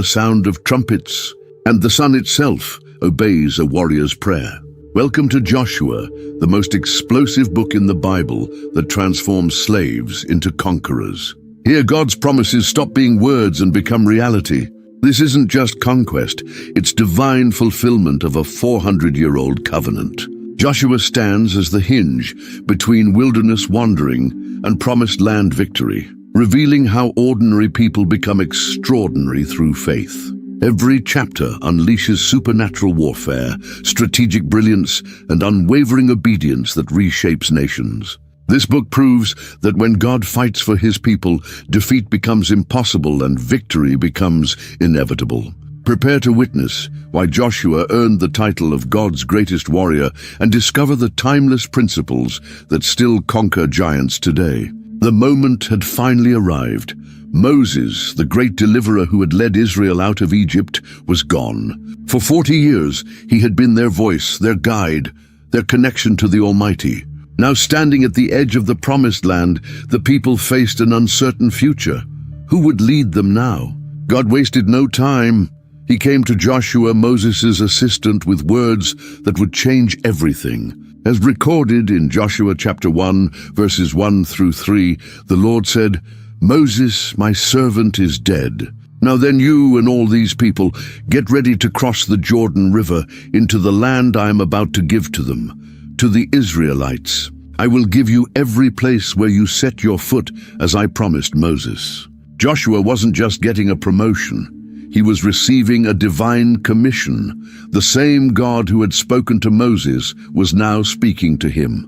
the sound of trumpets, and the sun itself obeys a warrior's prayer. Welcome to Joshua, the most explosive book in the Bible that transforms slaves into conquerors. Here God's promises stop being words and become reality. This isn't just conquest, it's divine fulfillment of a 400-year-old covenant. Joshua stands as the hinge between wilderness wandering and promised land victory, revealing how ordinary people become extraordinary through faith. Every chapter unleashes supernatural warfare, strategic brilliance, and unwavering obedience that reshapes nations. This book proves that when God fights for his people, defeat becomes impossible and victory becomes inevitable. Prepare to witness why Joshua earned the title of God's greatest warrior and discover the timeless principles that still conquer giants today. The moment had finally arrived. Moses, the great deliverer who had led Israel out of Egypt, was gone. For 40 years, he had been their voice, their guide, their connection to the Almighty. Now standing at the edge of the Promised Land, the people faced an uncertain future. Who would lead them now? God wasted no time. He came to Joshua, Moses' assistant, with words that would change everything. As recorded in Joshua chapter 1, verses 1 through 3, the Lord said, "Moses, my servant, is dead. Now then you and all these people get ready to cross the Jordan River into the land I am about to give to them, to the Israelites. I will give you every place where you set your foot, as I promised Moses." Joshua wasn't just getting a promotion. He was receiving a divine commission. The same God who had spoken to Moses was now speaking to him.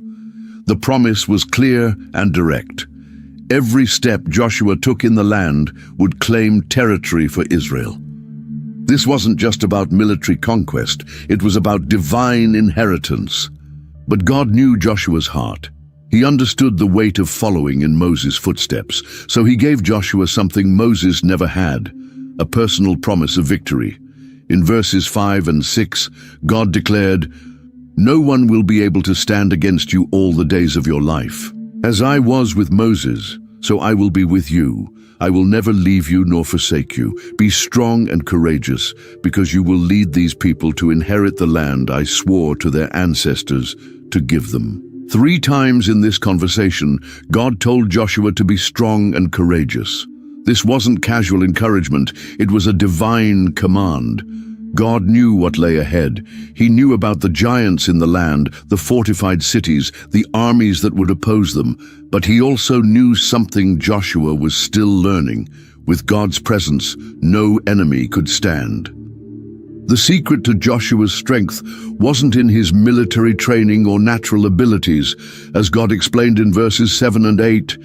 The promise was clear and direct. Every step Joshua took in the land would claim territory for Israel. This wasn't just about military conquest, it was about divine inheritance. But God knew Joshua's heart. He understood the weight of following in Moses' footsteps, so he gave Joshua something Moses never had, a personal promise of victory. In verses 5 and 6, God declared, "No one will be able to stand against you all the days of your life. As I was with Moses, so I will be with you. I will never leave you nor forsake you. Be strong and courageous, because you will lead these people to inherit the land I swore to their ancestors to give them." 3 times in this conversation, God told Joshua to be strong and courageous. This wasn't casual encouragement, it was a divine command. God knew what lay ahead. He knew about the giants in the land, the fortified cities, the armies that would oppose them. But he also knew something Joshua was still learning. With God's presence, no enemy could stand. The secret to Joshua's strength wasn't in his military training or natural abilities. As God explained in verses 7 and 8,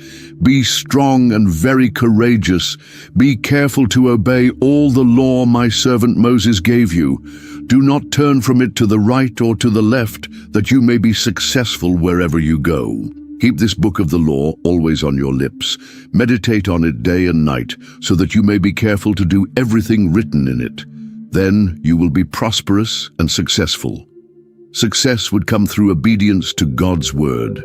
"Be strong and very courageous. Be careful to obey all the law my servant Moses gave you. Do not turn from it to the right or to the left, that you may be successful wherever you go." Keep this book of the law always on your lips. Meditate on it day and night, so that you may be careful to do everything written in it. Then you will be prosperous and successful. Success would come through obedience to God's word.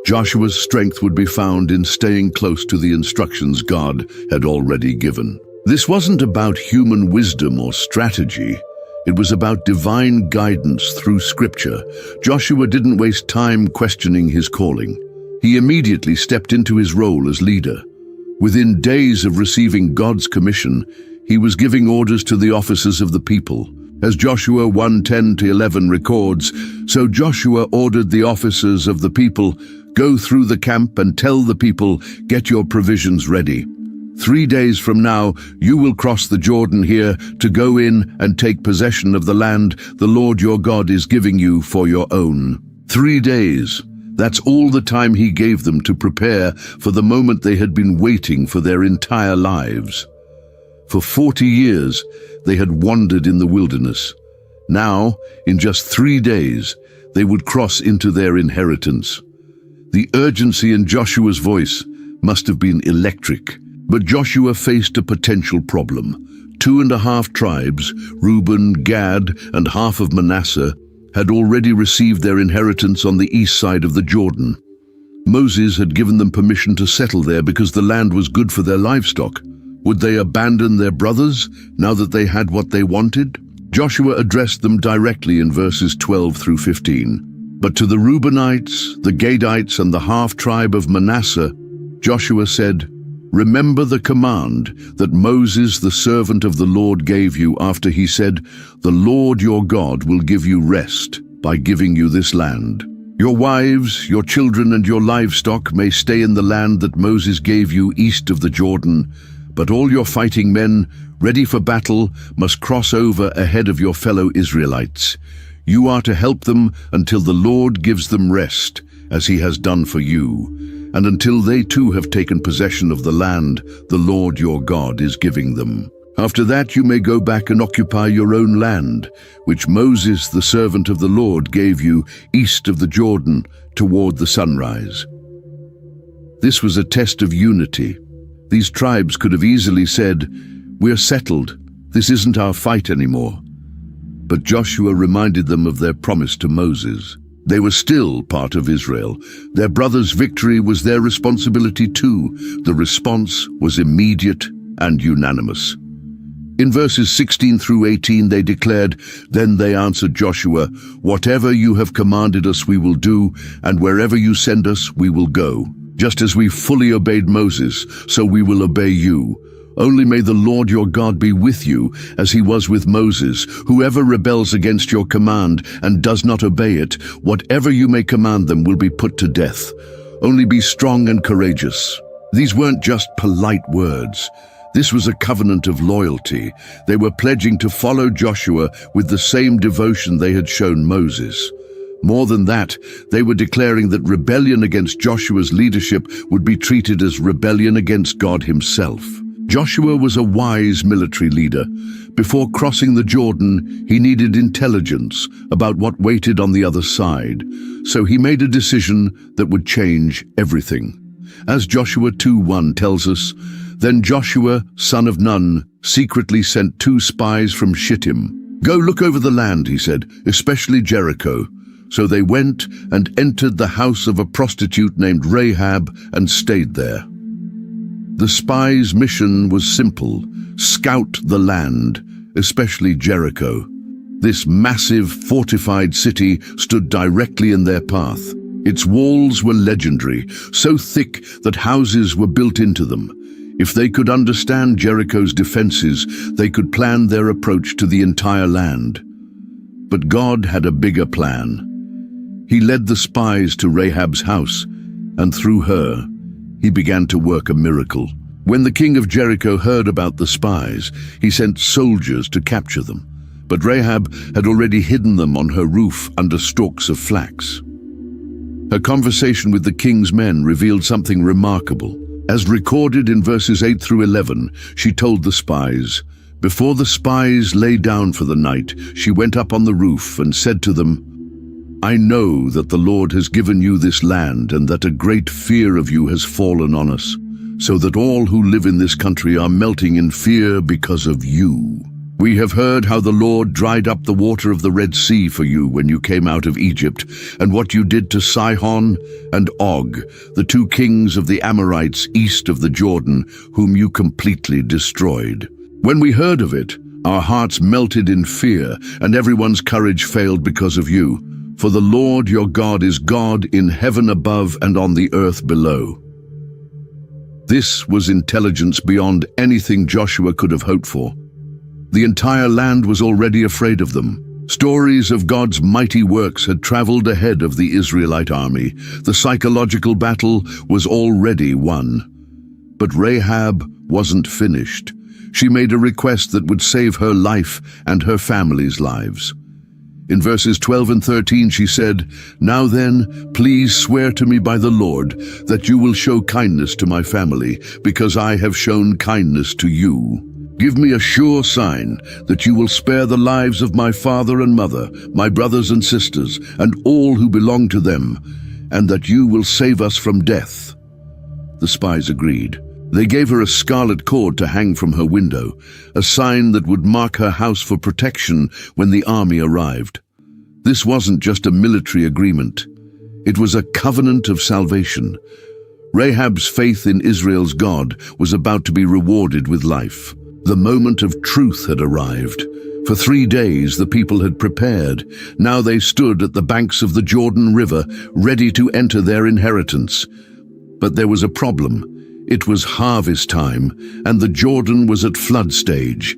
Joshua's strength would be found in staying close to the instructions God had already given. This wasn't about human wisdom or strategy. It was about divine guidance through Scripture. Joshua didn't waste time questioning his calling. He immediately stepped into his role as leader. Within days of receiving God's commission, he was giving orders to the officers of the people. As Joshua 1:10-11 records, "So Joshua ordered the officers of the people, 'Go through the camp and tell the people, get your provisions ready. 3 days from now, you will cross the Jordan here to go in and take possession of the land the Lord your God is giving you for your own.' 3 days. That's all the time he gave them to prepare for the moment they had been waiting for their entire lives. For 40 years, they had wandered in the wilderness. Now, in just 3 days, they would cross into their inheritance. The urgency in Joshua's voice must have been electric. But Joshua faced a potential problem. 2.5 tribes, Reuben, Gad, and half of Manasseh, had already received their inheritance on the east side of the Jordan. Moses had given them permission to settle there because the land was good for their livestock. Would they abandon their brothers now that they had what they wanted? Joshua addressed them directly in verses 12 through 15. But to the Reubenites, the Gadites, and the half-tribe of Manasseh, Joshua said, "Remember the command that Moses, the servant of the Lord, gave you after he said, 'The Lord your God will give you rest by giving you this land. Your wives, your children, and your livestock may stay in the land that Moses gave you east of the Jordan, but all your fighting men, ready for battle, must cross over ahead of your fellow Israelites. You are to help them until the Lord gives them rest, as he has done for you, and until they too have taken possession of the land the Lord your God is giving them. After that you may go back and occupy your own land, which Moses, the servant of the Lord, gave you east of the Jordan toward the sunrise.'" This was a test of unity. These tribes could have easily said, "We're settled. This isn't our fight anymore." But Joshua reminded them of their promise to Moses. They were still part of Israel. Their brother's victory was their responsibility too. The response was immediate and unanimous. In verses 16 through 18 they declared, "Then they answered Joshua, 'Whatever you have commanded us we will do, and wherever you send us we will go. Just as we fully obeyed Moses, so we will obey you. Only may the Lord your God be with you, as he was with Moses. Whoever rebels against your command and does not obey it, whatever you may command them will be put to death. Only be strong and courageous.'" These weren't just polite words. This was a covenant of loyalty. They were pledging to follow Joshua with the same devotion they had shown Moses. More than that, they were declaring that rebellion against Joshua's leadership would be treated as rebellion against God himself. Joshua was a wise military leader. Before crossing the Jordan, he needed intelligence about what waited on the other side, so he made a decision that would change everything. As Joshua 2:1 tells us, "Then Joshua, son of Nun, secretly sent 2 spies from Shittim. 'Go look over the land,' he said, 'especially Jericho.' So they went and entered the house of a prostitute named Rahab and stayed there." The spies' mission was simple: scout the land, especially Jericho. This massive, fortified city stood directly in their path. Its walls were legendary, so thick that houses were built into them. If they could understand Jericho's defenses, they could plan their approach to the entire land. But God had a bigger plan. He led the spies to Rahab's house, and through her, he began to work a miracle. When the king of Jericho heard about the spies, he sent soldiers to capture them. But Rahab had already hidden them on her roof under stalks of flax. Her conversation with the king's men revealed something remarkable. As recorded in verses 8 through 11, she told the spies, "Before the spies lay down for the night, she went up on the roof and said to them, 'I know that the Lord has given you this land and that a great fear of you has fallen on us, so that all who live in this country are melting in fear because of you. We have heard how the Lord dried up the water of the Red Sea for you when you came out of Egypt, and what you did to Sihon and Og, the 2 kings of the Amorites east of the Jordan, whom you completely destroyed. When we heard of it, our hearts melted in fear, and everyone's courage failed because of you. For the Lord your God is God in heaven above and on the earth below.'" This was intelligence beyond anything Joshua could have hoped for. The entire land was already afraid of them. Stories of God's mighty works had traveled ahead of the Israelite army. The psychological battle was already won. But Rahab wasn't finished. She made a request that would save her life and her family's lives. In verses 12 and 13 she said, "Now then, please swear to me by the Lord that you will show kindness to my family, because I have shown kindness to you. Give me a sure sign that you will spare the lives of my father and mother, my brothers and sisters, and all who belong to them, and that you will save us from death." The spies agreed. They gave her a scarlet cord to hang from her window, a sign that would mark her house for protection when the army arrived. This wasn't just a military agreement. It was a covenant of salvation. Rahab's faith in Israel's God was about to be rewarded with life. The moment of truth had arrived. For 3 days the people had prepared. Now they stood at the banks of the Jordan River, ready to enter their inheritance. But there was a problem. It was harvest time, and the Jordan was at flood stage.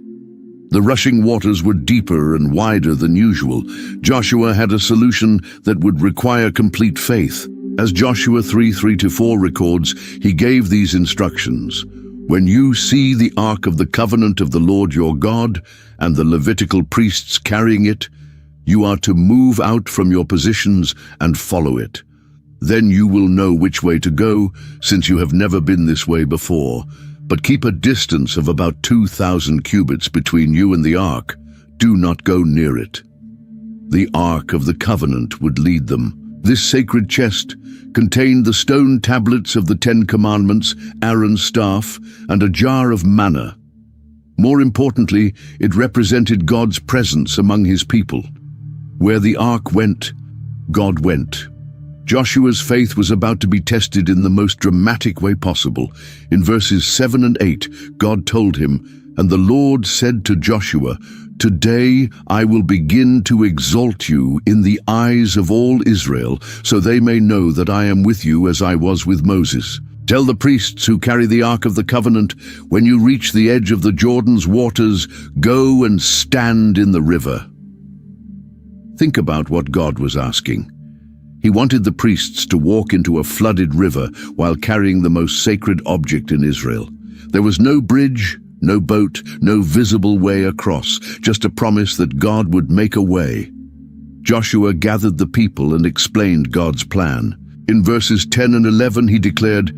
The rushing waters were deeper and wider than usual. Joshua had a solution that would require complete faith. As Joshua 3:3-4 records, he gave these instructions. When you see the Ark of the Covenant of the Lord your God and the Levitical priests carrying it, you are to move out from your positions and follow it. Then you will know which way to go, since you have never been this way before. But keep a distance of about 2,000 cubits between you and the Ark. Do not go near it. The Ark of the Covenant would lead them. This sacred chest contained the stone tablets of the 10 Commandments, Aaron's staff, and a jar of manna. More importantly, it represented God's presence among his people. Where the Ark went, God went. Joshua's faith was about to be tested in the most dramatic way possible. In verses 7 and 8, God told him, "And the Lord said to Joshua, 'Today I will begin to exalt you in the eyes of all Israel, so they may know that I am with you as I was with Moses. Tell the priests who carry the Ark of the Covenant, when you reach the edge of the Jordan's waters, go and stand in the river.'" Think about what God was asking. He wanted the priests to walk into a flooded river while carrying the most sacred object in Israel. There was no bridge, no boat, no visible way across, just a promise that God would make a way. Joshua gathered the people and explained God's plan. In verses 10 and 11 he declared,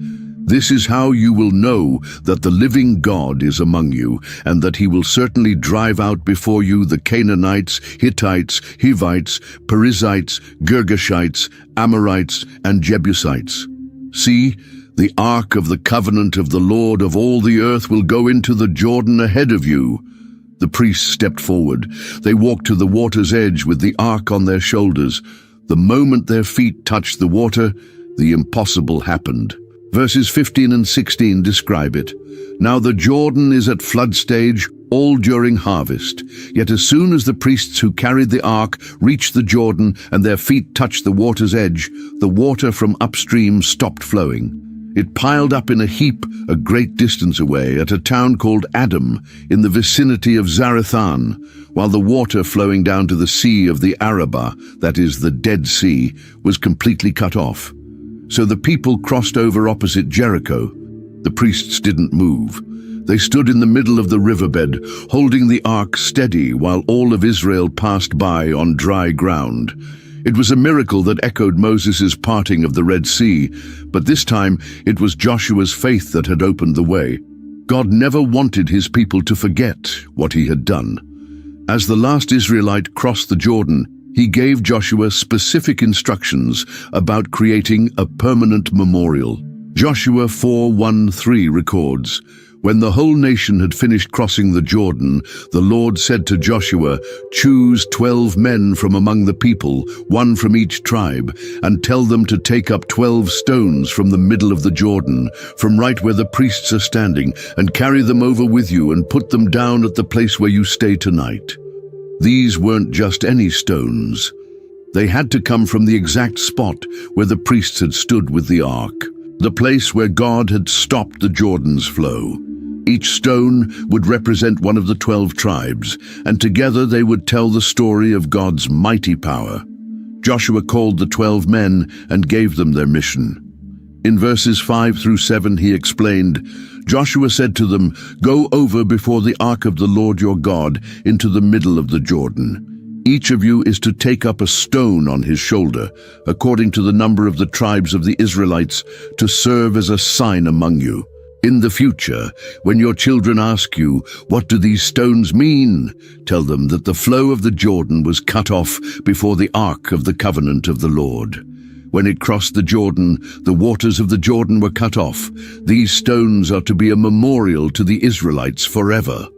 "This is how you will know that the living God is among you, and that he will certainly drive out before you the Canaanites, Hittites, Hivites, Perizzites, Girgashites, Amorites, and Jebusites. See, the Ark of the Covenant of the Lord of all the earth will go into the Jordan ahead of you." The priests stepped forward. They walked to the water's edge with the Ark on their shoulders. The moment their feet touched the water, the impossible happened. Verses 15 and 16 describe it. "Now the Jordan is at flood stage, all during harvest. Yet as soon as the priests who carried the ark reached the Jordan and their feet touched the water's edge, the water from upstream stopped flowing. It piled up in a heap a great distance away at a town called Adam in the vicinity of Zarethan, while the water flowing down to the Sea of the Arabah, that is the Dead Sea, was completely cut off. So the people crossed over opposite Jericho. The priests didn't move. They stood in the middle of the riverbed, holding the ark steady while all of Israel passed by on dry ground. It was a miracle that echoed Moses' parting of the Red Sea, but this time it was Joshua's faith that had opened the way. God never wanted his people to forget what he had done. As the last Israelite crossed the Jordan, he gave Joshua specific instructions about creating a permanent memorial. Joshua 4:1-3 records, "When the whole nation had finished crossing the Jordan, the Lord said to Joshua, 'Choose 12 men from among the people, one from each tribe, and tell them to take up 12 stones from the middle of the Jordan, from right where the priests are standing, and carry them over with you and put them down at the place where you stay tonight.' These weren't just any stones. They had to come from the exact spot where the priests had stood with the ark, the place where God had stopped the Jordan's flow. Each stone would represent one of the 12 tribes, and together they would tell the story of God's mighty power. Joshua called the 12 men and gave them their mission. In verses 5-7 he explained, "Joshua said to them, 'Go over before the ark of the Lord your God into the middle of the Jordan. Each of you is to take up a stone on his shoulder, according to the number of the tribes of the Israelites, to serve as a sign among you. In the future, when your children ask you, 'What do these stones mean?' tell them that the flow of the Jordan was cut off before the ark of the covenant of the Lord. When it crossed the Jordan, the waters of the Jordan were cut off. These stones are to be a memorial to the Israelites forever."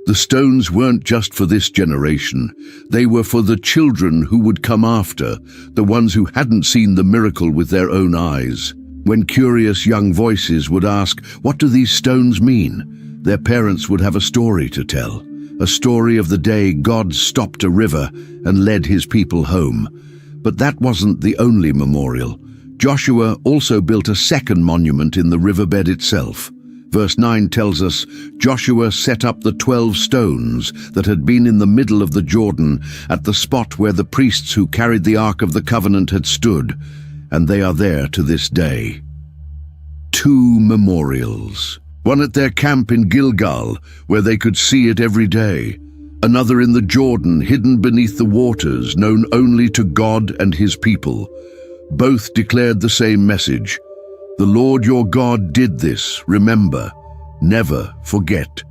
The stones weren't just for this generation. They were for the children who would come after, the ones who hadn't seen the miracle with their own eyes. When curious young voices would ask, "What do these stones mean?" their parents would have a story to tell, a story of the day God stopped a river and led his people home. But that wasn't the only memorial. Joshua also built a second monument in the riverbed itself. Verse 9 tells us, Joshua set up the 12 stones that had been in the middle of the Jordan at the spot where the priests who carried the Ark of the Covenant had stood, and they are there to this day. 2 memorials. One at their camp in Gilgal, where they could see it every day. Another in the Jordan, hidden beneath the waters, known only to God and his people. Both declared the same message. The Lord your God did this, remember, never forget.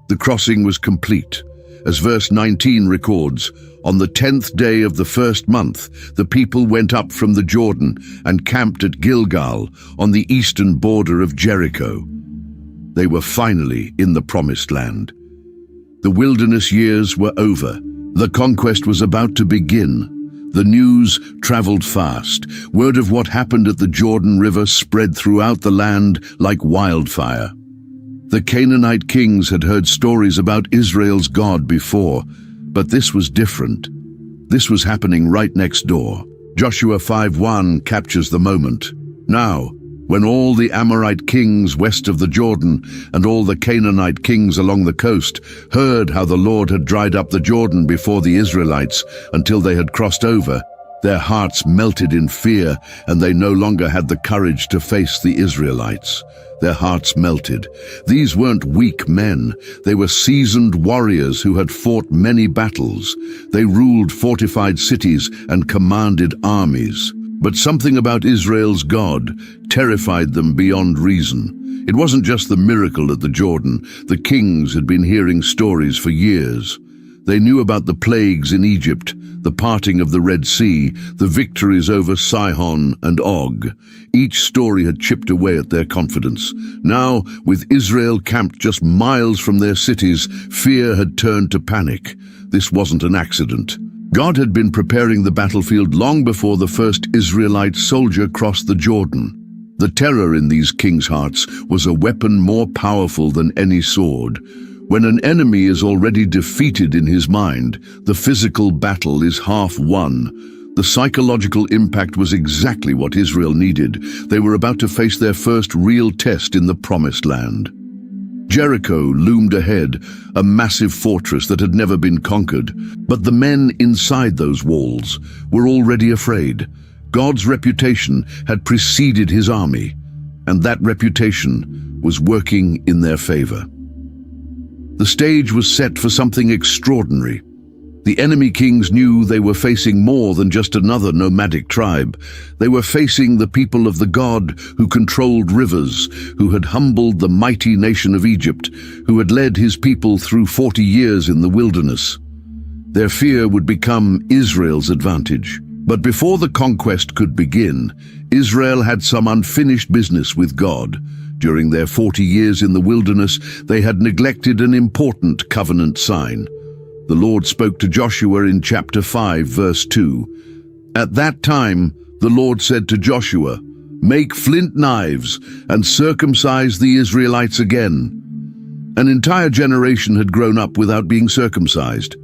The crossing was complete. As verse 19 records, on the 10th day of the first month, the people went up from the Jordan and camped at Gilgal on the eastern border of Jericho. They were finally in the promised land. The wilderness years were over. The conquest was about to begin. The news traveled fast. Word of what happened at the Jordan River spread throughout the land like wildfire. The Canaanite kings had heard stories about Israel's God before, but this was different. This was happening right next door. Joshua 5:1 captures the moment. Now, when all the Amorite kings west of the Jordan and all the Canaanite kings along the coast heard how the Lord had dried up the Jordan before the Israelites until they had crossed over, their hearts melted in fear, and they no longer had the courage to face the Israelites. Their hearts melted. These weren't weak men. They were seasoned warriors who had fought many battles. They ruled fortified cities and commanded armies. But something about Israel's God terrified them beyond reason. It wasn't just the miracle at the Jordan. The kings had been hearing stories for years. They knew about the plagues in Egypt, the parting of the Red Sea, the victories over Sihon and Og. Each story had chipped away at their confidence. Now, with Israel camped just miles from their cities, fear had turned to panic. This wasn't an accident. God had been preparing the battlefield long before the first Israelite soldier crossed the Jordan. The terror in these kings' hearts was a weapon more powerful than any sword. When an enemy is already defeated in his mind, the physical battle is half won. The psychological impact was exactly what Israel needed. They were about to face their first real test in the Promised Land. Jericho loomed ahead, a massive fortress that had never been conquered. But the men inside those walls were already afraid. God's reputation had preceded his army, and that reputation was working in their favor. The stage was set for something extraordinary. The enemy kings knew they were facing more than just another nomadic tribe. They were facing the people of the God who controlled rivers, who had humbled the mighty nation of Egypt, who had led his people through 40 years in the wilderness. Their fear would become Israel's advantage. But before the conquest could begin, Israel had some unfinished business with God. During their 40 years in the wilderness, they had neglected an important covenant sign. The Lord spoke to Joshua in chapter 5, verse 2. At that time, the Lord said to Joshua, "Make flint knives and circumcise the Israelites again." An entire generation had grown up without being circumcised.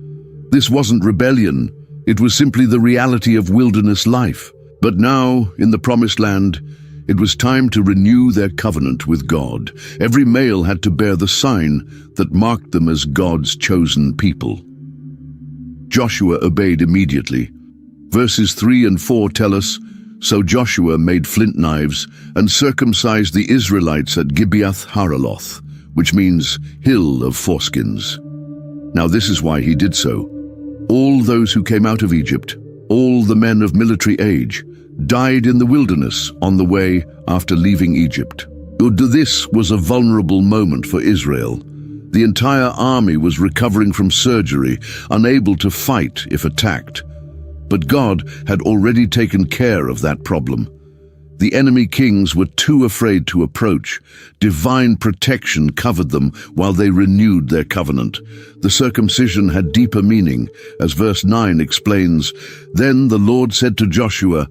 This wasn't rebellion. It was simply the reality of wilderness life. But now, in the Promised Land, it was time to renew their covenant with God. Every male had to bear the sign that marked them as God's chosen people. Joshua obeyed immediately. Verses 3 and 4 tell us, "So Joshua made flint knives and circumcised the Israelites at Gibeath Haraloth," which means hill of foreskins. Now this is why he did so. All those who came out of Egypt, all the men of military age, died in the wilderness on the way after leaving Egypt. This was a vulnerable moment for Israel. The entire army was recovering from surgery, unable to fight if attacked. But God had already taken care of that problem. The enemy kings were too afraid to approach. Divine protection covered them while they renewed their covenant. The circumcision had deeper meaning, as verse 9 explains. Then the Lord said to Joshua,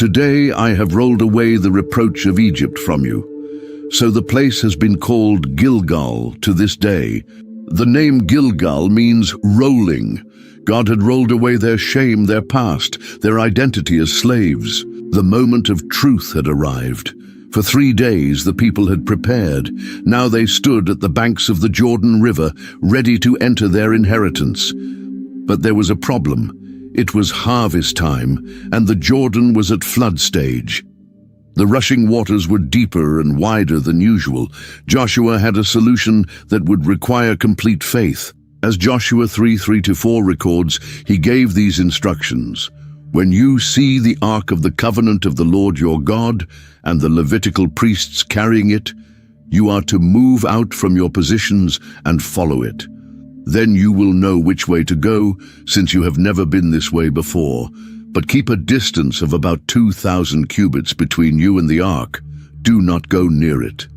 Today I have rolled away the reproach of Egypt from you. So the place has been called Gilgal to this day. The name Gilgal means rolling. God had rolled away their shame, their past, their identity as slaves. The moment of truth had arrived. For 3 days the people had prepared. Now they stood at the banks of the Jordan River, ready to enter their inheritance. But there was a problem. It was harvest time, and the Jordan was at flood stage. The rushing waters were deeper and wider than usual. Joshua had a solution that would require complete faith. As Joshua 3:3-4 records, he gave these instructions. When you see the Ark of the Covenant of the Lord your God and the Levitical priests carrying it, you are to move out from your positions and follow it. Then you will know which way to go, since you have never been this way before. But keep a distance of about 2,000 cubits between you and the Ark. Do not go near it.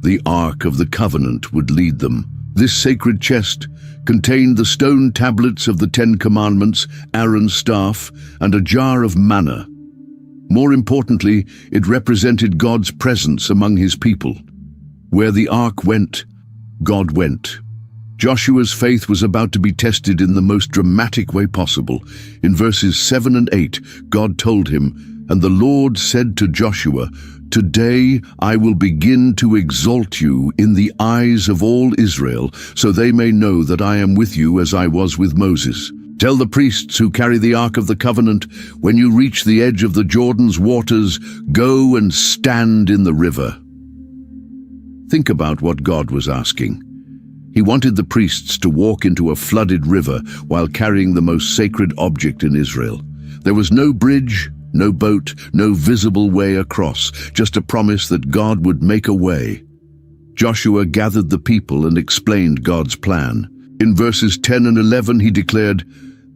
The Ark of the Covenant would lead them. This sacred chest contained the stone tablets of the 10 Commandments, Aaron's staff, and a jar of manna. More importantly, it represented God's presence among his people. Where the Ark went, God went. Joshua's faith was about to be tested in the most dramatic way possible. In verses 7 and 8, God told him, "And the Lord said to Joshua, 'Today I will begin to exalt you in the eyes of all Israel, so they may know that I am with you as I was with Moses. Tell the priests who carry the Ark of the Covenant, when you reach the edge of the Jordan's waters, go and stand in the river.'" Think about what God was asking. He wanted the priests to walk into a flooded river while carrying the most sacred object in Israel. There was no bridge, no boat, no visible way across, just a promise that God would make a way. Joshua gathered the people and explained God's plan. In verses 10 and 11 he declared,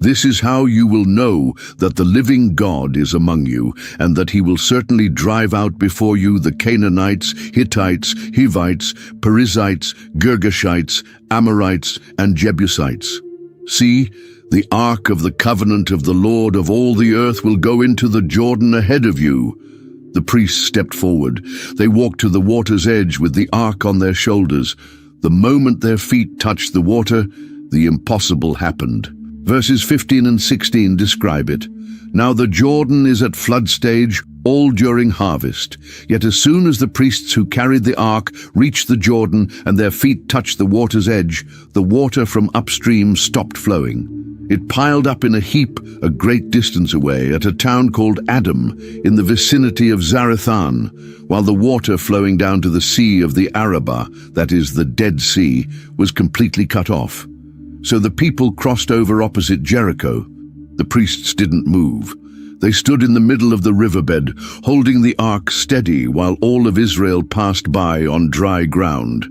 "This is how you will know that the living God is among you, and that he will certainly drive out before you the Canaanites, Hittites, Hivites, Perizzites, Girgashites, Amorites, and Jebusites. See, the Ark of the Covenant of the Lord of all the earth will go into the Jordan ahead of you." The priests stepped forward. They walked to the water's edge with the Ark on their shoulders. The moment their feet touched the water, the impossible happened. Verses 15 and 16 describe it. "Now the Jordan is at flood stage, all during harvest. Yet as soon as the priests who carried the ark reached the Jordan and their feet touched the water's edge, the water from upstream stopped flowing. It piled up in a heap a great distance away at a town called Adam in the vicinity of Zarethan, while the water flowing down to the Sea of the Arabah, that is the Dead Sea, was completely cut off. So the people crossed over opposite Jericho. The priests didn't move. They stood in the middle of the riverbed, holding the ark steady while all of Israel passed by on dry ground.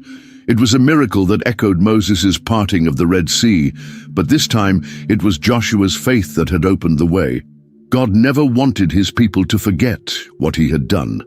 It was a miracle that echoed Moses' parting of the Red Sea, but this time it was Joshua's faith that had opened the way. God never wanted his people to forget what he had done.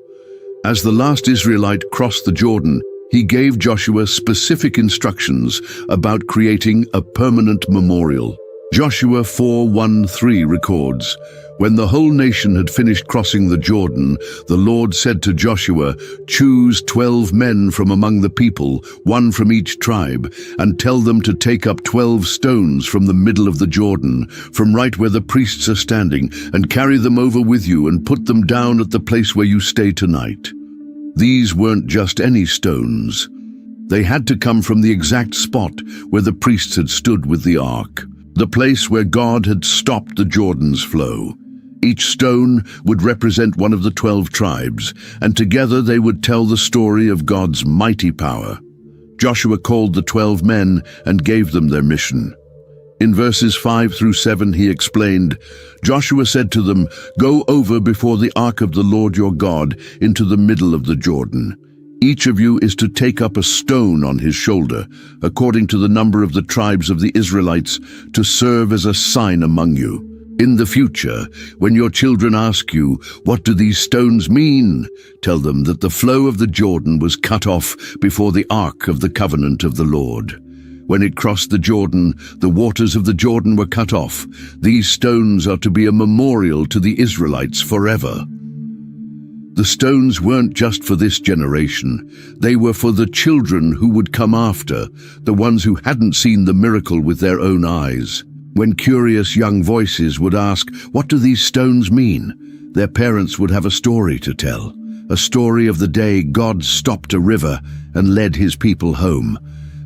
As the last Israelite crossed the Jordan, he gave Joshua specific instructions about creating a permanent memorial. Joshua 4:1-3 records, "When the whole nation had finished crossing the Jordan, the Lord said to Joshua, 'Choose 12 men from among the people, one from each tribe, and tell them to take up 12 stones from the middle of the Jordan, from right where the priests are standing, and carry them over with you and put them down at the place where you stay tonight.' These weren't just any stones. They had to come from the exact spot where the priests had stood with the ark, the place where God had stopped the Jordan's flow. Each stone would represent one of the 12 tribes, and together they would tell the story of God's mighty power. Joshua called the 12 men and gave them their mission. In verses 5-7 he explained, "Joshua said to them, 'Go over before the ark of the Lord your God into the middle of the Jordan. Each of you is to take up a stone on his shoulder, according to the number of the tribes of the Israelites, to serve as a sign among you. In the future, when your children ask you, 'What do these stones mean?' tell them that the flow of the Jordan was cut off before the ark of the covenant of the Lord. When it crossed the Jordan, the waters of the Jordan were cut off. These stones are to be a memorial to the Israelites forever. The stones weren't just for this generation. They were for the children who would come after, the ones who hadn't seen the miracle with their own eyes. When curious young voices would ask, "What do these stones mean?" their parents would have a story to tell. A story of the day God stopped a river and led his people home.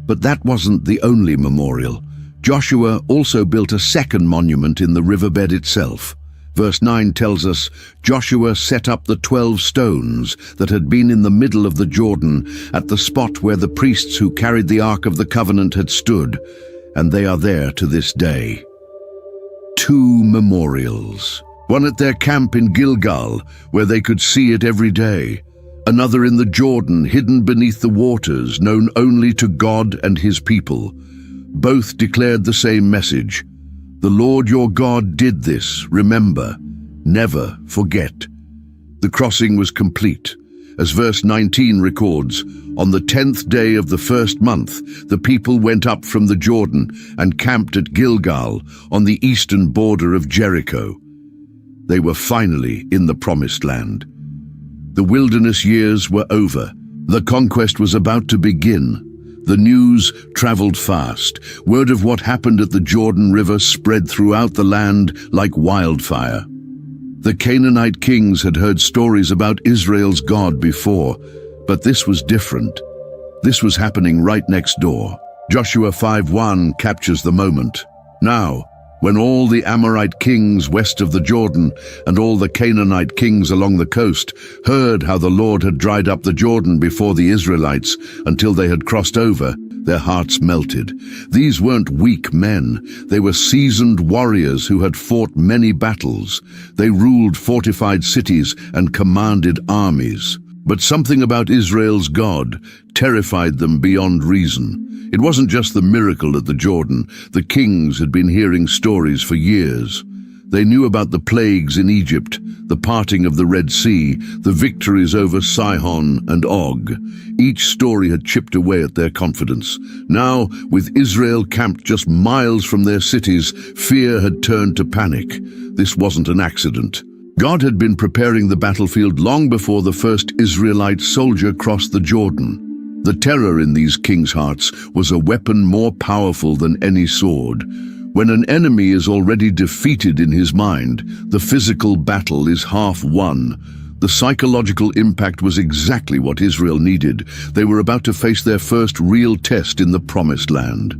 But that wasn't the only memorial. Joshua also built a second monument in the riverbed itself. Verse 9 tells us, Joshua set up the 12 stones that had been in the middle of the Jordan at the spot where the priests who carried the Ark of the Covenant had stood, and they are there to this day. 2 memorials. One at their camp in Gilgal, where they could see it every day. Another in the Jordan, hidden beneath the waters, known only to God and his people. Both declared the same message. The Lord your God did this, remember, never forget. The crossing was complete. As verse 19 records, on the 10th day of the first month, the people went up from the Jordan and camped at Gilgal on the eastern border of Jericho. They were finally in the promised land. The wilderness years were over. The conquest was about to begin. The news traveled fast. Word of what happened at the Jordan River spread throughout the land like wildfire. The Canaanite kings had heard stories about Israel's God before, but this was different. This was happening right next door. Joshua 5:1 captures the moment. Now, when all the Amorite kings west of the Jordan and all the Canaanite kings along the coast heard how the Lord had dried up the Jordan before the Israelites until they had crossed over, their hearts melted. These weren't weak men. They were seasoned warriors who had fought many battles. They ruled fortified cities and commanded armies. But something about Israel's God terrified them beyond reason. It wasn't just the miracle at the Jordan. The kings had been hearing stories for years. They knew about the plagues in Egypt, the parting of the Red Sea, the victories over Sihon and Og. Each story had chipped away at their confidence. Now, with Israel camped just miles from their cities, fear had turned to panic. This wasn't an accident. God had been preparing the battlefield long before the first Israelite soldier crossed the Jordan. The terror in these kings' hearts was a weapon more powerful than any sword. When an enemy is already defeated in his mind, the physical battle is half won. The psychological impact was exactly what Israel needed. They were about to face their first real test in the Promised Land.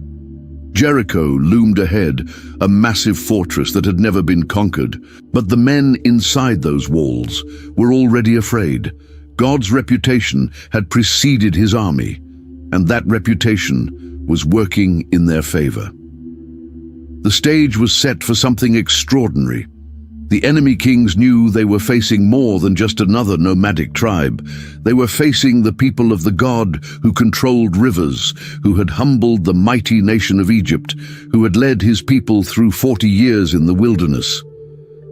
Jericho loomed ahead, a massive fortress that had never been conquered. But the men inside those walls were already afraid. God's reputation had preceded his army, and that reputation was working in their favor. The stage was set for something extraordinary. The enemy kings knew they were facing more than just another nomadic tribe. They were facing the people of the God who controlled rivers, who had humbled the mighty nation of Egypt, who had led his people through 40 years in the wilderness.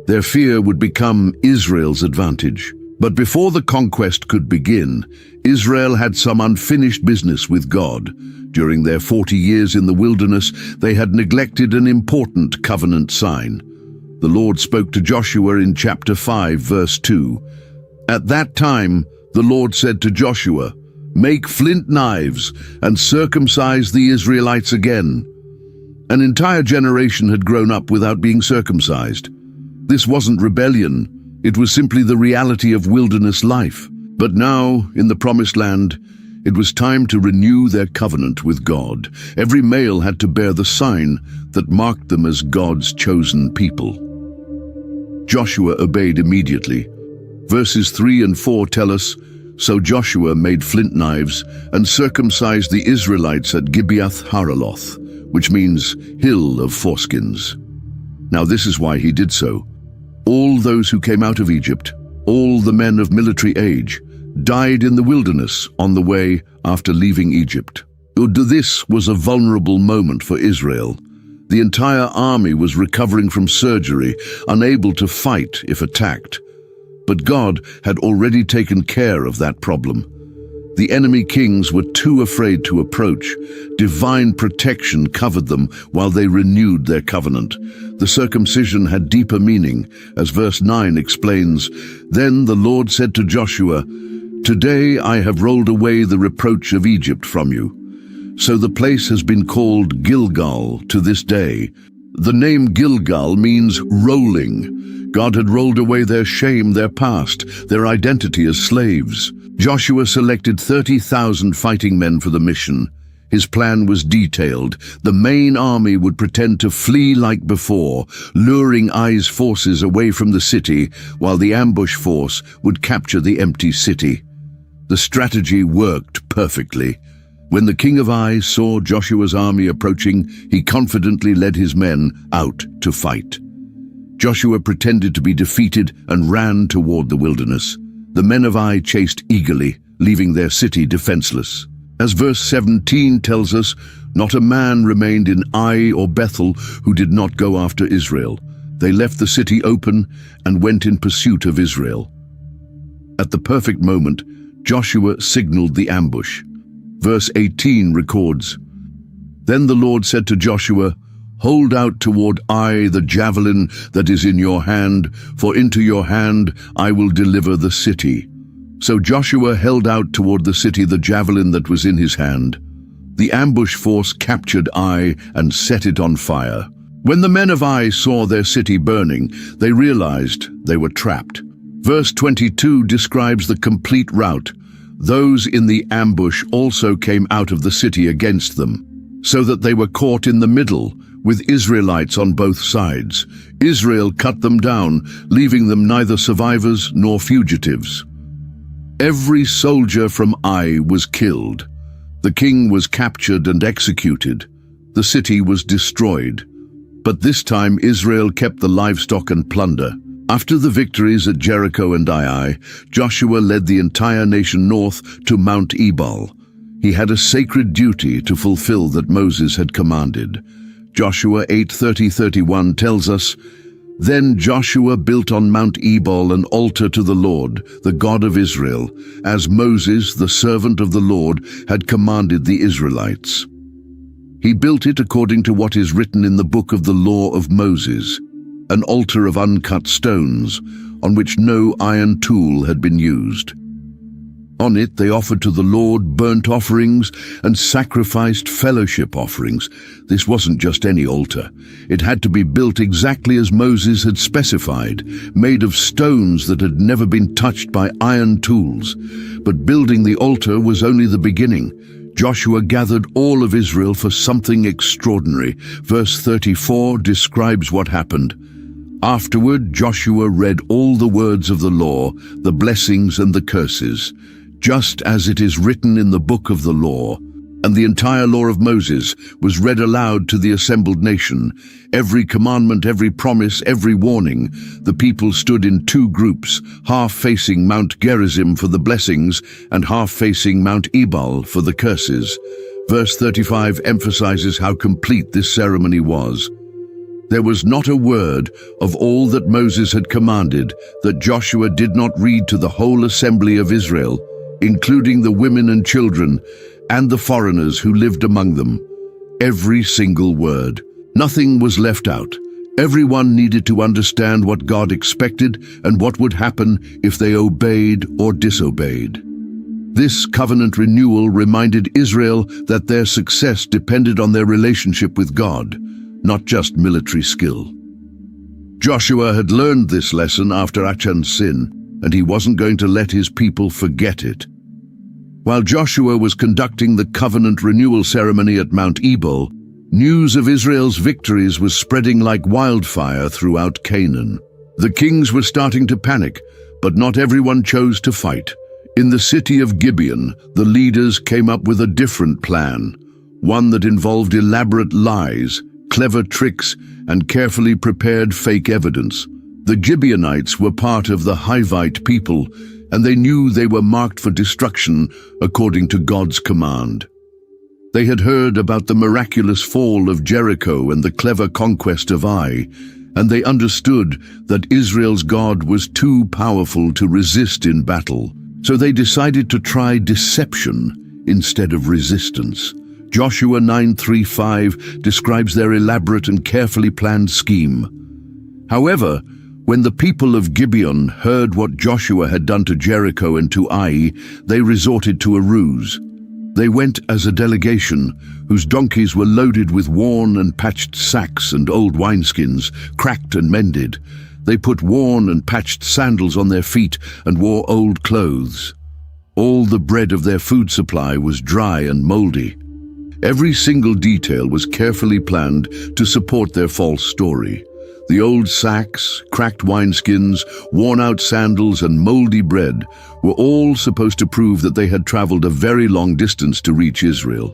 Their fear would become Israel's advantage. But before the conquest could begin, Israel had some unfinished business with God. During their 40 years in the wilderness, they had neglected an important covenant sign. The Lord spoke to Joshua in chapter 5, verse 2. At that time, the Lord said to Joshua, "Make flint knives and circumcise the Israelites again." An entire generation had grown up without being circumcised. This wasn't rebellion. It was simply the reality of wilderness life. But now, in the Promised Land, it was time to renew their covenant with God. Every male had to bear the sign that marked them as God's chosen people. Joshua obeyed immediately. Verses 3 and 4 tell us, "So Joshua made flint knives and circumcised the Israelites at Gibeath Haraloth," which means hill of foreskins. Now this is why he did so. All those who came out of Egypt, all the men of military age, died in the wilderness on the way after leaving Egypt. This was a vulnerable moment for Israel. The entire army was recovering from surgery, unable to fight if attacked. But God had already taken care of that problem. The enemy kings were too afraid to approach. Divine protection covered them while they renewed their covenant. The circumcision had deeper meaning, as verse 9 explains. Then the Lord said to Joshua, "Today I have rolled away the reproach of Egypt from you." So the place has been called Gilgal to this day. The name Gilgal means rolling. God had rolled away their shame, their past, their identity as slaves. Joshua selected 30,000 fighting men for the mission. His plan was detailed. The main army would pretend to flee like before, luring Ai's forces away from the city, while the ambush force would capture the empty city. The strategy worked perfectly. When the king of Ai saw Joshua's army approaching, he confidently led his men out to fight. Joshua pretended to be defeated and ran toward the wilderness. The men of Ai chased eagerly, leaving their city defenseless. As verse 17 tells us, not a man remained in Ai or Bethel who did not go after Israel. They left the city open and went in pursuit of Israel. At the perfect moment, Joshua signaled the ambush. Verse 18 records, "Then the Lord said to Joshua, 'Hold out toward Ai the javelin that is in your hand, for into your hand I will deliver the city.' So Joshua held out toward the city the javelin that was in his hand. The ambush force captured Ai and set it on fire. When the men of Ai saw their city burning, they realized they were trapped. Verse 22 describes the complete rout. Those in the ambush also came out of the city against them, so that they were caught in the middle, with Israelites on both sides. Israel cut them down, leaving them neither survivors nor fugitives. Every soldier from Ai was killed. The king was captured and executed. The city was destroyed. But this time Israel kept the livestock and plunder. After the victories at Jericho and Ai, Joshua led the entire nation north to Mount Ebal. He had a sacred duty to fulfill that Moses had commanded. Joshua 8:30-31 tells us, "Then Joshua built on Mount Ebal an altar to the Lord, the God of Israel, as Moses, the servant of the Lord, had commanded the Israelites. He built it according to what is written in the book of the law of Moses, an altar of uncut stones, on which no iron tool had been used. On it they offered to the Lord burnt offerings and sacrificed fellowship offerings." This wasn't just any altar. It had to be built exactly as Moses had specified, made of stones that had never been touched by iron tools. But building the altar was only the beginning. Joshua gathered all of Israel for something extraordinary. Verse 34 describes what happened. "Afterward, Joshua read all the words of the law, the blessings and the curses, just as it is written in the book of the law, and the entire law of Moses was read aloud to the assembled nation. Every commandment, every promise, every warning. The people stood in two groups, half facing Mount Gerizim for the blessings and half facing Mount Ebal for the curses." Verse 35 emphasizes how complete this ceremony was. There was not a word of all that Moses had commanded that Joshua did not read to the whole assembly of Israel, including the women and children and the foreigners who lived among them. Every single word. Nothing was left out. Everyone needed to understand what God expected and what would happen if they obeyed or disobeyed. This covenant renewal reminded Israel that their success depended on their relationship with God, not just military skill. Joshua had learned this lesson after Achan's sin, and he wasn't going to let his people forget it. While Joshua was conducting the covenant renewal ceremony at Mount Ebal, news of Israel's victories was spreading like wildfire throughout Canaan. The kings were starting to panic, but not everyone chose to fight. In the city of Gibeon, the leaders came up with a different plan, one that involved elaborate lies, clever tricks, and carefully prepared fake evidence. The Gibeonites were part of the Hivite people, and they knew they were marked for destruction according to God's command. They had heard about the miraculous fall of Jericho and the clever conquest of Ai, and they understood that Israel's God was too powerful to resist in battle. So they decided to try deception instead of resistance. Joshua 9:3-5 describes their elaborate and carefully planned scheme. However, when the people of Gibeon heard what Joshua had done to Jericho and to Ai, they resorted to a ruse. They went as a delegation whose donkeys were loaded with worn and patched sacks and old wineskins, cracked and mended. They put worn and patched sandals on their feet and wore old clothes. All the bread of their food supply was dry and moldy. Every single detail was carefully planned to support their false story. The old sacks, cracked wineskins, worn-out sandals, and moldy bread were all supposed to prove that they had traveled a very long distance to reach Israel.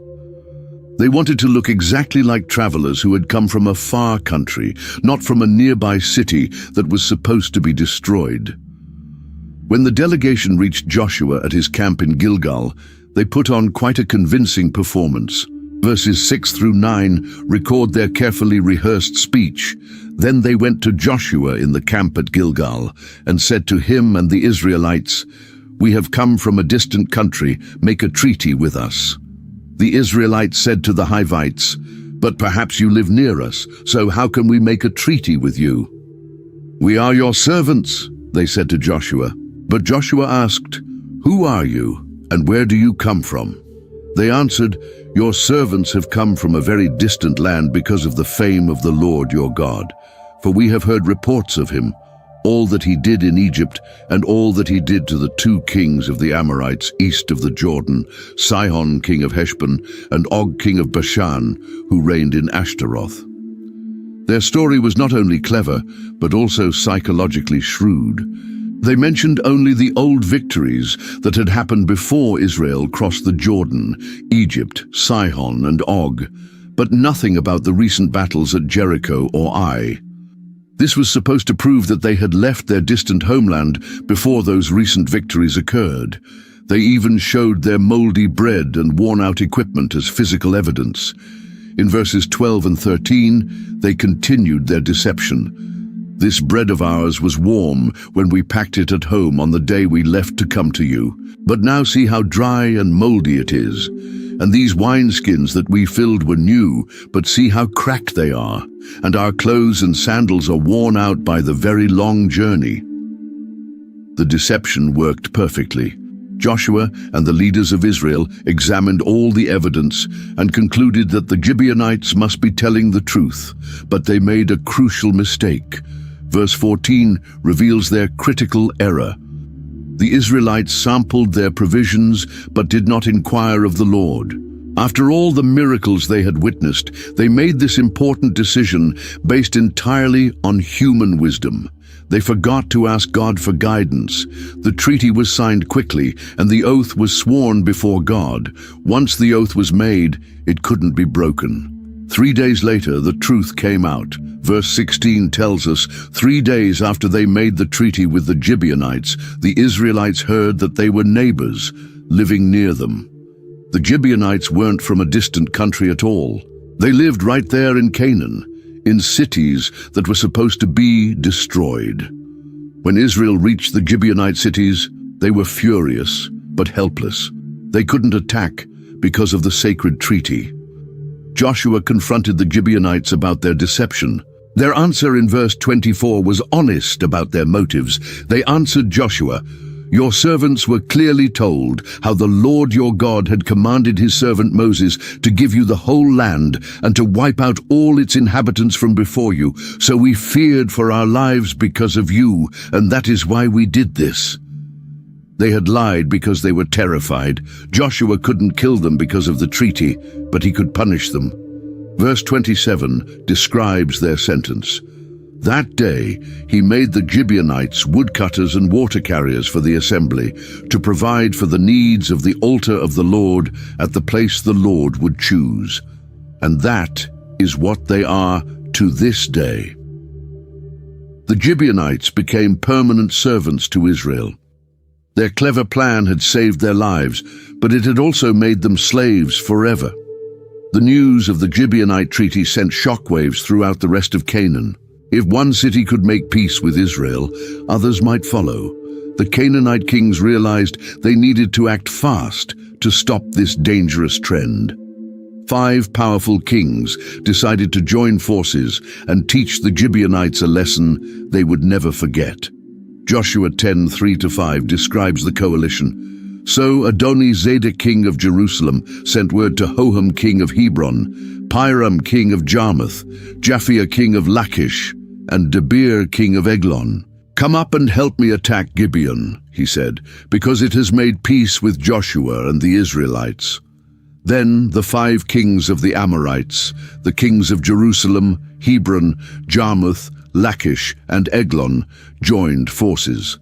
They wanted to look exactly like travelers who had come from a far country, not from a nearby city that was supposed to be destroyed. When the delegation reached Joshua at his camp in Gilgal, they put on quite a convincing performance. Verses 6-9 record their carefully rehearsed speech. Then they went to Joshua in the camp at Gilgal and said to him and the Israelites, "We have come from a distant country, make a treaty with us." The Israelites said to the Hivites, "But perhaps you live near us, so how can we make a treaty with you?" "We are your servants," they said to Joshua. But Joshua asked, "Who are you, and where do you come from?" They answered, "Your servants have come from a very distant land because of the fame of the Lord your God. For we have heard reports of him, all that he did in Egypt, and all that he did to the 2 kings of the Amorites east of the Jordan, Sihon king of Heshbon, and Og king of Bashan, who reigned in Ashtaroth." Their story was not only clever, but also psychologically shrewd. They mentioned only the old victories that had happened before Israel crossed the Jordan, Egypt, Sihon, and Og, but nothing about the recent battles at Jericho or Ai. This was supposed to prove that they had left their distant homeland before those recent victories occurred. They even showed their moldy bread and worn-out equipment as physical evidence. In verses 12 and 13, they continued their deception. "This bread of ours was warm when we packed it at home on the day we left to come to you. But now see how dry and moldy it is. And these wineskins that we filled were new, but see how cracked they are. And our clothes and sandals are worn out by the very long journey." The deception worked perfectly. Joshua and the leaders of Israel examined all the evidence and concluded that the Gibeonites must be telling the truth, but they made a crucial mistake. Verse 14 reveals their critical error. The Israelites sampled their provisions but did not inquire of the Lord. After all the miracles they had witnessed, they made this important decision based entirely on human wisdom. They forgot to ask God for guidance. The treaty was signed quickly, and the oath was sworn before God. Once the oath was made, it couldn't be broken. 3 days later, the truth came out. Verse 16 tells us, 3 days after they made the treaty with the Gibeonites, the Israelites heard that they were neighbors, living near them. The Gibeonites weren't from a distant country at all. They lived right there in Canaan, in cities that were supposed to be destroyed. When Israel reached the Gibeonite cities, they were furious, but helpless. They couldn't attack because of the sacred treaty. Joshua confronted the Gibeonites about their deception. Their answer in verse 24 was honest about their motives. They answered Joshua, "Your servants were clearly told how the Lord your God had commanded his servant Moses to give you the whole land and to wipe out all its inhabitants from before you. So we feared for our lives because of you, and that is why we did this." They had lied because they were terrified. Joshua couldn't kill them because of the treaty, but he could punish them. Verse 27 describes their sentence. That day he made the Gibeonites woodcutters and water carriers for the assembly, to provide for the needs of the altar of the Lord at the place the Lord would choose. And that is what they are to this day. The Gibeonites became permanent servants to Israel. Their clever plan had saved their lives, but it had also made them slaves forever. The news of the Gibeonite treaty sent shockwaves throughout the rest of Canaan. If one city could make peace with Israel, others might follow. The Canaanite kings realized they needed to act fast to stop this dangerous trend. 5 powerful kings decided to join forces and teach the Gibeonites a lesson they would never forget. Joshua 10:3-5 describes the coalition. So Adoni-Zedek king of Jerusalem sent word to Hoham king of Hebron, Piram king of Jarmuth, Japhia king of Lachish, and Debir king of Eglon. "Come up and help me attack Gibeon," he said, "because it has made peace with Joshua and the Israelites." Then the 5 kings of the Amorites, the kings of Jerusalem, Hebron, Jarmuth, Lachish, and Eglon, joined forces.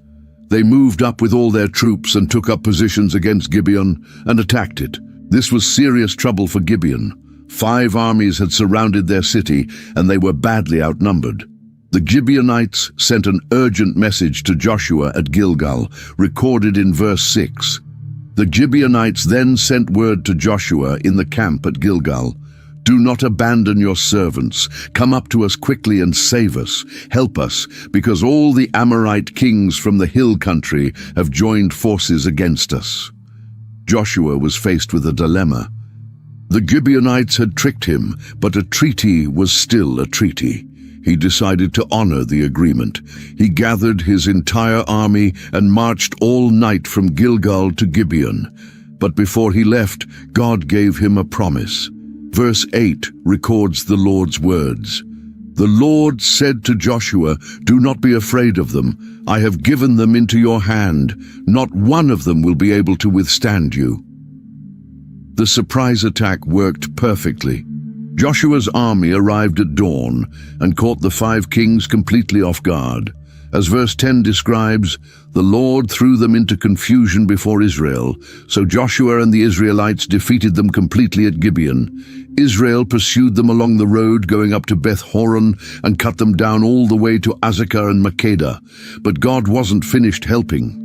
They moved up with all their troops and took up positions against Gibeon and attacked it. This was serious trouble for Gibeon. 5 armies had surrounded their city, and they were badly outnumbered. The Gibeonites sent an urgent message to Joshua at Gilgal, recorded in verse 6. The Gibeonites then sent word to Joshua in the camp at Gilgal, "Do not abandon your servants. Come up to us quickly and save us. Help us, because all the Amorite kings from the hill country have joined forces against us." Joshua was faced with a dilemma. The Gibeonites had tricked him, but a treaty was still a treaty. He decided to honor the agreement. He gathered his entire army and marched all night from Gilgal to Gibeon. But before he left, God gave him a promise. Verse 8 records the Lord's words. "The Lord said to Joshua, 'Do not be afraid of them. I have given them into your hand. Not one of them will be able to withstand you.'" The surprise attack worked perfectly. Joshua's army arrived at dawn and caught the 5 kings completely off guard. As verse 10 describes, the Lord threw them into confusion before Israel, so Joshua and the Israelites defeated them completely at Gibeon. Israel pursued them along the road going up to Beth Horon and cut them down all the way to Azekah and Makkedah, but God wasn't finished helping.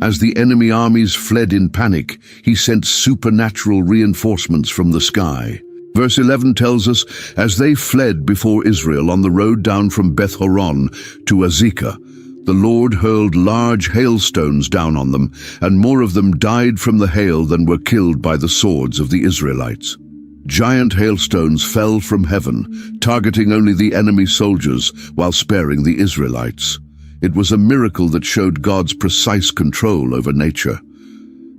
As the enemy armies fled in panic, he sent supernatural reinforcements from the sky. Verse 11 tells us, as they fled before Israel on the road down from Beth Horon to Azekah, the Lord hurled large hailstones down on them, and more of them died from the hail than were killed by the swords of the Israelites. Giant hailstones fell from heaven, targeting only the enemy soldiers while sparing the Israelites. It was a miracle that showed God's precise control over nature.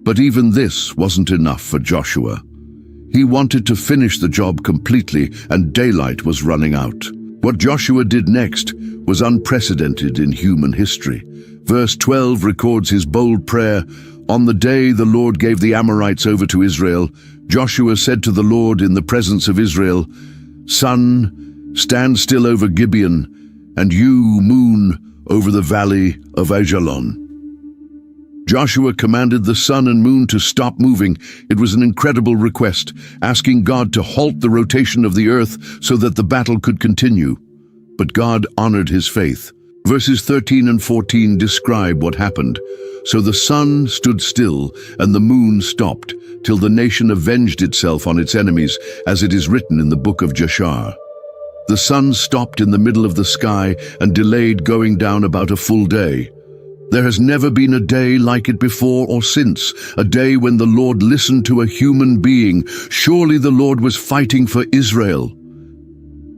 But even this wasn't enough for Joshua. He wanted to finish the job completely, and daylight was running out. What Joshua did next was unprecedented in human history. Verse 12 records his bold prayer. "On the day the Lord gave the Amorites over to Israel, Joshua said to the Lord in the presence of Israel, 'Sun, stand still over Gibeon, and you, moon, over the valley of Ajalon.'" Joshua commanded the sun and moon to stop moving. It was an incredible request, asking God to halt the rotation of the earth so that the battle could continue. But God honored his faith. Verses 13 and 14 describe what happened. "So the sun stood still and the moon stopped, till the nation avenged itself on its enemies, as it is written in the book of Jashar. The sun stopped in the middle of the sky and delayed going down about a full day. There has never been a day like it before or since, a day when the Lord listened to a human being. Surely the Lord was fighting for Israel.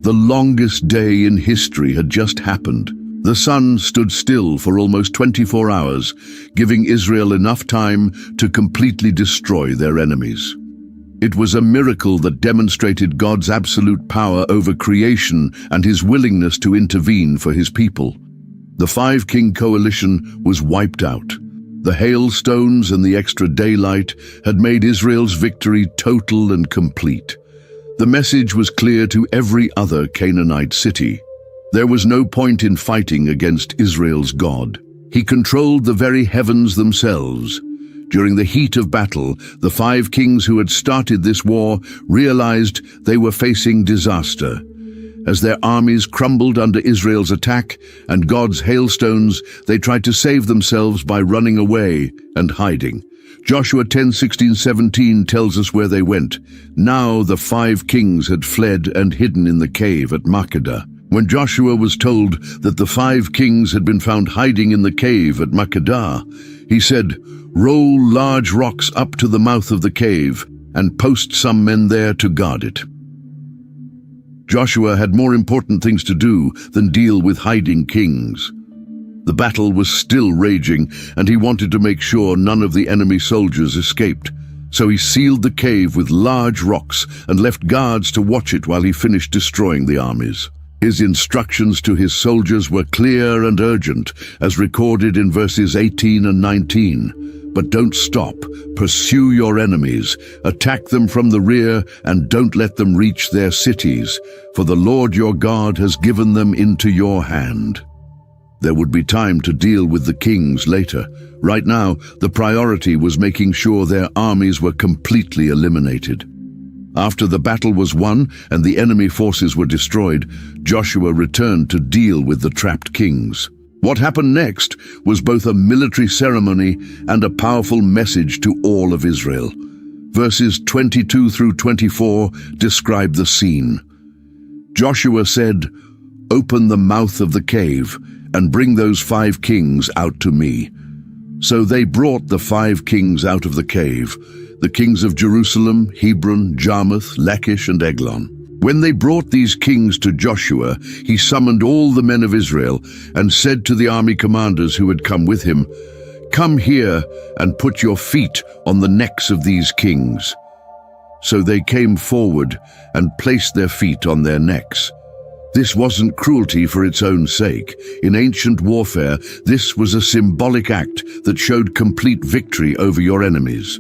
The longest day in history had just happened. The sun stood still for almost 24 hours, giving Israel enough time to completely destroy their enemies. It was a miracle that demonstrated God's absolute power over creation and his willingness to intervene for his people. The 5-king coalition was wiped out. The hailstones and the extra daylight had made Israel's victory total and complete. The message was clear to every other Canaanite city. There was no point in fighting against Israel's God. He controlled the very heavens themselves. During the heat of battle, the 5 kings who had started this war realized they were facing disaster. As their armies crumbled under Israel's attack and God's hailstones, they tried to save themselves by running away and hiding. Joshua 10:16-17 tells us where they went. Now the 5 kings had fled and hidden in the cave at Makkedah. When Joshua was told that the 5 kings had been found hiding in the cave at Makkedah, he said, "Roll large rocks up to the mouth of the cave and post some men there to guard it." Joshua had more important things to do than deal with hiding kings. The battle was still raging, and he wanted to make sure none of the enemy soldiers escaped. So he sealed the cave with large rocks and left guards to watch it while he finished destroying the armies. His instructions to his soldiers were clear and urgent, as recorded in verses 18 and 19. But don't stop. Pursue your enemies. Attack them from the rear, and don't let them reach their cities, for the Lord your God has given them into your hand. There would be time to deal with the kings later. Right now, the priority was making sure their armies were completely eliminated. After the battle was won and the enemy forces were destroyed, Joshua returned to deal with the trapped kings. What happened next was both a military ceremony and a powerful message to all of Israel. Verses 22 through 24 describe the scene. Joshua said, "Open the mouth of the cave and bring those 5 kings out to me." So they brought the 5 kings out of the cave, the kings of Jerusalem, Hebron, Jarmuth, Lachish, and Eglon. When they brought these kings to Joshua, he summoned all the men of Israel and said to the army commanders who had come with him, "Come here and put your feet on the necks of these kings." So they came forward and placed their feet on their necks. This wasn't cruelty for its own sake. In ancient warfare, this was a symbolic act that showed complete victory over your enemies.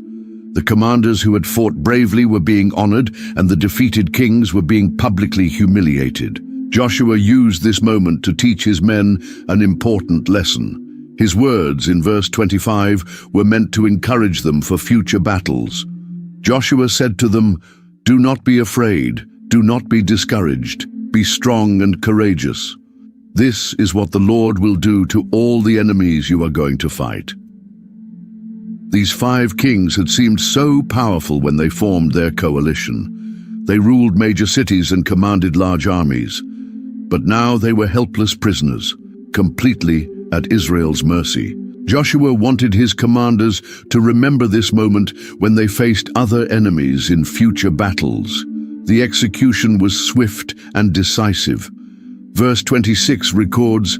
The commanders who had fought bravely were being honored, and the defeated kings were being publicly humiliated. Joshua used this moment to teach his men an important lesson. His words in verse 25 were meant to encourage them for future battles. Joshua said to them, "Do not be afraid, do not be discouraged, be strong and courageous. This is what the Lord will do to all the enemies you are going to fight." These 5 kings had seemed so powerful when they formed their coalition. They ruled major cities and commanded large armies. But now they were helpless prisoners, completely at Israel's mercy. Joshua wanted his commanders to remember this moment when they faced other enemies in future battles. The execution was swift and decisive. Verse 26 records,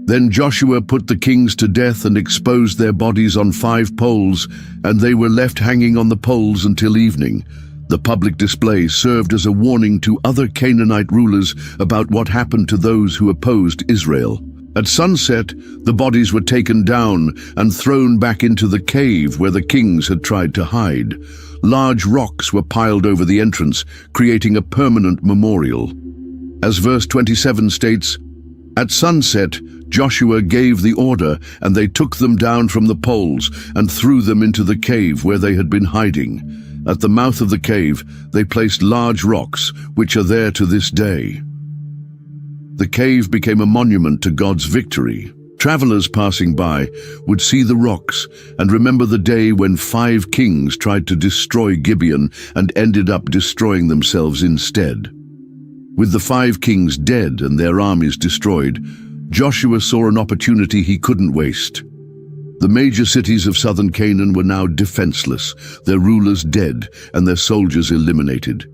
"Then Joshua put the kings to death and exposed their bodies on 5 poles, and they were left hanging on the poles until evening." The public display served as a warning to other Canaanite rulers about what happened to those who opposed Israel. At sunset, the bodies were taken down and thrown back into the cave where the kings had tried to hide. Large rocks were piled over the entrance, creating a permanent memorial. As verse 27 states, "At sunset, Joshua gave the order, and they took them down from the poles and threw them into the cave where they had been hiding. At the mouth of the cave, they placed large rocks, which are there to this day." The cave became a monument to God's victory. Travelers passing by would see the rocks and remember the day when 5 kings tried to destroy Gibeon and ended up destroying themselves instead. With the 5 kings dead and their armies destroyed, Joshua saw an opportunity he couldn't waste. The major cities of southern Canaan were now defenseless, their rulers dead and their soldiers eliminated.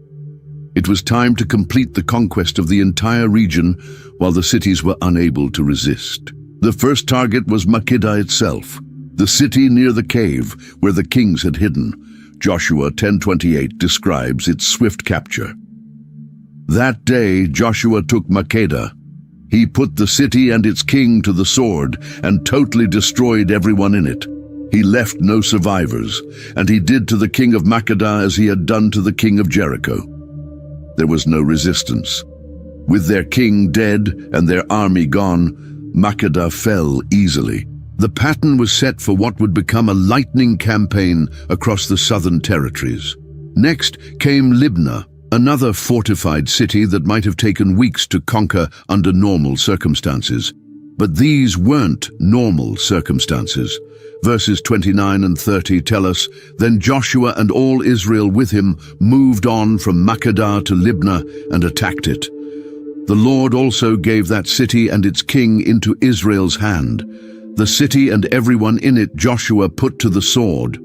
It was time to complete the conquest of the entire region while the cities were unable to resist. The first target was Makkedah itself, the city near the cave where the kings had hidden. Joshua 10:28 describes its swift capture. That day Joshua took Makkedah. He put the city and its king to the sword and totally destroyed everyone in it. He left no survivors, and he did to the king of Makkedah as he had done to the king of Jericho. There was no resistance. With their king dead and their army gone, Makkedah fell easily. The pattern was set for what would become a lightning campaign across the southern territories. Next came Libnah, another fortified city that might have taken weeks to conquer under normal circumstances. But these weren't normal circumstances. Verses 29 and 30 tell us, "Then Joshua and all Israel with him moved on from Makkedah to Libnah and attacked it. The Lord also gave that city and its king into Israel's hand. The city and everyone in it Joshua put to the sword.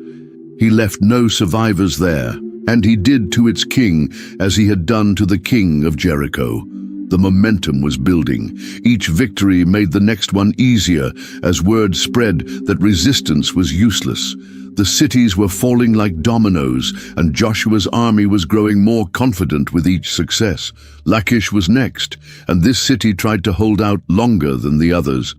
He left no survivors there, and he did to its king as he had done to the king of Jericho. The momentum was building. Each victory made the next one easier as word spread that resistance was useless. The cities were falling like dominoes, and Joshua's army was growing more confident with each success. Lachish was next, and this city tried to hold out longer than the others.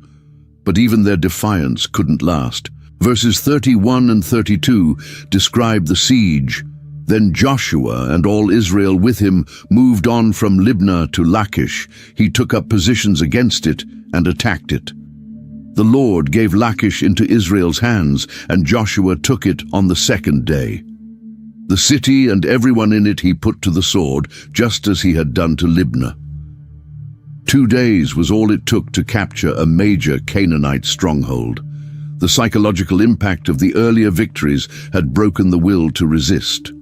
But even their defiance couldn't last. Verses 31 and 32 describe the siege. Then Joshua and all Israel with him moved on from Libnah to Lachish. He took up positions against it and attacked it. The Lord gave Lachish into Israel's hands, and Joshua took it on the second day. The city and everyone in it he put to the sword, just as he had done to Libnah. 2 days was all it took to capture a major Canaanite stronghold. The psychological impact of the earlier victories had broken the will to resist.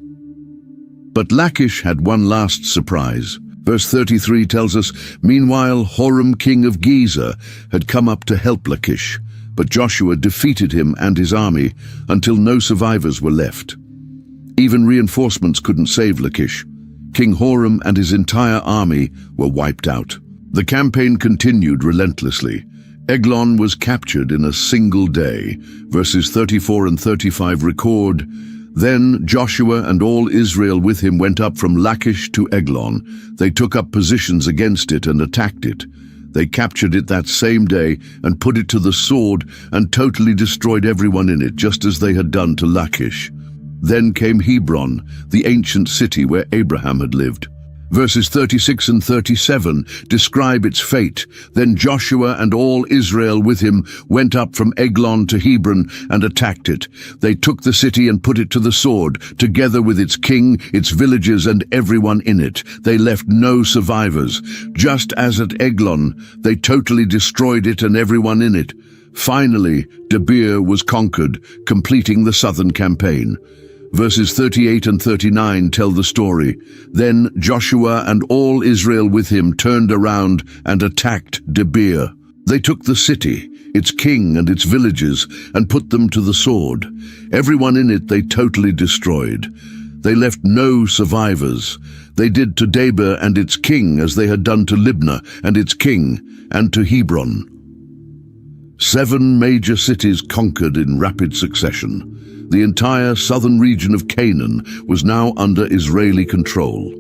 But Lachish had one last surprise. Verse 33 tells us, meanwhile, Horam, king of Gezer, had come up to help Lachish, but Joshua defeated him and his army until no survivors were left. Even reinforcements couldn't save Lachish. King Horam and his entire army were wiped out. The campaign continued relentlessly. Eglon was captured in a single day. Verses 34 and 35 record, then Joshua and all Israel with him went up from Lachish to Eglon. They took up positions against it and attacked it. They captured it that same day and put it to the sword and totally destroyed everyone in it, just as they had done to Lachish. Then came Hebron, the ancient city where Abraham had lived. Verses 36 and 37 describe its fate. Then Joshua and all Israel with him went up from Eglon to Hebron and attacked it. They took the city and put it to the sword, together with its king, its villages, and everyone in it. They left no survivors. Just as at Eglon, they totally destroyed it and everyone in it. Finally, Debir was conquered, completing the southern campaign. Verses 38 and 39 tell the story. Then Joshua and all Israel with him turned around and attacked Debir. They took the city, its king and its villages, and put them to the sword. Everyone in it they totally destroyed. They left no survivors. They did to Debir and its king as they had done to Libnah and its king, and to Hebron. 7 major cities conquered in rapid succession. The entire southern region of Canaan was now under Israeli control.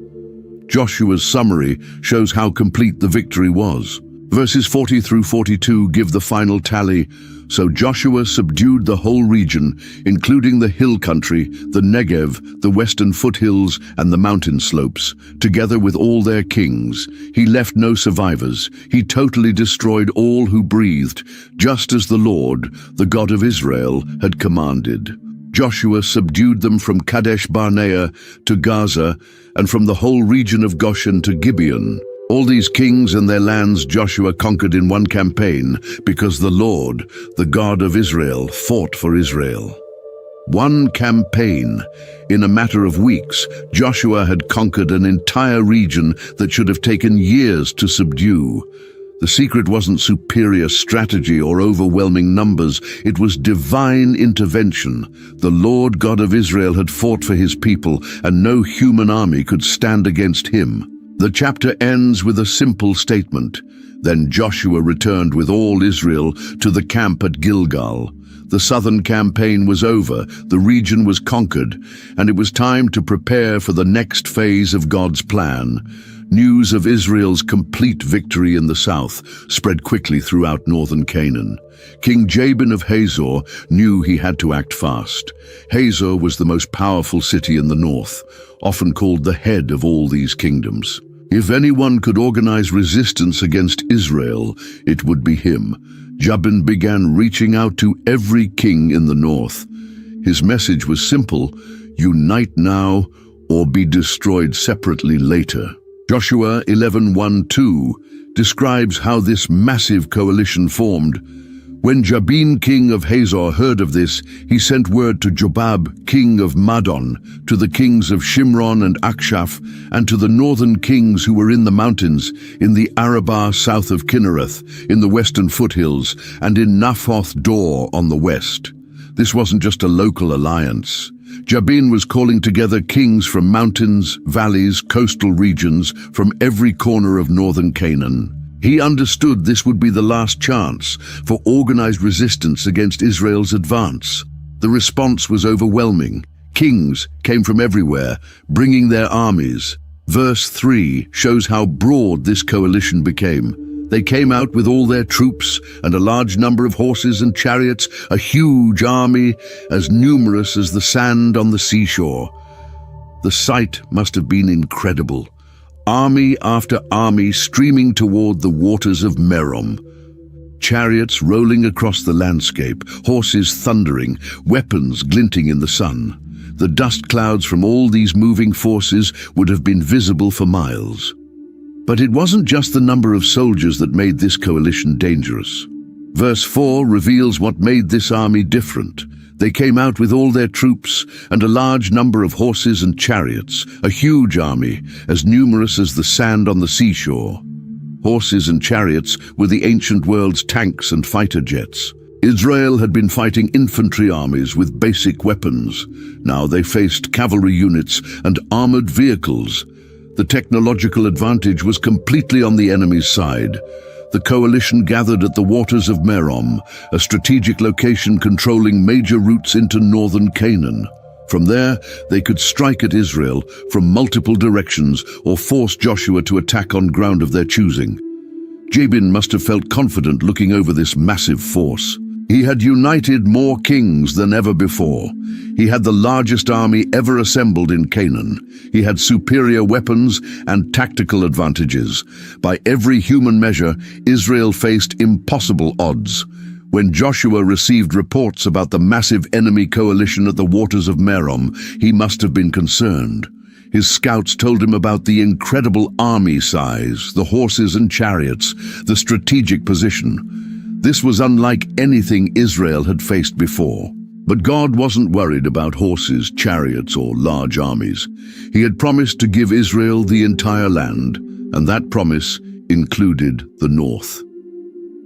Joshua's summary shows how complete the victory was. Verses 40 through 42 give the final tally. So Joshua subdued the whole region, including the hill country, the Negev, the western foothills, and the mountain slopes, together with all their kings. He left no survivors. He totally destroyed all who breathed, just as the Lord, the God of Israel, had commanded. Joshua subdued them from Kadesh Barnea to Gaza, and from the whole region of Goshen to Gibeon. All these kings and their lands Joshua conquered in one campaign, because the Lord, the God of Israel, fought for Israel. One campaign. In a matter of weeks, Joshua had conquered an entire region that should have taken years to subdue. The secret wasn't superior strategy or overwhelming numbers. It was divine intervention. The Lord God of Israel had fought for his people, and no human army could stand against him. The chapter ends with a simple statement. Then Joshua returned with all Israel to the camp at Gilgal. The southern campaign was over, the region was conquered, and it was time to prepare for the next phase of God's plan. News of Israel's complete victory in the south spread quickly throughout northern Canaan. King Jabin of Hazor knew he had to act fast. Hazor was the most powerful city in the north, often called the head of all these kingdoms. If anyone could organize resistance against Israel, it would be him. Jabin began reaching out to every king in the north. His message was simple: unite now or be destroyed separately later. Joshua 11:1-2 describes how this massive coalition formed. When Jabin king of Hazor heard of this, he sent word to Jobab king of Madon, to the kings of Shimron and Akshaph, and to the northern kings who were in the mountains, in the Arabah south of Kinnereth, in the western foothills, and in Naphoth Dor on the west. This wasn't just a local alliance. Jabin was calling together kings from mountains, valleys, coastal regions, from every corner of northern Canaan. He understood this would be the last chance for organized resistance against Israel's advance. The response was overwhelming. Kings came from everywhere, bringing their armies. Verse 3 shows how broad this coalition became. They came out with all their troops and a large number of horses and chariots, a huge army as numerous as the sand on the seashore. The sight must have been incredible. Army after army streaming toward the waters of Merom. Chariots rolling across the landscape, horses thundering, weapons glinting in the sun. The dust clouds from all these moving forces would have been visible for miles. But it wasn't just the number of soldiers that made this coalition dangerous. Verse 4 reveals what made this army different. They came out with all their troops and a large number of horses and chariots, a huge army, as numerous as the sand on the seashore. Horses and chariots were the ancient world's tanks and fighter jets. Israel had been fighting infantry armies with basic weapons. Now they faced cavalry units and armored vehicles. The technological advantage was completely on the enemy's side. The coalition gathered at the waters of Merom, a strategic location controlling major routes into northern Canaan. From there, they could strike at Israel from multiple directions or force Joshua to attack on ground of their choosing. Jabin must have felt confident looking over this massive force. He had united more kings than ever before. He had the largest army ever assembled in Canaan. He had superior weapons and tactical advantages. By every human measure, Israel faced impossible odds. When Joshua received reports about the massive enemy coalition at the waters of Merom, he must have been concerned. His scouts told him about the incredible army size, the horses and chariots, the strategic position. This was unlike anything Israel had faced before. But God wasn't worried about horses, chariots, or large armies. He had promised to give Israel the entire land, and that promise included the north.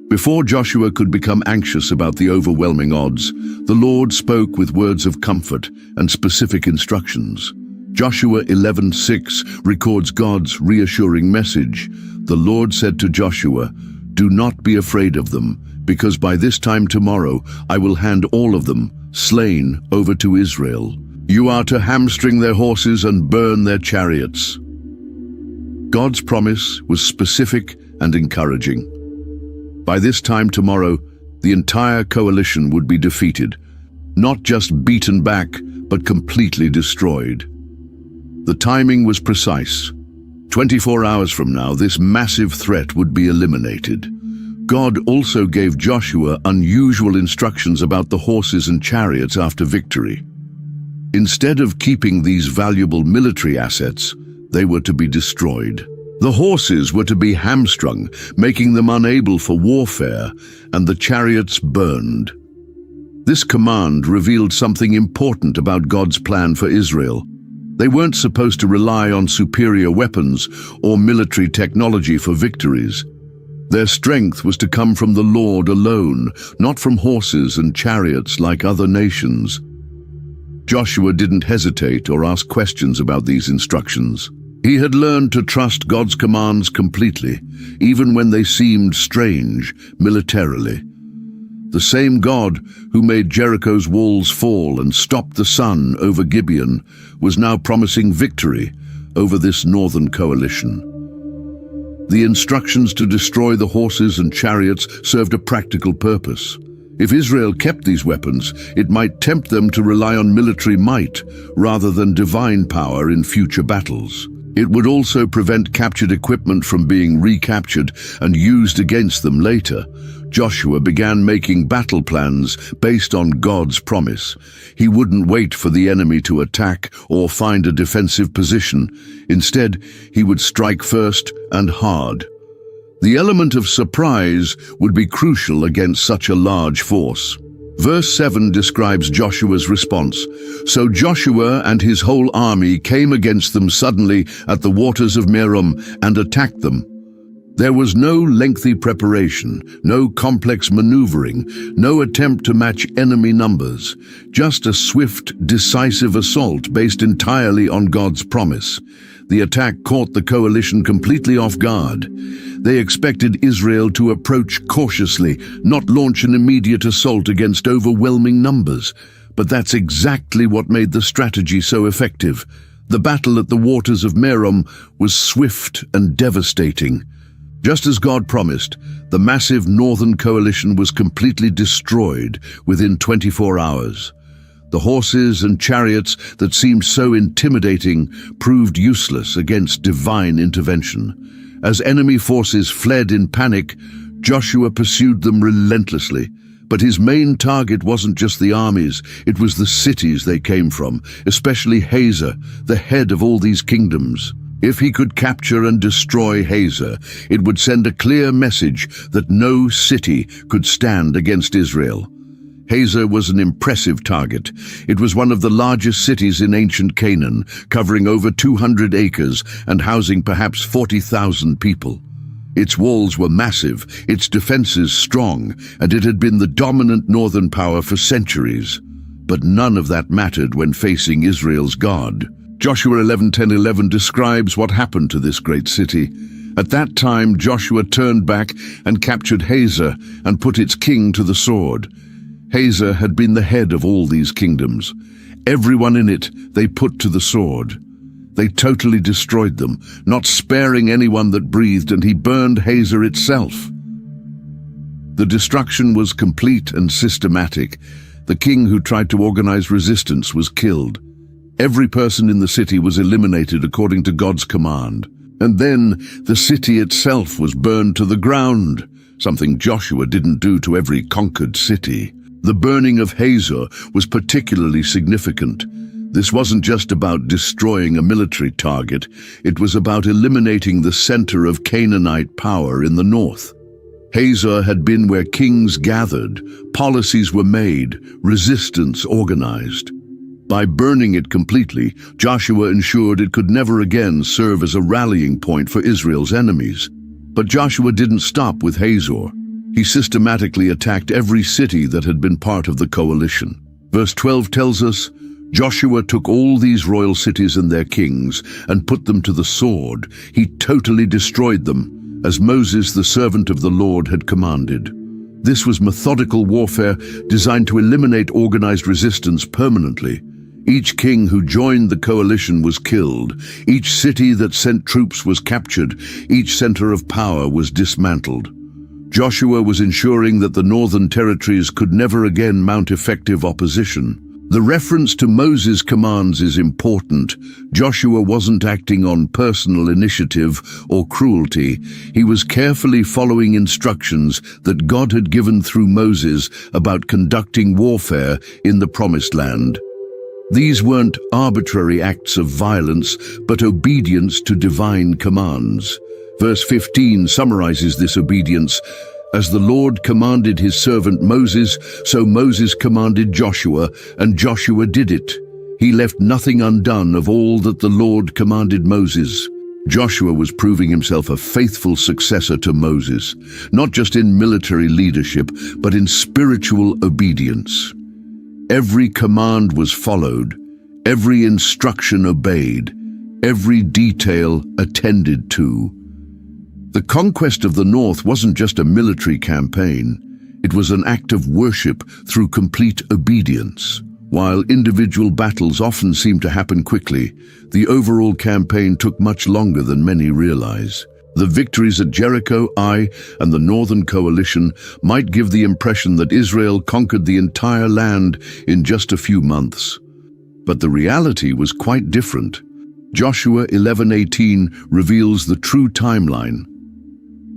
Before Joshua could become anxious about the overwhelming odds, the Lord spoke with words of comfort and specific instructions. Joshua 11:6 records God's reassuring message. The Lord said to Joshua, "Do not be afraid of them, because by this time tomorrow I will hand all of them, slain, over to Israel. You are to hamstring their horses and burn their chariots." God's promise was specific and encouraging. By this time tomorrow, the entire coalition would be defeated, not just beaten back, but completely destroyed. The timing was precise. 24 hours from now, this massive threat would be eliminated. God also gave Joshua unusual instructions about the horses and chariots after victory. Instead of keeping these valuable military assets, they were to be destroyed. The horses were to be hamstrung, making them unable for warfare, and the chariots burned. This command revealed something important about God's plan for Israel. They weren't supposed to rely on superior weapons or military technology for victories. Their strength was to come from the Lord alone, not from horses and chariots like other nations. Joshua didn't hesitate or ask questions about these instructions. He had learned to trust God's commands completely, even when they seemed strange militarily. The same God who made Jericho's walls fall and stopped the sun over Gibeon was now promising victory over this northern coalition. The instructions to destroy the horses and chariots served a practical purpose. If Israel kept these weapons, it might tempt them to rely on military might rather than divine power in future battles. It would also prevent captured equipment from being recaptured and used against them later. Joshua began making battle plans based on God's promise. He wouldn't wait for the enemy to attack or find a defensive position. Instead, he would strike first and hard. The element of surprise would be crucial against such a large force. Verse 7 describes Joshua's response. So Joshua and his whole army came against them suddenly at the waters of Merom and attacked them. There was no lengthy preparation, no complex maneuvering, no attempt to match enemy numbers, just a swift, decisive assault based entirely on God's promise. The attack caught the coalition completely off guard. They expected Israel to approach cautiously, not launch an immediate assault against overwhelming numbers. But that's exactly what made the strategy so effective. The battle at the waters of Merom was swift and devastating. Just as God promised, the massive northern coalition was completely destroyed within 24 hours. The horses and chariots that seemed so intimidating proved useless against divine intervention. As enemy forces fled in panic, Joshua pursued them relentlessly. But his main target wasn't just the armies, it was the cities they came from, especially Hazor, the head of all these kingdoms. If he could capture and destroy Hazor, it would send a clear message that no city could stand against Israel. Hazor was an impressive target. It was one of the largest cities in ancient Canaan, covering over 200 acres and housing perhaps 40,000 people. Its walls were massive, its defenses strong, and it had been the dominant northern power for centuries. But none of that mattered when facing Israel's God. Joshua 11:10-11 describes what happened to this great city. At that time, Joshua turned back and captured Hazor and put its king to the sword. Hazor had been the head of all these kingdoms. Everyone in it they put to the sword. They totally destroyed them, not sparing anyone that breathed, and he burned Hazor itself. The destruction was complete and systematic. The king who tried to organize resistance was killed. Every person in the city was eliminated according to God's command. And then the city itself was burned to the ground, something Joshua didn't do to every conquered city. The burning of Hazor was particularly significant. This wasn't just about destroying a military target, it was about eliminating the center of Canaanite power in the north. Hazor had been where kings gathered, policies were made, resistance organized. By burning it completely, Joshua ensured it could never again serve as a rallying point for Israel's enemies. But Joshua didn't stop with Hazor. He systematically attacked every city that had been part of the coalition. Verse 12 tells us, Joshua took all these royal cities and their kings and put them to the sword. He totally destroyed them, as Moses, the servant of the Lord, had commanded. This was methodical warfare designed to eliminate organized resistance permanently. Each king who joined the coalition was killed. Each city that sent troops was captured. Each center of power was dismantled. Joshua was ensuring that the northern territories could never again mount effective opposition. The reference to Moses' commands is important. Joshua wasn't acting on personal initiative or cruelty. He was carefully following instructions that God had given through Moses about conducting warfare in the Promised Land. These weren't arbitrary acts of violence, but obedience to divine commands. Verse 15 summarizes this obedience. As the Lord commanded his servant Moses, so Moses commanded Joshua, and Joshua did it. He left nothing undone of all that the Lord commanded Moses. Joshua was proving himself a faithful successor to Moses, not just in military leadership, but in spiritual obedience. Every command was followed, every instruction obeyed, every detail attended to. The conquest of the north wasn't just a military campaign, it was an act of worship through complete obedience. While individual battles often seem to happen quickly, the overall campaign took much longer than many realize. The victories at Jericho, Ai, and the Northern Coalition might give the impression that Israel conquered the entire land in just a few months. But the reality was quite different. Joshua 11:18 reveals the true timeline.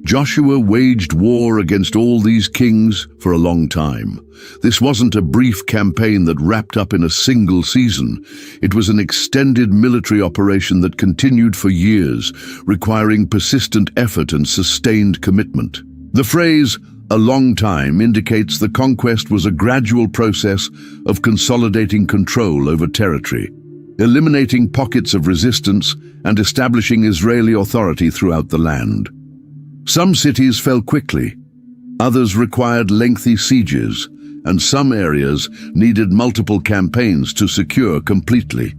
Joshua waged war against all these kings for a long time. This wasn't a brief campaign that wrapped up in a single season. It was an extended military operation that continued for years, requiring persistent effort and sustained commitment. The phrase, "a long time," indicates the conquest was a gradual process of consolidating control over territory, eliminating pockets of resistance and establishing Israeli authority throughout the land. Some cities fell quickly, others required lengthy sieges, and some areas needed multiple campaigns to secure completely.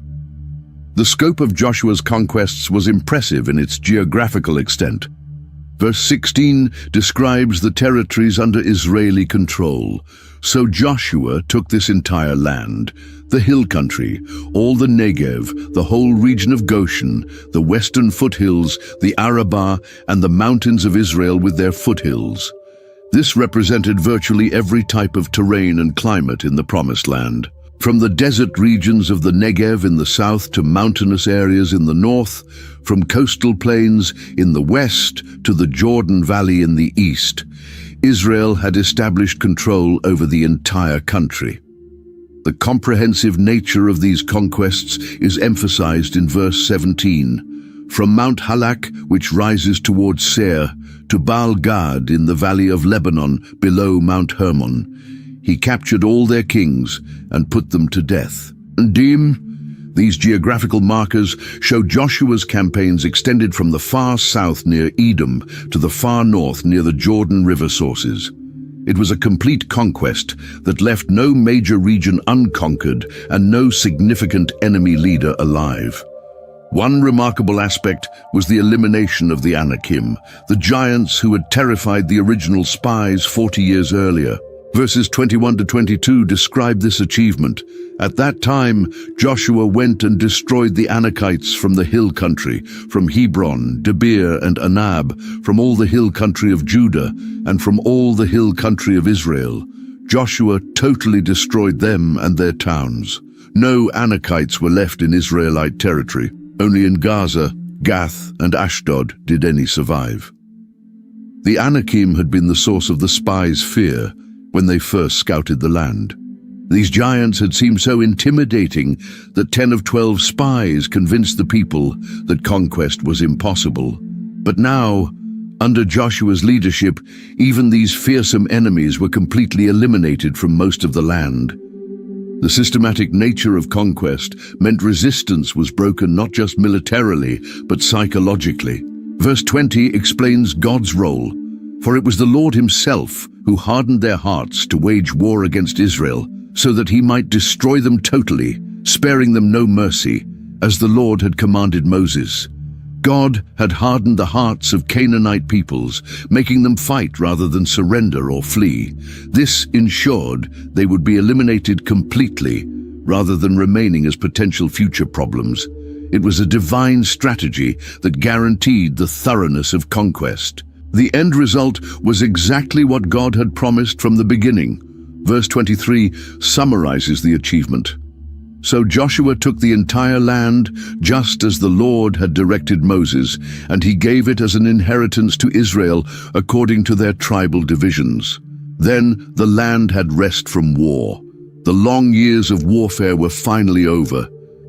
The scope of Joshua's conquests was impressive in its geographical extent. Verse 16 describes the territories under Israeli control. So Joshua took this entire land, the hill country, all the Negev, the whole region of Goshen, the western foothills, the Arabah, and the mountains of Israel with their foothills. This represented virtually every type of terrain and climate in the Promised Land. From the desert regions of the Negev in the south to mountainous areas in the north, from coastal plains in the west to the Jordan Valley in the east, Israel had established control over the entire country. The comprehensive nature of these conquests is emphasized in verse 17. From Mount Halak, which rises towards Seir, to Baal Gad in the valley of Lebanon below Mount Hermon, he captured all their kings and put them to death. Dim, these geographical markers show Joshua's campaigns extended from the far south near Edom to the far north near the Jordan River sources. It was a complete conquest that left no major region unconquered and no significant enemy leader alive. One remarkable aspect was the elimination of the Anakim, the giants who had terrified the original spies 40 years earlier. Verses 21 to 22 describe this achievement. At that time, Joshua went and destroyed the Anakites from the hill country, from Hebron, Debir, and Anab, from all the hill country of Judah, and from all the hill country of Israel. Joshua totally destroyed them and their towns. No Anakites were left in Israelite territory. Only in Gaza, Gath, and Ashdod did any survive. The Anakim had been the source of the spies' fear when they first scouted the land. These giants had seemed so intimidating that 10 of 12 spies convinced the people that conquest was impossible. But now, under Joshua's leadership, even these fearsome enemies were completely eliminated from most of the land. The systematic nature of conquest meant resistance was broken not just militarily, but psychologically. Verse 20 explains God's role. For it was the Lord himself who hardened their hearts to wage war against Israel, so that he might destroy them totally, sparing them no mercy, as the Lord had commanded Moses. God had hardened the hearts of Canaanite peoples, making them fight rather than surrender or flee. This ensured they would be eliminated completely, rather than remaining as potential future problems. It was a divine strategy that guaranteed the thoroughness of conquest. The end result was exactly what God had promised from the beginning. Verse 23 summarizes the achievement. So Joshua took the entire land, just as the Lord had directed Moses, and he gave it as an inheritance to Israel according to their tribal divisions. Then the land had rest from war. The long years of warfare were finally over.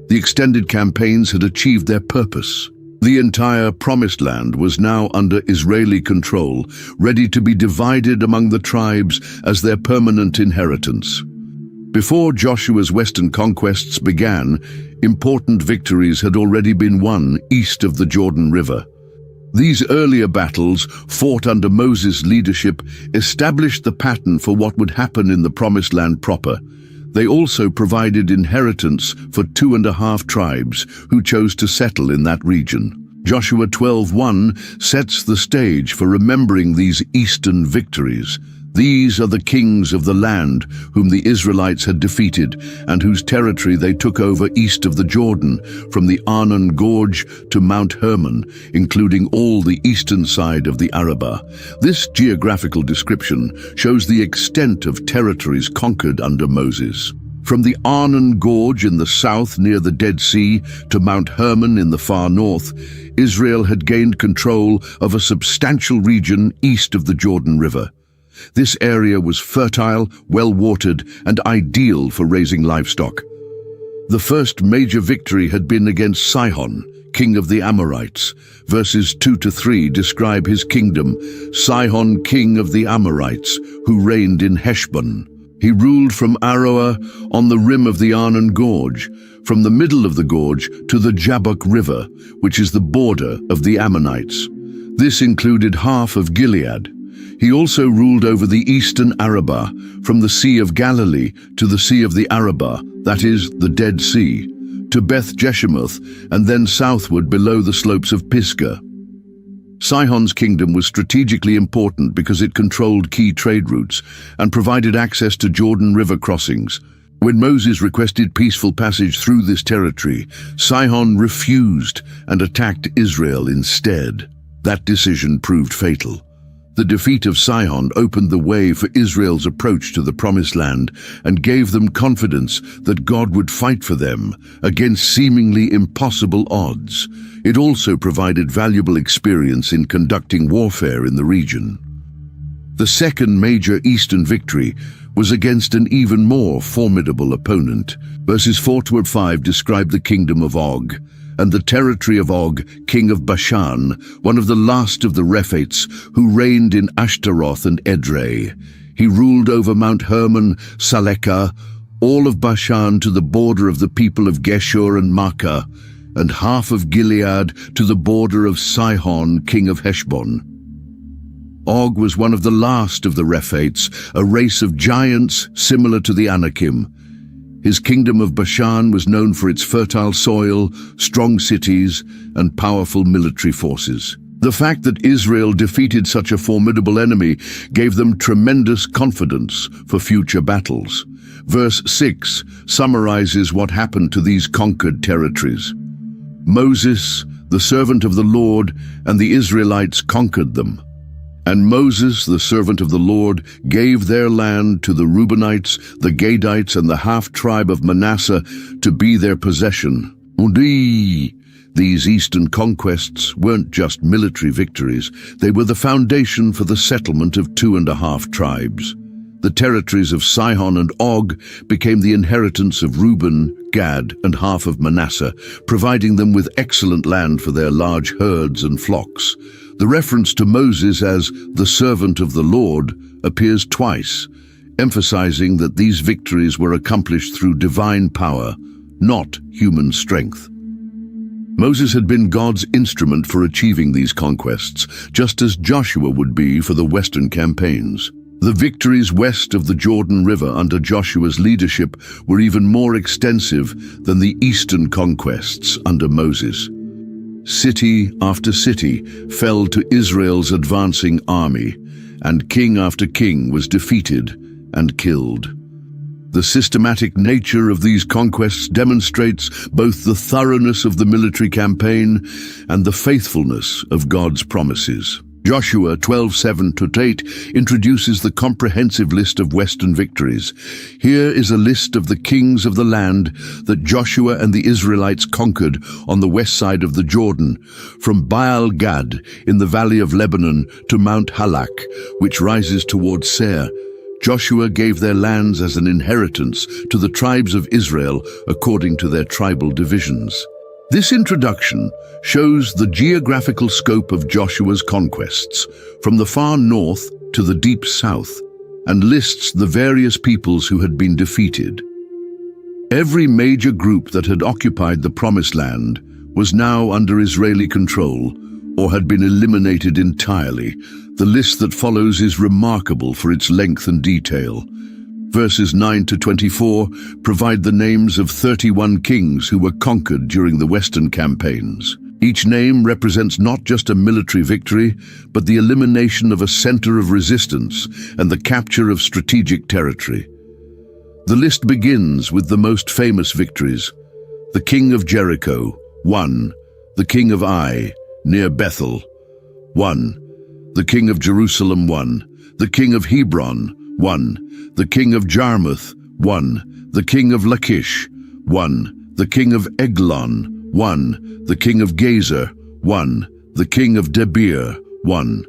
The extended campaigns had achieved their purpose. The entire Promised Land was now under Israeli control, ready to be divided among the tribes as their permanent inheritance. Before Joshua's western conquests began, important victories had already been won east of the Jordan River. These earlier battles, fought under Moses' leadership, established the pattern for what would happen in the Promised Land proper. They also provided inheritance for 2.5 tribes who chose to settle in that region. Joshua 12:1 sets the stage for remembering these eastern victories. These are the kings of the land whom the Israelites had defeated and whose territory they took over east of the Jordan, from the Arnon Gorge to Mount Hermon, including all the eastern side of the Arabah. This geographical description shows the extent of territories conquered under Moses. From the Arnon Gorge in the south near the Dead Sea to Mount Hermon in the far north, Israel had gained control of a substantial region east of the Jordan River. This area was fertile, well-watered, and ideal for raising livestock. The first major victory had been against Sihon, king of the Amorites. Verses 2-3 describe his kingdom, Sihon, king of the Amorites, who reigned in Heshbon. He ruled from Aroer on the rim of the Arnon Gorge, from the middle of the gorge to the Jabbok River, which is the border of the Ammonites. This included half of Gilead. He also ruled over the eastern Arabah, from the Sea of Galilee to the Sea of the Arabah, that is, the Dead Sea, to Beth Jeshimoth, and then southward below the slopes of Pisgah. Sihon's kingdom was strategically important because it controlled key trade routes and provided access to Jordan River crossings. When Moses requested peaceful passage through this territory, Sihon refused and attacked Israel instead. That decision proved fatal. The defeat of Sihon opened the way for Israel's approach to the Promised Land and gave them confidence that God would fight for them against seemingly impossible odds. It also provided valuable experience in conducting warfare in the region. The second major eastern victory was against an even more formidable opponent. Verses 4-5 describe the kingdom of Og, and the territory of Og, king of Bashan, one of the last of the Rephates, who reigned in Ashtaroth and Edrei. He ruled over Mount Hermon, Salekah, all of Bashan to the border of the people of Geshur and Makkah, and half of Gilead to the border of Sihon, king of Heshbon. Og was one of the last of the Rephates, a race of giants similar to the Anakim. His kingdom of Bashan was known for its fertile soil, strong cities, and powerful military forces. The fact that Israel defeated such a formidable enemy gave them tremendous confidence for future battles. Verse 6 summarizes what happened to these conquered territories. Moses, the servant of the Lord, and the Israelites conquered them. And Moses, the servant of the Lord, gave their land to the Reubenites, the Gadites, and the half-tribe of Manasseh to be their possession. These eastern conquests weren't just military victories, they were the foundation for the settlement of 2.5 tribes. The territories of Sihon and Og became the inheritance of Reuben, Gad, and half of Manasseh, providing them with excellent land for their large herds and flocks. The reference to Moses as the servant of the Lord appears twice, emphasizing that these victories were accomplished through divine power, not human strength. Moses had been God's instrument for achieving these conquests, just as Joshua would be for the Western campaigns. The victories west of the Jordan River under Joshua's leadership were even more extensive than the eastern conquests under Moses. City after city fell to Israel's advancing army, and king after king was defeated and killed. The systematic nature of these conquests demonstrates both the thoroughness of the military campaign and the faithfulness of God's promises. Joshua 12:7-8 introduces the comprehensive list of Western victories. Here is a list of the kings of the land that Joshua and the Israelites conquered on the west side of the Jordan, from Baal Gad in the valley of Lebanon to Mount Halak, which rises towards Seir. Joshua gave their lands as an inheritance to the tribes of Israel according to their tribal divisions. This introduction shows the geographical scope of Joshua's conquests, from the far north to the deep south, and lists the various peoples who had been defeated. Every major group that had occupied the Promised Land was now under Israeli control or had been eliminated entirely. The list that follows is remarkable for its length and detail. Verses 9-24 provide the names of 31 kings who were conquered during the Western campaigns. Each name represents not just a military victory, but the elimination of a center of resistance and the capture of strategic territory. The list begins with the most famous victories. The king of Jericho, 1. The king of Ai, near Bethel, 1. The king of Jerusalem, 1. The king of Hebron, 1. The king of Jarmuth, 1. the king of Lachish, 1. The king of Eglon, 1. The king of Gezer, 1. The king of Debir, 1.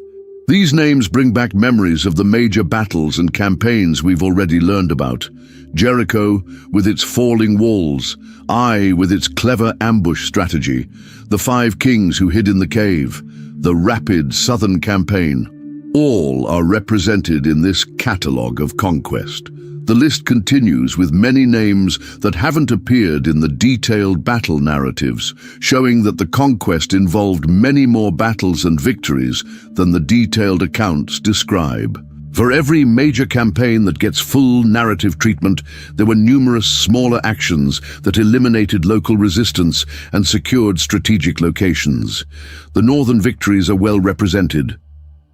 These names bring back memories of the major battles and campaigns we've already learned about. Jericho, with its falling walls, Ai, with its clever ambush strategy, the 5 kings who hid in the cave, the rapid southern campaign. All are represented in this catalogue of conquest. The list continues with many names that haven't appeared in the detailed battle narratives, showing that the conquest involved many more battles and victories than the detailed accounts describe. For every major campaign that gets full narrative treatment, there were numerous smaller actions that eliminated local resistance and secured strategic locations. The northern victories are well represented.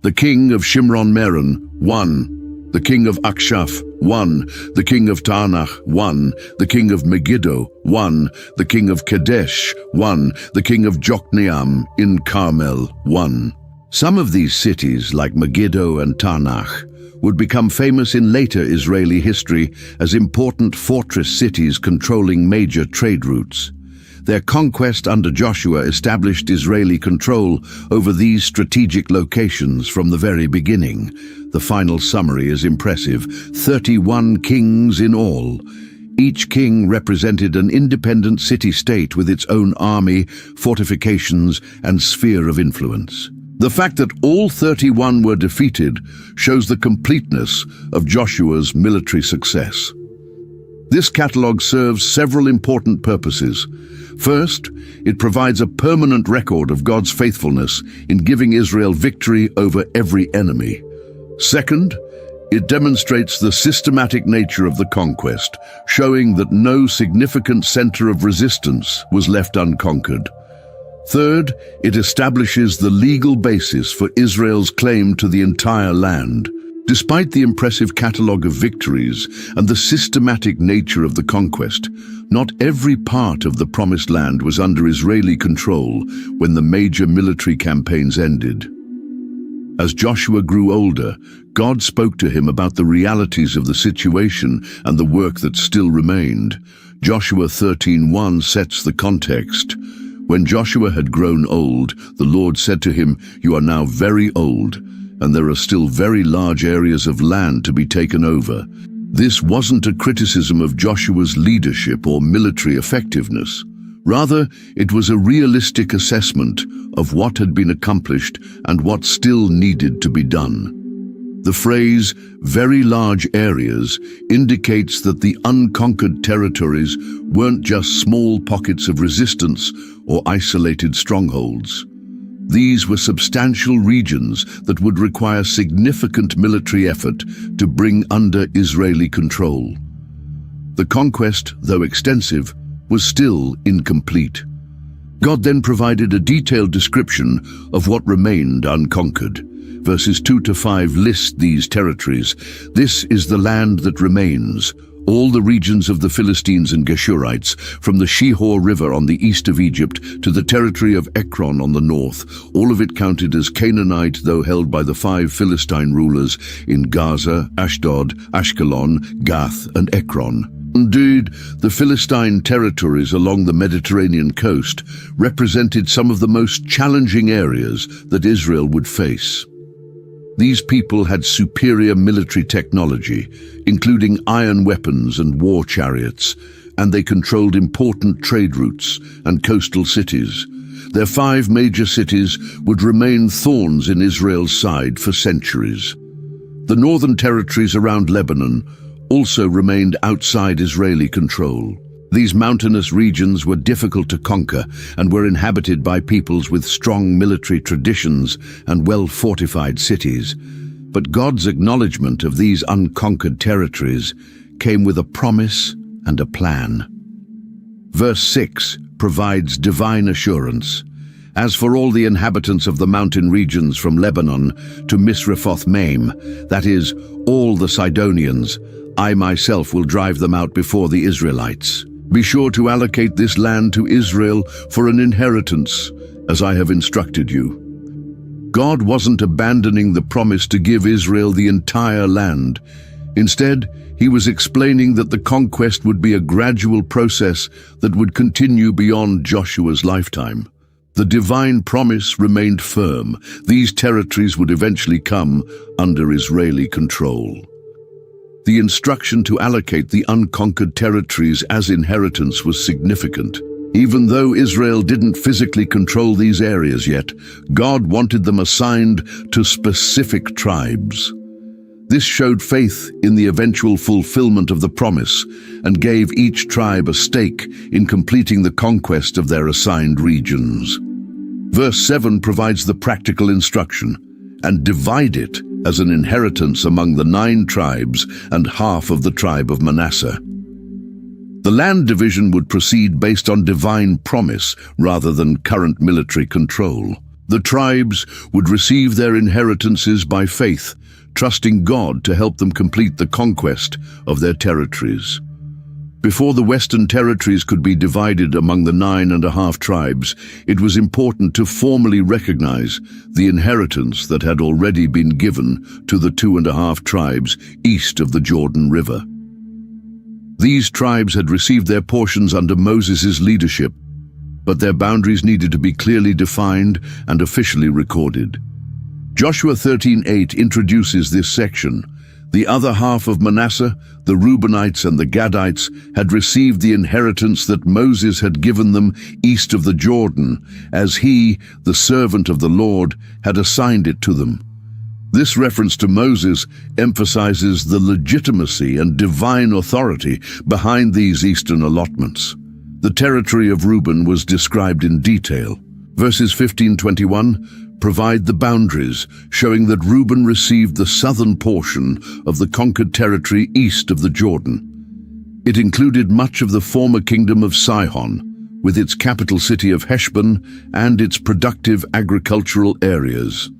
The king of Shimron-Meron, 1. The king of Akshaph, 1. The king of Taanach, 1. The king of Megiddo, 1. The king of Kadesh, 1. The king of Jokneam in Carmel, 1. Some of these cities, like Megiddo and Taanach, would become famous in later Israeli history as important fortress cities controlling major trade routes. Their conquest under Joshua established Israeli control over these strategic locations from the very beginning. The final summary is impressive: 31 kings in all. Each king represented an independent city-state with its own army, fortifications, and sphere of influence. The fact that all 31 were defeated shows the completeness of Joshua's military success. This catalogue serves several important purposes. First, it provides a permanent record of God's faithfulness in giving Israel victory over every enemy. Second, it demonstrates the systematic nature of the conquest, showing that no significant center of resistance was left unconquered. Third, it establishes the legal basis for Israel's claim to the entire land. Despite the impressive catalogue of victories and the systematic nature of the conquest, not every part of the Promised Land was under Israeli control when the major military campaigns ended. As Joshua grew older, God spoke to him about the realities of the situation and the work that still remained. Joshua 13:1 sets the context. When Joshua had grown old, the Lord said to him, "You are now very old, and there are still very large areas of land to be taken over." This wasn't a criticism of Joshua's leadership or military effectiveness. Rather, it was a realistic assessment of what had been accomplished and what still needed to be done. The phrase, "very large areas," indicates that the unconquered territories weren't just small pockets of resistance or isolated strongholds. These were substantial regions that would require significant military effort to bring under Israeli control. The conquest, though extensive, was still incomplete. God then provided a detailed description of what remained unconquered. Verses 2 to 5 list these territories. This is the land that remains, all the regions of the Philistines and Geshurites, from the Shihor River on the east of Egypt to the territory of Ekron on the north, all of it counted as Canaanite, though held by the 5 Philistine rulers in Gaza, Ashdod, Ashkelon, Gath, and Ekron. Indeed, the Philistine territories along the Mediterranean coast represented some of the most challenging areas that Israel would face. These people had superior military technology, including iron weapons and war chariots, and they controlled important trade routes and coastal cities. Their 5 major cities would remain thorns in Israel's side for centuries. The northern territories around Lebanon also remained outside Israeli control. These mountainous regions were difficult to conquer and were inhabited by peoples with strong military traditions and well-fortified cities. But God's acknowledgement of these unconquered territories came with a promise and a plan. Verse 6 provides divine assurance. As for all the inhabitants of the mountain regions from Lebanon to Misrephoth-Maim, that is, all the Sidonians, I myself will drive them out before the Israelites. Be sure to allocate this land to Israel for an inheritance, as I have instructed you. God wasn't abandoning the promise to give Israel the entire land. Instead, he was explaining that the conquest would be a gradual process that would continue beyond Joshua's lifetime. The divine promise remained firm. These territories would eventually come under Israeli control. The instruction to allocate the unconquered territories as inheritance was significant. Even though Israel didn't physically control these areas yet, God wanted them assigned to specific tribes. This showed faith in the eventual fulfillment of the promise and gave each tribe a stake in completing the conquest of their assigned regions. Verse 7 provides the practical instruction, and divide it as an inheritance among the 9 tribes and half of the tribe of Manasseh. The land division would proceed based on divine promise rather than current military control. The tribes would receive their inheritances by faith, trusting God to help them complete the conquest of their territories. Before the Western territories could be divided among the 9.5 tribes, it was important to formally recognize the inheritance that had already been given to the 2.5 tribes east of the Jordan River. These tribes had received their portions under Moses' leadership, but their boundaries needed to be clearly defined and officially recorded. Joshua 13:8 introduces this section. The other half of Manasseh, the Reubenites and the Gadites, had received the inheritance that Moses had given them east of the Jordan, as he, the servant of the Lord, had assigned it to them. This reference to Moses emphasizes the legitimacy and divine authority behind these eastern allotments. The territory of Reuben was described in detail. Verses 15-21 provide the boundaries, showing that Reuben received the southern portion of the conquered territory east of the Jordan. It included much of the former kingdom of Sihon, with its capital city of Heshbon and its productive agricultural areas.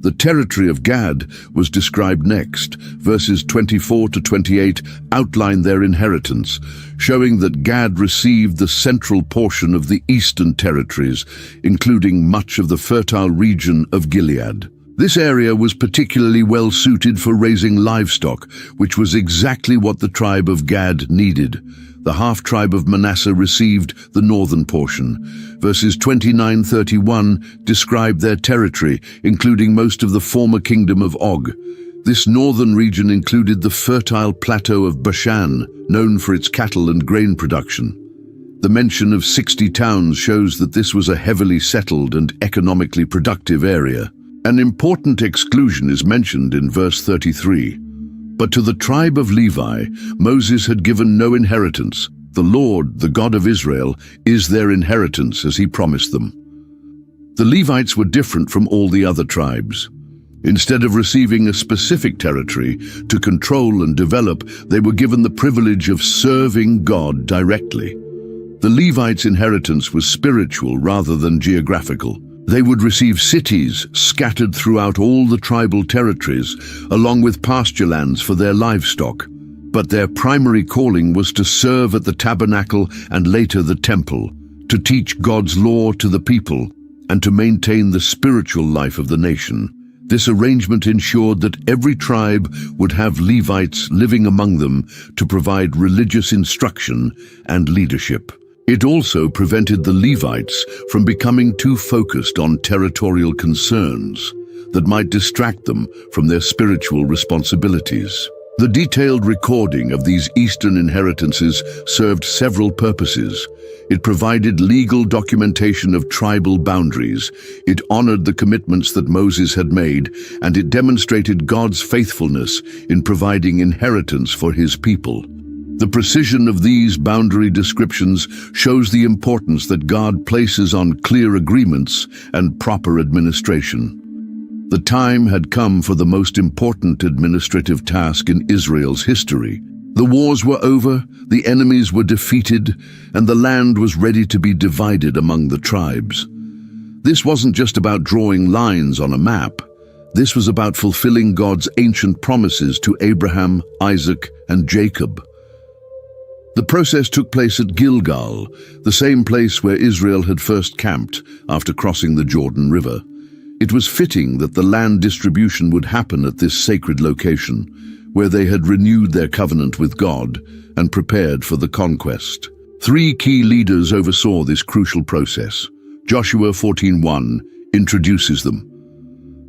The territory of Gad was described next. Verses 24-28 outline their inheritance, showing that Gad received the central portion of the eastern territories, including much of the fertile region of Gilead. This area was particularly well suited for raising livestock, which was exactly what the tribe of Gad needed. The half-tribe of Manasseh received the northern portion. Verses 29-31 describe their territory, including most of the former kingdom of Og. This northern region included the fertile plateau of Bashan, known for its cattle and grain production. The mention of 60 towns shows that this was a heavily settled and economically productive area. An important exclusion is mentioned in verse 33. But to the tribe of Levi, Moses had given no inheritance. The Lord, the God of Israel, is their inheritance as he promised them. The Levites were different from all the other tribes. Instead of receiving a specific territory to control and develop, they were given the privilege of serving God directly. The Levites' inheritance was spiritual rather than geographical. They would receive cities scattered throughout all the tribal territories, along with pasture lands for their livestock. But their primary calling was to serve at the tabernacle and later the temple, to teach God's law to the people, and to maintain the spiritual life of the nation. This arrangement ensured that every tribe would have Levites living among them to provide religious instruction and leadership. It also prevented the Levites from becoming too focused on territorial concerns that might distract them from their spiritual responsibilities. The detailed recording of these Eastern inheritances served several purposes. It provided legal documentation of tribal boundaries, it honored the commitments that Moses had made, and it demonstrated God's faithfulness in providing inheritance for his people. The precision of these boundary descriptions shows the importance that God places on clear agreements and proper administration. The time had come for the most important administrative task in Israel's history. The wars were over, the enemies were defeated, and the land was ready to be divided among the tribes. This wasn't just about drawing lines on a map. This was about fulfilling God's ancient promises to Abraham, Isaac, and Jacob. The process took place at Gilgal, the same place where Israel had first camped after crossing the Jordan River. It was fitting that the land distribution would happen at this sacred location, where they had renewed their covenant with God and prepared for the conquest. 3 key leaders oversaw this crucial process. Joshua 14:1 introduces them.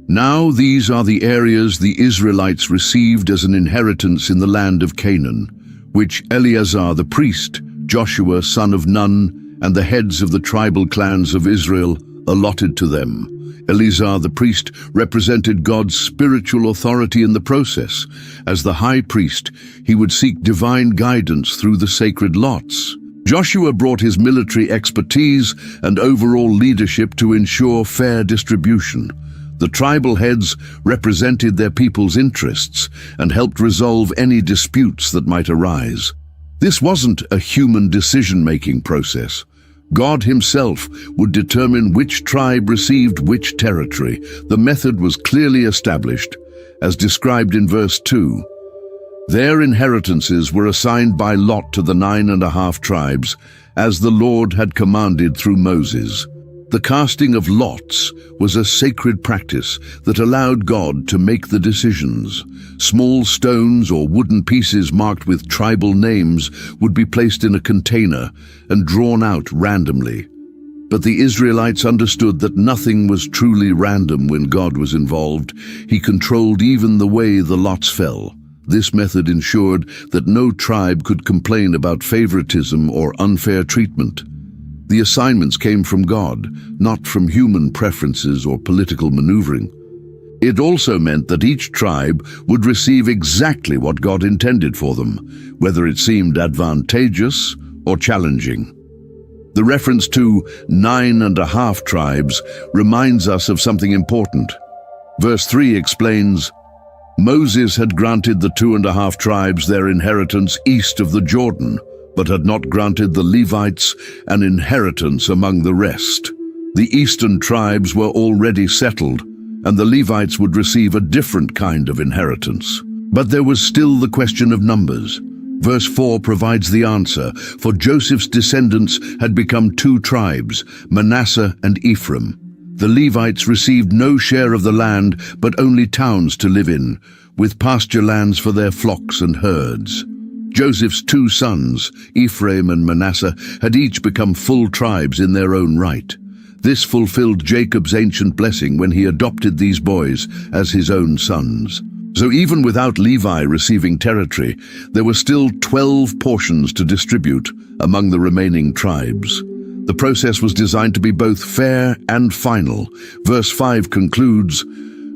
Now these are the areas the Israelites received as an inheritance in the land of Canaan, which Eleazar the priest, Joshua son of Nun, and the heads of the tribal clans of Israel allotted to them. Eleazar the priest represented God's spiritual authority in the process. As the high priest, he would seek divine guidance through the sacred lots. Joshua brought his military expertise and overall leadership to ensure fair distribution. The tribal heads represented their people's interests and helped resolve any disputes that might arise. This wasn't a human decision-making process. God himself would determine which tribe received which territory. The method was clearly established, as described in verse 2. Their inheritances were assigned by lot to the 9.5 tribes, as the Lord had commanded through Moses. The casting of lots was a sacred practice that allowed God to make the decisions. Small stones or wooden pieces marked with tribal names would be placed in a container and drawn out randomly. But the Israelites understood that nothing was truly random when God was involved. He controlled even the way the lots fell. This method ensured that no tribe could complain about favoritism or unfair treatment. The assignments came from God, not from human preferences or political maneuvering. It also meant that each tribe would receive exactly what God intended for them, whether it seemed advantageous or challenging. The reference to 9.5 tribes reminds us of something important. Verse 3 explains, Moses had granted the 2.5 tribes their inheritance east of the Jordan, but had not granted the Levites an inheritance among the rest. The eastern tribes were already settled, and the Levites would receive a different kind of inheritance. But there was still the question of numbers. Verse 4 provides the answer, for Joseph's descendants had become 2 tribes, Manasseh and Ephraim. The Levites received no share of the land, but only towns to live in, with pasture lands for their flocks and herds. Joseph's 2 sons, Ephraim and Manasseh, had each become full tribes in their own right. This fulfilled Jacob's ancient blessing when he adopted these boys as his own sons. So even without Levi receiving territory, there were still 12 portions to distribute among the remaining tribes. The process was designed to be both fair and final. Verse 5 concludes,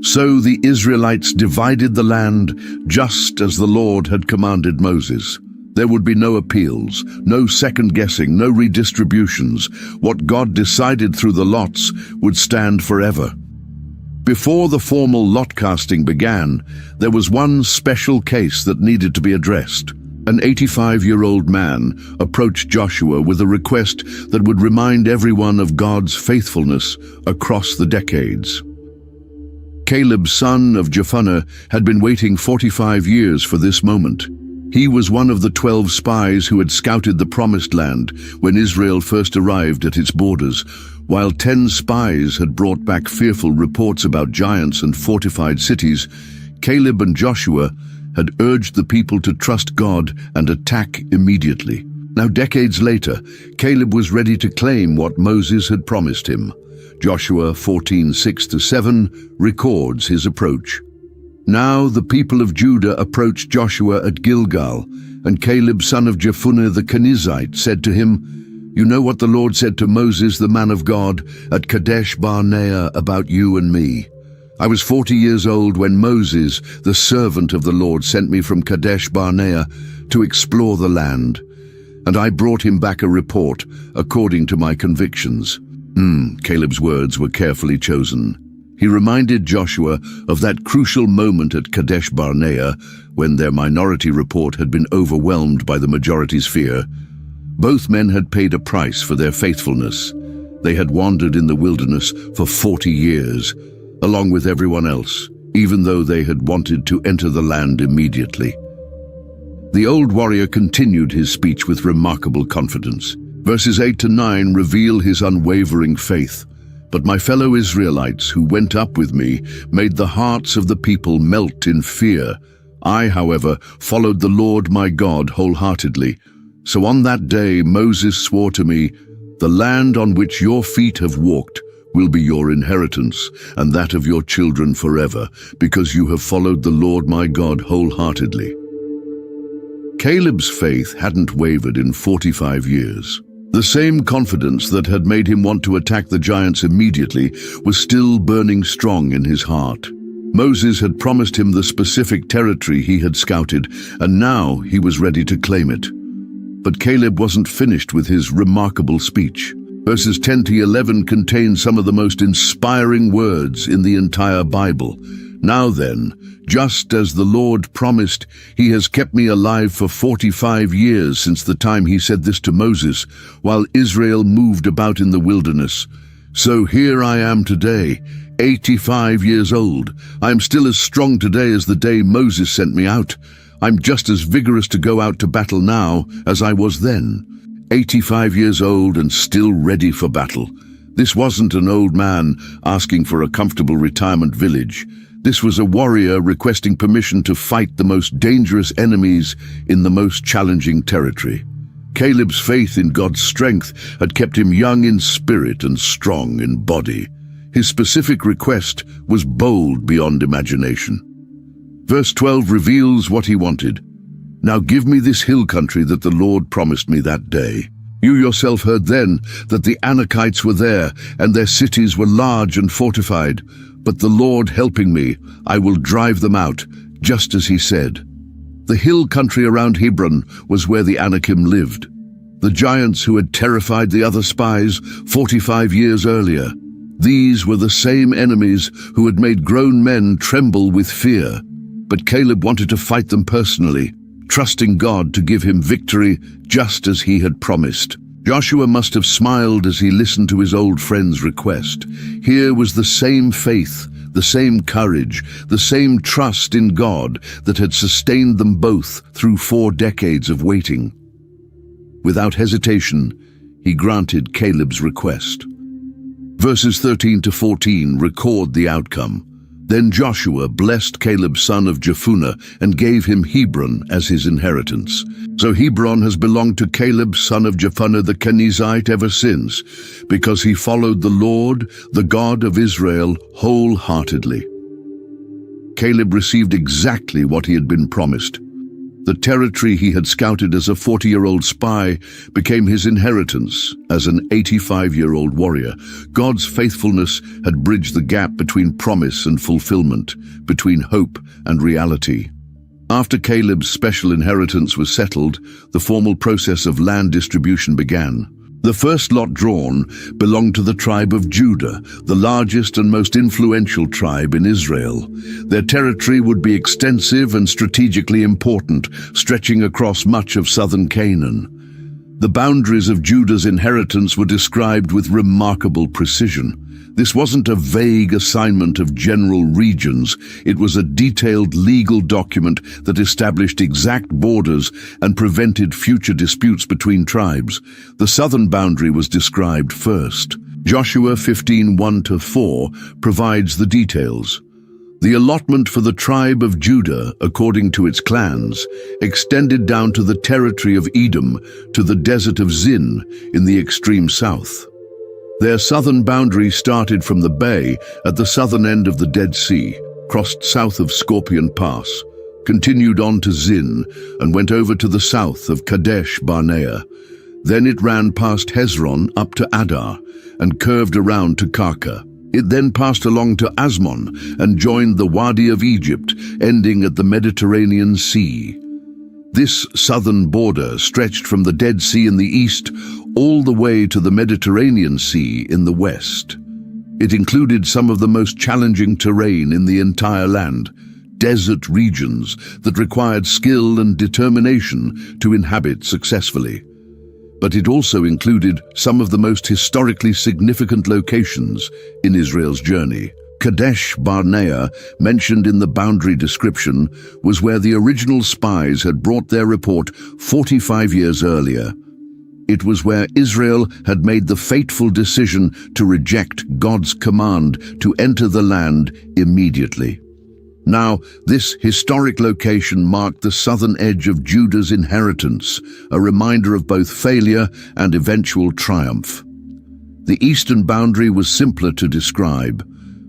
So the Israelites divided the land just as the Lord had commanded Moses. There would be no appeals, no second-guessing, no redistributions. What God decided through the lots would stand forever. Before the formal lot casting began, there was one special case that needed to be addressed. An 85-year-old man approached Joshua with a request that would remind everyone of God's faithfulness across the decades. Caleb, son of Jephunneh, had been waiting 45 years for this moment. He was one of the 12 spies who had scouted the Promised Land when Israel first arrived at its borders, while 10 spies had brought back fearful reports about giants and fortified cities. Caleb and Joshua had urged the people to trust God and attack immediately. Now, decades later, Caleb was ready to claim what Moses had promised him. Joshua 14:6-7 records his approach. Now the people of Judah approached Joshua at Gilgal, and Caleb, son of Jephunneh the Kenizzite, said to him, You know what the Lord said to Moses, the man of God, at Kadesh Barnea about you and me. I was 40 years old when Moses, the servant of the Lord, sent me from Kadesh Barnea to explore the land, and I brought him back a report according to my convictions. Caleb's words were carefully chosen. He reminded Joshua of that crucial moment at Kadesh Barnea when their minority report had been overwhelmed by the majority's fear. Both men had paid a price for their faithfulness. They had wandered in the wilderness for 40 years, along with everyone else, even though they had wanted to enter the land immediately. The old warrior continued his speech with remarkable confidence. Verses 8-9 reveal his unwavering faith. But my fellow Israelites who went up with me made the hearts of the people melt in fear I, however, followed the Lord my God wholeheartedly. So on that day Moses swore to me, 'The land on which your feet have walked will be your inheritance, and that of your children forever, because you have followed the Lord my God wholeheartedly.'" Caleb's faith hadn't wavered in 45 years. The same confidence that had made him want to attack the giants immediately was still burning strong in his heart. Moses had promised him the specific territory he had scouted, and now he was ready to claim it. But Caleb wasn't finished with his remarkable speech. Verses 10 to 11 contain some of the most inspiring words in the entire Bible. "Now then, just as the Lord promised, he has kept me alive for 45 years since the time he said this to Moses, while Israel moved about in the wilderness. So here I am today, 85 years old. I am still as strong today as the day Moses sent me out. I'm just as vigorous to go out to battle now as I was then. 85 years old and still ready for battle." This wasn't an old man asking for a comfortable retirement village. This was a warrior requesting permission to fight the most dangerous enemies in the most challenging territory. Caleb's faith in God's strength had kept him young in spirit and strong in body. His specific request was bold beyond imagination. Verse 12 reveals what he wanted. "Now give me this hill country that the Lord promised me that day. You yourself heard then that the Anakites were there, and their cities were large and fortified. But the Lord helping me, I will drive them out, just as he said." The hill country around Hebron was where the Anakim lived, the giants who had terrified the other spies 45 years earlier. These were the same enemies who had made grown men tremble with fear. But Caleb wanted to fight them personally, trusting God to give him victory just as he had promised. Joshua must have smiled as he listened to his old friend's request. Here was the same faith, the same courage, the same trust in God that had sustained them both through 4 decades of waiting. Without hesitation, he granted Caleb's request. Verses 13 to 14 record the outcome. Then Joshua blessed Caleb son of Jephunneh and gave him Hebron as his inheritance. So Hebron has belonged to Caleb son of Jephunneh the Kenizzite ever since, because he followed the Lord, the God of Israel, wholeheartedly. Caleb received exactly what he had been promised. The territory he had scouted as a 40-year-old spy became his inheritance as an 85-year-old warrior. God's faithfulness had bridged the gap between promise and fulfillment, between hope and reality. After Caleb's special inheritance was settled, the formal process of land distribution began. The first lot drawn belonged to the tribe of Judah, the largest and most influential tribe in Israel. Their territory would be extensive and strategically important, stretching across much of southern Canaan. The boundaries of Judah's inheritance were described with remarkable precision. This wasn't a vague assignment of general regions. It was a detailed legal document that established exact borders and prevented future disputes between tribes. The southern boundary was described first. Joshua 15:1-4 provides the details. The allotment for the tribe of Judah, according to its clans, extended down to the territory of Edom, to the desert of Zin in the extreme south. Their southern boundary started from the bay at the southern end of the Dead Sea, crossed south of Scorpion Pass, continued on to Zin, and went over to the south of Kadesh Barnea. Then it ran past Hezron up to Adar, and curved around to Karka. It then passed along to Asmon and joined the Wadi of Egypt, ending at the Mediterranean Sea. This southern border stretched from the Dead Sea in the east all the way to the Mediterranean Sea in the west. It included some of the most challenging terrain in the entire land, desert regions that required skill and determination to inhabit successfully. But it also included some of the most historically significant locations in Israel's journey. Kadesh Barnea, mentioned in the boundary description, was where the original spies had brought their report 45 years earlier. It was where Israel had made the fateful decision to reject God's command to enter the land immediately. Now, this historic location marked the southern edge of Judah's inheritance, a reminder of both failure and eventual triumph. The eastern boundary was simpler to describe.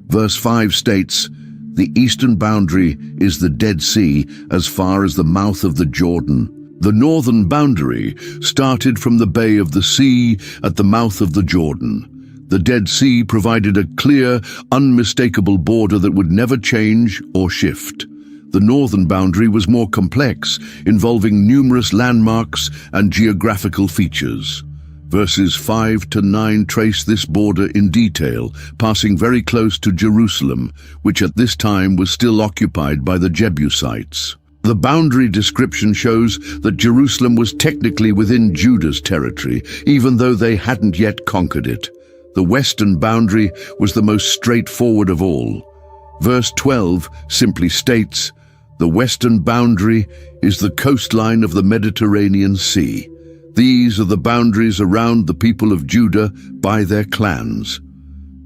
Verse 5 states, "The eastern boundary is the Dead Sea as far as the mouth of the Jordan." The northern boundary started from the Bay of the Sea at the mouth of the Jordan. The Dead Sea provided a clear, unmistakable border that would never change or shift. The northern boundary was more complex, involving numerous landmarks and geographical features. Verses 5 to 9 trace this border in detail, passing very close to Jerusalem, which at this time was still occupied by the Jebusites. The boundary description shows that Jerusalem was technically within Judah's territory, even though they hadn't yet conquered it. The western boundary was the most straightforward of all. Verse 12 simply states, "The western boundary is the coastline of the Mediterranean Sea. These are the boundaries around the people of Judah by their clans."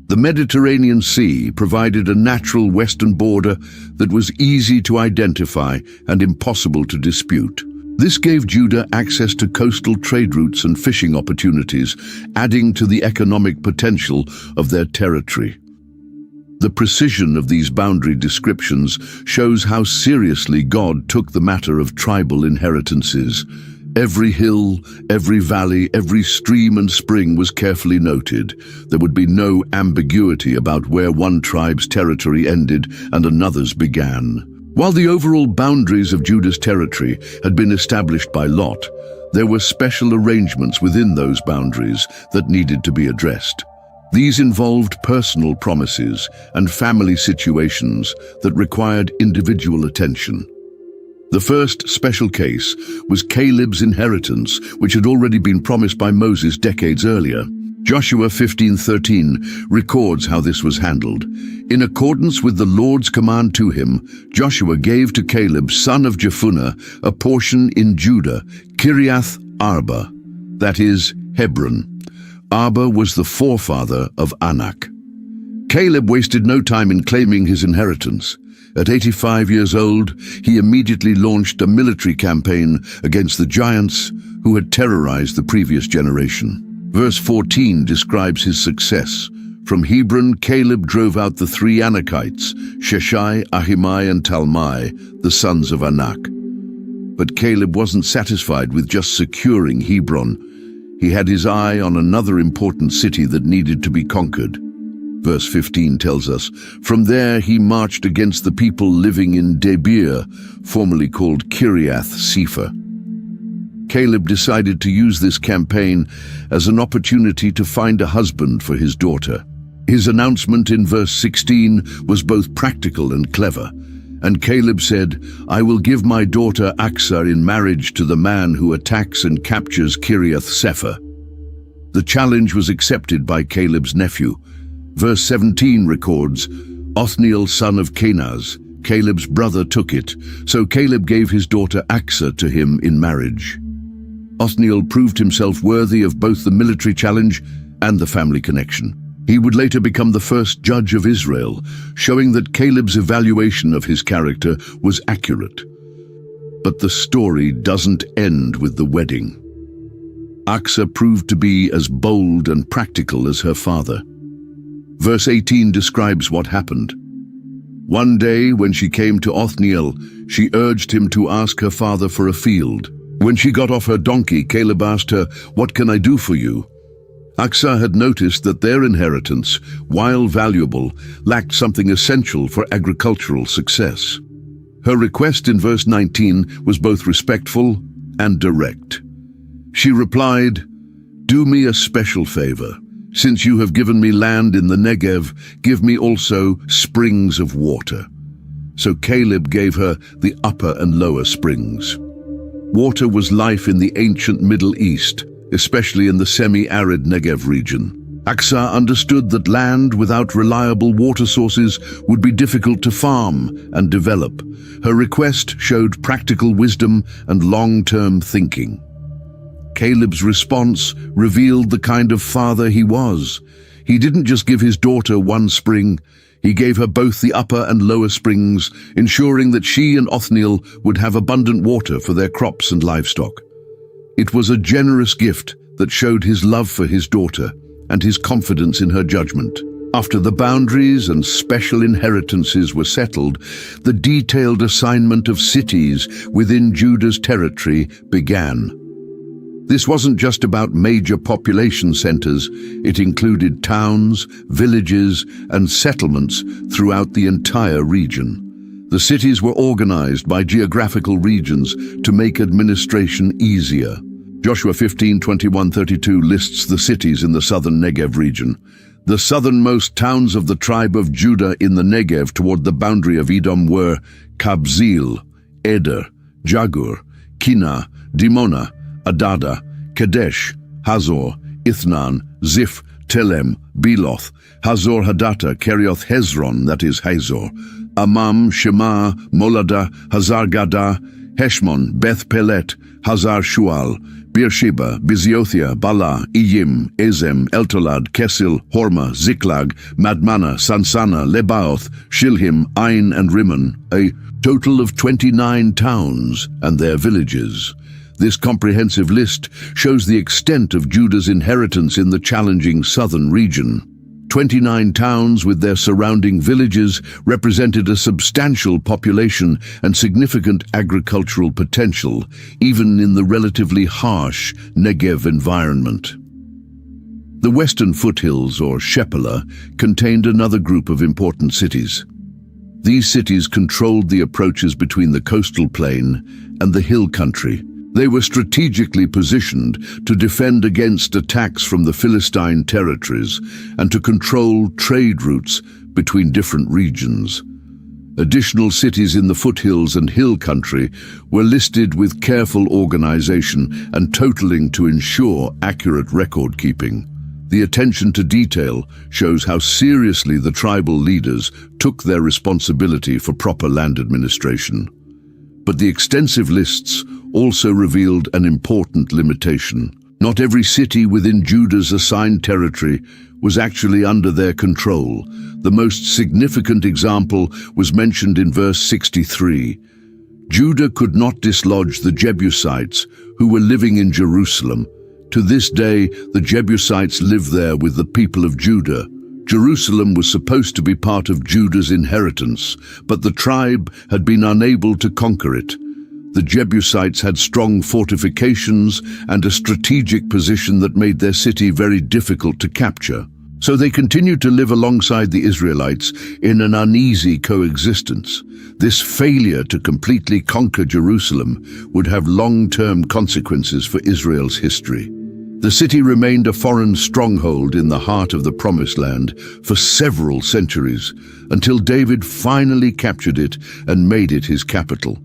The Mediterranean Sea provided a natural western border that was easy to identify and impossible to dispute. This gave Judah access to coastal trade routes and fishing opportunities, adding to the economic potential of their territory. The precision of these boundary descriptions shows how seriously God took the matter of tribal inheritances. Every hill, every valley, every stream and spring was carefully noted. There would be no ambiguity about where one tribe's territory ended and another's began. While the overall boundaries of Judah's territory had been established by Lot, there were special arrangements within those boundaries that needed to be addressed. These involved personal promises and family situations that required individual attention. The first special case was Caleb's inheritance, which had already been promised by Moses decades earlier. Joshua 15:13 records how this was handled. In accordance with the Lord's command to him, Joshua gave to Caleb, son of Jephunneh, a portion in Judah, Kiriath Arba, that is, Hebron. Arba was the forefather of Anak. Caleb wasted no time in claiming his inheritance. At 85 years old, he immediately launched a military campaign against the giants who had terrorized the previous generation. Verse 14 describes his success. From Hebron, Caleb drove out the 3 Anakites, Sheshai, Ahiman, and Talmai, the sons of Anak. But Caleb wasn't satisfied with just securing Hebron. He had his eye on another important city that needed to be conquered. Verse 15 tells us, "From there he marched against the people living in Debir, formerly called Kiriath Sepher." Caleb decided to use this campaign as an opportunity to find a husband for his daughter. His announcement in verse 16 was both practical and clever. And Caleb said, "I will give my daughter Achsah in marriage to the man who attacks and captures Kiriath Sepher." The challenge was accepted by Caleb's nephew. Verse 17 records, "Othniel, son of Kenaz, Caleb's brother, took it, so Caleb gave his daughter Achsah to him in marriage." Othniel proved himself worthy of both the military challenge and the family connection. He would later become the first judge of Israel, showing that Caleb's evaluation of his character was accurate. But the story doesn't end with the wedding. Achsah proved to be as bold and practical as her father. Verse 18 describes what happened. One day, when she came to Othniel, she urged him to ask her father for a field. When she got off her donkey, Caleb asked her, "What can I do for you?" Achsah had noticed that their inheritance, while valuable, lacked something essential for agricultural success. Her request in verse 19 was both respectful and direct. She replied, "Do me a special favor. Since you have given me land in the Negev, give me also springs of water." So Caleb gave her the upper and lower springs. Water was life in the ancient Middle East, especially in the semi-arid Negev region. Achsah understood that land without reliable water sources would be difficult to farm and develop. Her request showed practical wisdom and long-term thinking. Caleb's response revealed the kind of father he was. He didn't just give his daughter one spring, He gave her both the upper and lower springs, ensuring that she and Othniel would have abundant water for their crops and livestock. It was a generous gift that showed his love for his daughter and his confidence in her judgment. After the boundaries and special inheritances were settled, the detailed assignment of cities within Judah's territory began. This wasn't just about major population centers, it included towns, villages, and settlements throughout the entire region. The cities were organized by geographical regions to make administration easier. Joshua 15:21-32 lists the cities in the southern Negev region. The southernmost towns of the tribe of Judah in the Negev toward the boundary of Edom were Kabzeel, Eder, Jagur, Kina, Dimona, Adada, Kadesh, Hazor, Ithnan, Ziph, Telem, Beloth, Hazor Hadatta, Kerioth Hezron, that is Hazor, Amam, Shema, Molada, Hazar Gada, Heshmon, Beth Pelet, Hazar Shual, Beersheba, Biziothia, Bala, Iyim, Ezem, Eltolad, Kesil, Horma, Ziklag, Madmana, Sansana, Lebaoth, Shilhim, Ain and Rimmon, a total of 29 towns and their villages. This comprehensive list shows the extent of Judah's inheritance in the challenging southern region. 29 towns with their surrounding villages represented a substantial population and significant agricultural potential, even in the relatively harsh Negev environment. The western foothills, or Shephelah, contained another group of important cities. These cities controlled the approaches between the coastal plain and the hill country. They were strategically positioned to defend against attacks from the Philistine territories and to control trade routes between different regions. Additional cities in the foothills and hill country were listed with careful organization and totaling to ensure accurate record-keeping. The attention to detail shows how seriously the tribal leaders took their responsibility for proper land administration. But the extensive lists also revealed an important limitation. Not every city within Judah's assigned territory was actually under their control. The most significant example was mentioned in verse 63. Judah could not dislodge the Jebusites who were living in Jerusalem. To this day, the Jebusites live there with the people of Judah. Jerusalem was supposed to be part of Judah's inheritance, but the tribe had been unable to conquer it. The Jebusites had strong fortifications and a strategic position that made their city very difficult to capture. So they continued to live alongside the Israelites in an uneasy coexistence. This failure to completely conquer Jerusalem would have long-term consequences for Israel's history. The city remained a foreign stronghold in the heart of the Promised Land for several centuries, until David finally captured it and made it his capital.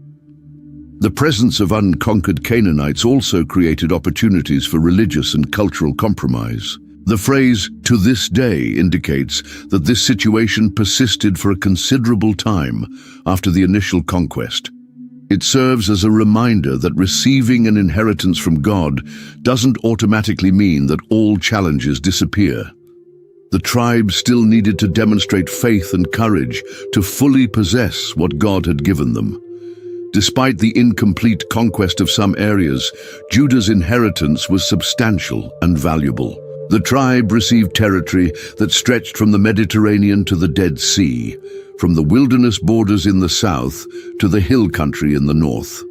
The presence of unconquered Canaanites also created opportunities for religious and cultural compromise. The phrase, "to this day," indicates that this situation persisted for a considerable time after the initial conquest. It serves as a reminder that receiving an inheritance from God doesn't automatically mean that all challenges disappear. The tribe still needed to demonstrate faith and courage to fully possess what God had given them. Despite the incomplete conquest of some areas, Judah's inheritance was substantial and valuable. The tribe received territory that stretched from the Mediterranean to the Dead Sea, from the wilderness borders in the south to the hill country in the north.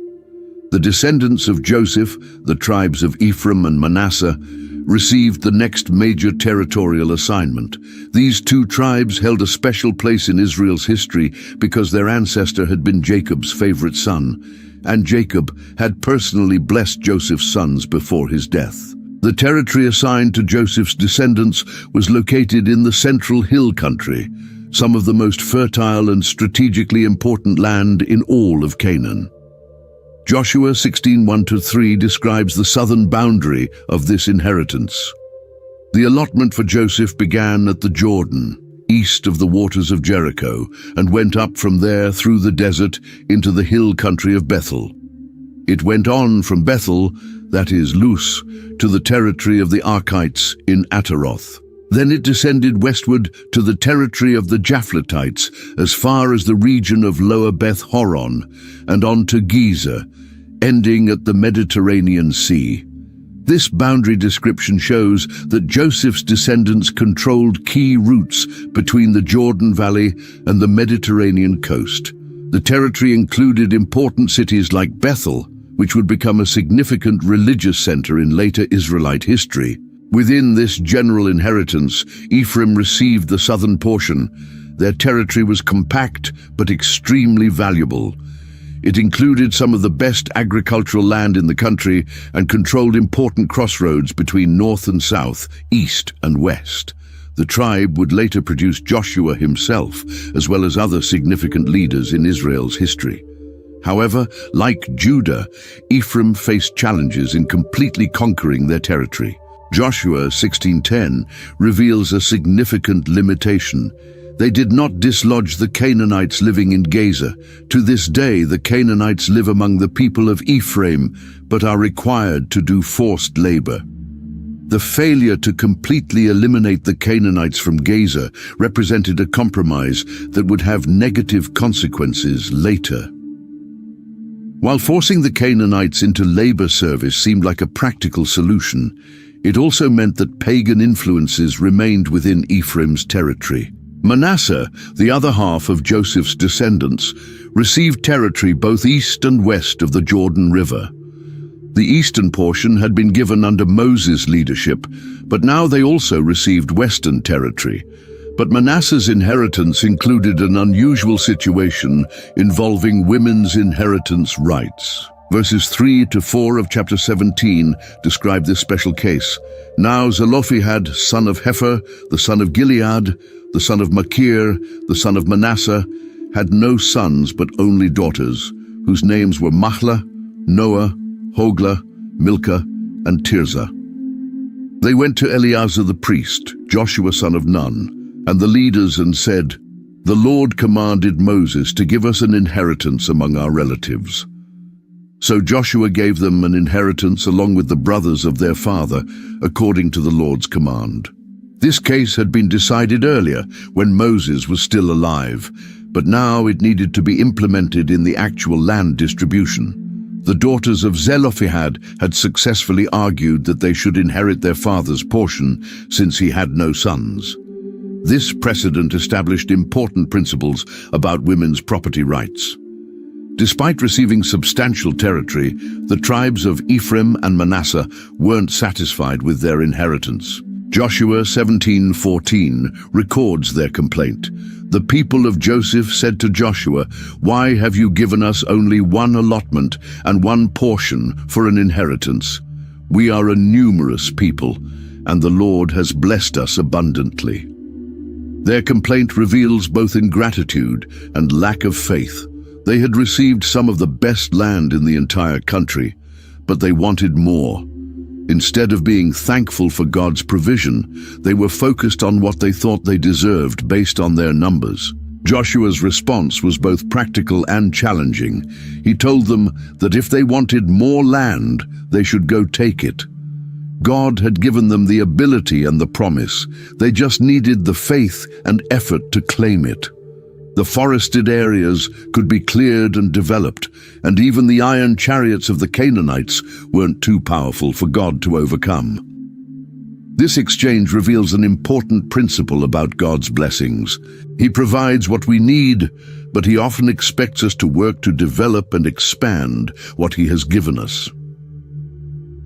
The descendants of Joseph, the tribes of Ephraim and Manasseh, received the next major territorial assignment. These two tribes held a special place in Israel's history because their ancestor had been Jacob's favorite son, and Jacob had personally blessed Joseph's sons before his death. The territory assigned to Joseph's descendants was located in the central hill country, some of the most fertile and strategically important land in all of Canaan. Joshua 16:1-3 describes the southern boundary of this inheritance. The allotment for Joseph began at the Jordan, east of the waters of Jericho, and went up from there through the desert into the hill country of Bethel. It went on from Bethel, that is Luz, to the territory of the Arkites in Ataroth. Then it descended westward to the territory of the Japhletites as far as the region of Lower Beth Horon and on to Gezer, ending at the Mediterranean Sea. This boundary description shows that Joseph's descendants controlled key routes between the Jordan Valley and the Mediterranean coast. The territory included important cities like Bethel, which would become a significant religious center in later Israelite history. Within this general inheritance, Ephraim received the southern portion. Their territory was compact but extremely valuable. It included some of the best agricultural land in the country and controlled important crossroads between north and south, east and west. The tribe would later produce Joshua himself, as well as other significant leaders in Israel's history. However, like Judah, Ephraim faced challenges in completely conquering their territory. Joshua 16:10 reveals a significant limitation. They did not dislodge the Canaanites living in Gezer. To this day, the Canaanites live among the people of Ephraim, but are required to do forced labor. The failure to completely eliminate the Canaanites from Gezer represented a compromise that would have negative consequences later. While forcing the Canaanites into labor service seemed like a practical solution, it also meant that pagan influences remained within Ephraim's territory. Manasseh, the other half of Joseph's descendants, received territory both east and west of the Jordan River. The eastern portion had been given under Moses' leadership, but now they also received western territory. But Manasseh's inheritance included an unusual situation involving women's inheritance rights. Verses 3 to 4 of chapter 17 describe this special case. Now Zelophehad, son of Hepher, the son of Gilead, the son of Machir, the son of Manasseh, had no sons but only daughters, whose names were Mahlah, Noah, Hoglah, Milcah, and Tirzah. They went to Eleazar the priest, Joshua son of Nun, and the leaders and said, "The Lord commanded Moses to give us an inheritance among our relatives." So Joshua gave them an inheritance along with the brothers of their father, according to the Lord's command. This case had been decided earlier, when Moses was still alive, but now it needed to be implemented in the actual land distribution. The daughters of Zelophehad had successfully argued that they should inherit their father's portion, since he had no sons. This precedent established important principles about women's property rights. Despite receiving substantial territory, the tribes of Ephraim and Manasseh weren't satisfied with their inheritance. Joshua 17:14 records their complaint. The people of Joseph said to Joshua, "Why have you given us only one allotment and one portion for an inheritance? We are a numerous people, and the Lord has blessed us abundantly." Their complaint reveals both ingratitude and lack of faith. They had received some of the best land in the entire country, but they wanted more. Instead of being thankful for God's provision, they were focused on what they thought they deserved based on their numbers. Joshua's response was both practical and challenging. He told them that if they wanted more land, they should go take it. God had given them the ability and the promise. They just needed the faith and effort to claim it. The forested areas could be cleared and developed, and even the iron chariots of the Canaanites weren't too powerful for God to overcome. This exchange reveals an important principle about God's blessings. He provides what we need, but He often expects us to work to develop and expand what He has given us.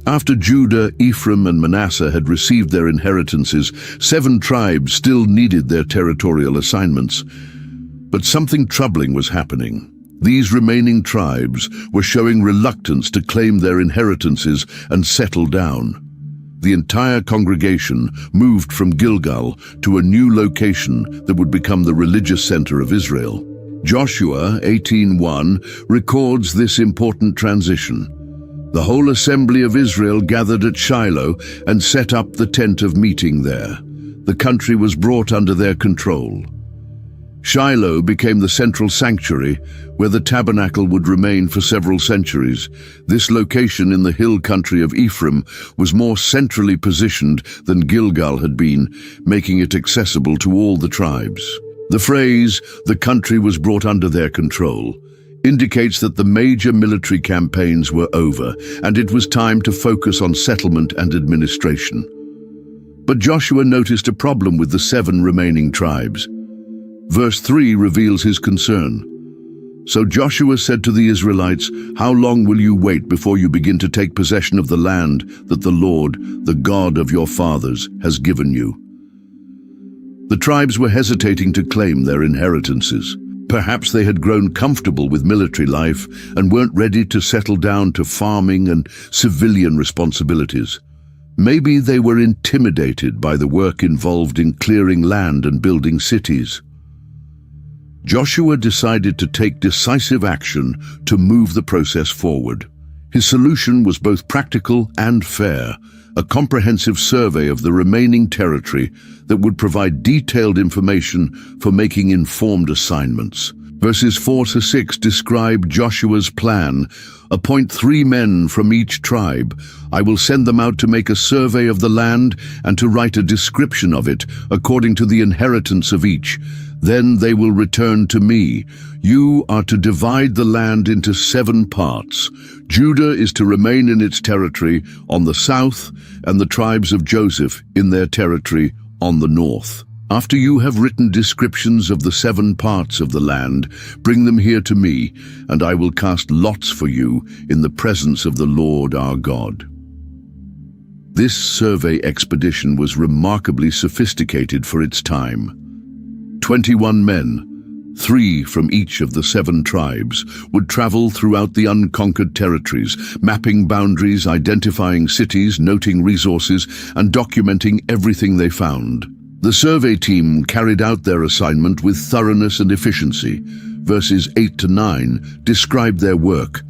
After Judah, Ephraim, and Manasseh had received their inheritances, 7 tribes still needed their territorial assignments. But something troubling was happening. These remaining tribes were showing reluctance to claim their inheritances and settle down. The entire congregation moved from Gilgal to a new location that would become the religious center of Israel. Joshua 18:1 records this important transition. The whole assembly of Israel gathered at Shiloh and set up the tent of meeting there. The country was brought under their control. Shiloh became the central sanctuary, where the tabernacle would remain for several centuries. This location in the hill country of Ephraim was more centrally positioned than Gilgal had been, making it accessible to all the tribes. The phrase, "the country was brought under their control," indicates that the major military campaigns were over, and it was time to focus on settlement and administration. But Joshua noticed a problem with the 7 remaining tribes. Verse 3 reveals his concern. So Joshua said to the Israelites, "How long will you wait before you begin to take possession of the land that the Lord, the God of your fathers, has given you?" The tribes were hesitating to claim their inheritances. Perhaps they had grown comfortable with military life and weren't ready to settle down to farming and civilian responsibilities. Maybe they were intimidated by the work involved in clearing land and building cities. Joshua decided to take decisive action to move the process forward. His solution was both practical and fair, a comprehensive survey of the remaining territory that would provide detailed information for making informed assignments. Verses 4 to 6 describe Joshua's plan. "Appoint 3 men from each tribe. I will send them out to make a survey of the land and to write a description of it according to the inheritance of each. Then they will return to me. You are to divide the land into 7 parts. Judah is to remain in its territory on the south, and the tribes of Joseph in their territory on the north. After you have written descriptions of the 7 parts of the land, bring them here to me, and I will cast lots for you in the presence of the Lord our God." This survey expedition was remarkably sophisticated for its time. 21 men, 3 from each of the 7 tribes, would travel throughout the unconquered territories, mapping boundaries, identifying cities, noting resources, and documenting everything they found. The survey team carried out their assignment with thoroughness and efficiency. Verses 8 to 9 describe their work.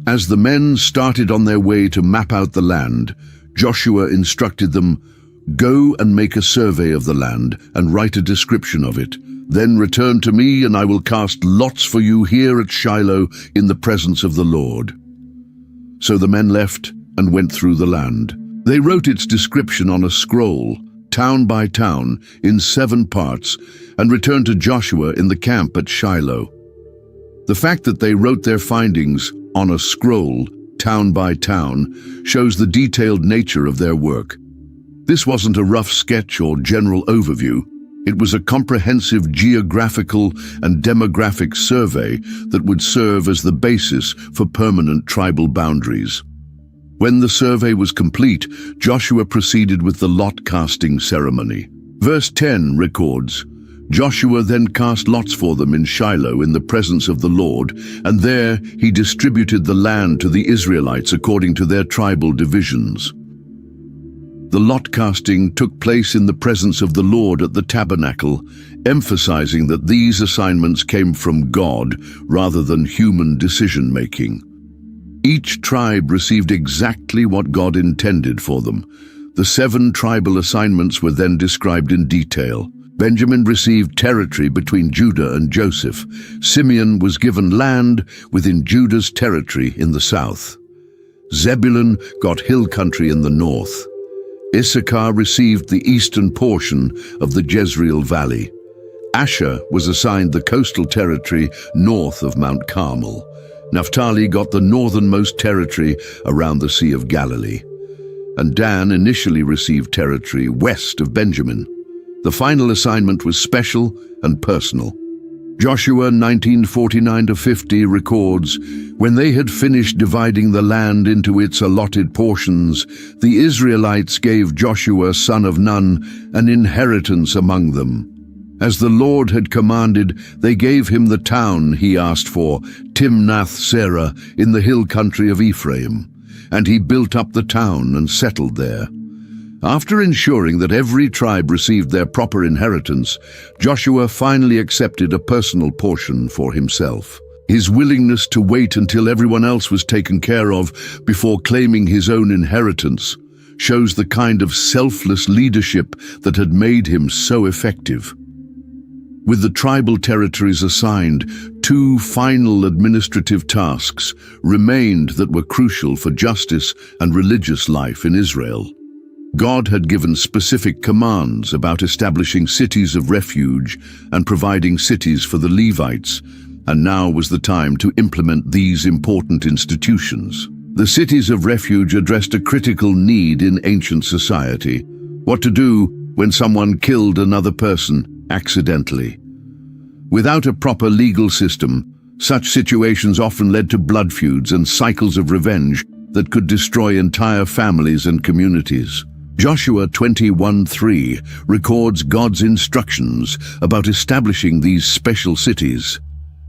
As the men started on their way to map out the land, Joshua instructed them, "Go and make a survey of the land and write a description of it. Then return to me, and I will cast lots for you here at Shiloh in the presence of the Lord." So the men left and went through the land. They wrote its description on a scroll, town by town, in 7 parts, and returned to Joshua in the camp at Shiloh. The fact that they wrote their findings on a scroll, town by town, shows the detailed nature of their work. This wasn't a rough sketch or general overview. It was a comprehensive geographical and demographic survey that would serve as the basis for permanent tribal boundaries. When the survey was complete, Joshua proceeded with the lot casting ceremony. Verse 10 records, "Joshua then cast lots for them in Shiloh in the presence of the Lord, and there he distributed the land to the Israelites according to their tribal divisions." The lot casting took place in the presence of the Lord at the tabernacle, emphasizing that these assignments came from God rather than human decision-making. Each tribe received exactly what God intended for them. The 7 tribal assignments were then described in detail. Benjamin received territory between Judah and Joseph. Simeon was given land within Judah's territory in the south. Zebulun got hill country in the north. Issachar received the eastern portion of the Jezreel Valley. Asher was assigned the coastal territory north of Mount Carmel. Naphtali got the northernmost territory around the Sea of Galilee. And Dan initially received territory west of Benjamin. The final assignment was special and personal. Joshua 19:49-50 records, "When they had finished dividing the land into its allotted portions, the Israelites gave Joshua son of Nun an inheritance among them. As the Lord had commanded, they gave him the town he asked for, Timnath-Serah, in the hill country of Ephraim, and he built up the town and settled there." After ensuring that every tribe received their proper inheritance, Joshua finally accepted a personal portion for himself. His willingness to wait until everyone else was taken care of before claiming his own inheritance shows the kind of selfless leadership that had made him so effective. With the tribal territories assigned, two final administrative tasks remained that were crucial for justice and religious life in Israel. God had given specific commands about establishing cities of refuge and providing cities for the Levites, and now was the time to implement these important institutions. The cities of refuge addressed a critical need in ancient society: what to do when someone killed another person accidentally. Without a proper legal system, such situations often led to blood feuds and cycles of revenge that could destroy entire families and communities. Joshua 21:3 records God's instructions about establishing these special cities.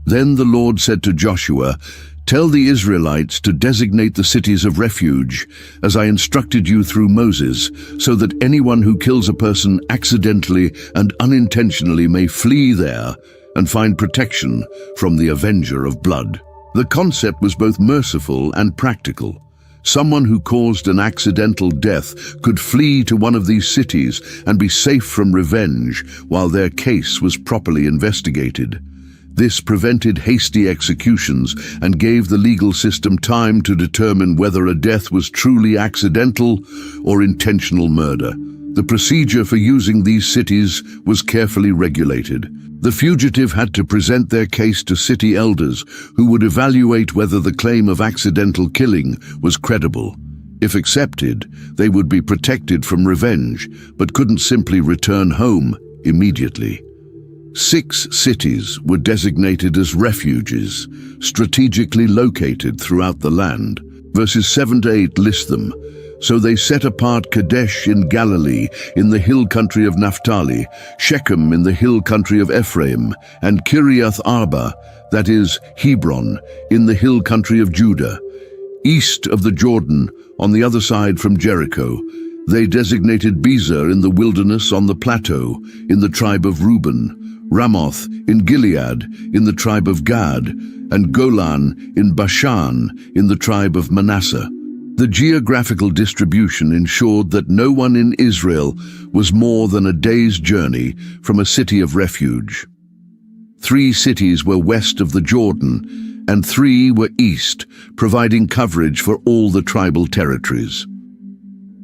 Then the Lord said to Joshua, "Tell the Israelites to designate the cities of refuge, as I instructed you through Moses, so that anyone who kills a person accidentally and unintentionally may flee there and find protection from the avenger of blood." The concept was both merciful and practical. Someone who caused an accidental death could flee to one of these cities and be safe from revenge while their case was properly investigated. This prevented hasty executions and gave the legal system time to determine whether a death was truly accidental or intentional murder. The procedure for using these cities was carefully regulated. The fugitive had to present their case to city elders, who would evaluate whether the claim of accidental killing was credible. If accepted, they would be protected from revenge, but couldn't simply return home immediately. 6 cities were designated as refuges, strategically located throughout the land. Verses 7 to 8 list them. So they set apart Kadesh in Galilee, in the hill country of Naphtali, Shechem in the hill country of Ephraim, and Kiriath Arba, that is, Hebron, in the hill country of Judah. East of the Jordan, on the other side from Jericho, they designated Bezer in the wilderness on the plateau, in the tribe of Reuben, Ramoth in Gilead, in the tribe of Gad, and Golan in Bashan, in the tribe of Manasseh. The geographical distribution ensured that no one in Israel was more than a day's journey from a city of refuge. 3 cities were west of the Jordan, and 3 were east, providing coverage for all the tribal territories.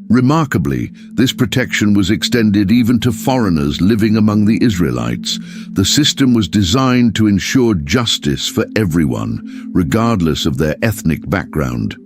Remarkably, this protection was extended even to foreigners living among the Israelites. The system was designed to ensure justice for everyone, regardless of their ethnic background.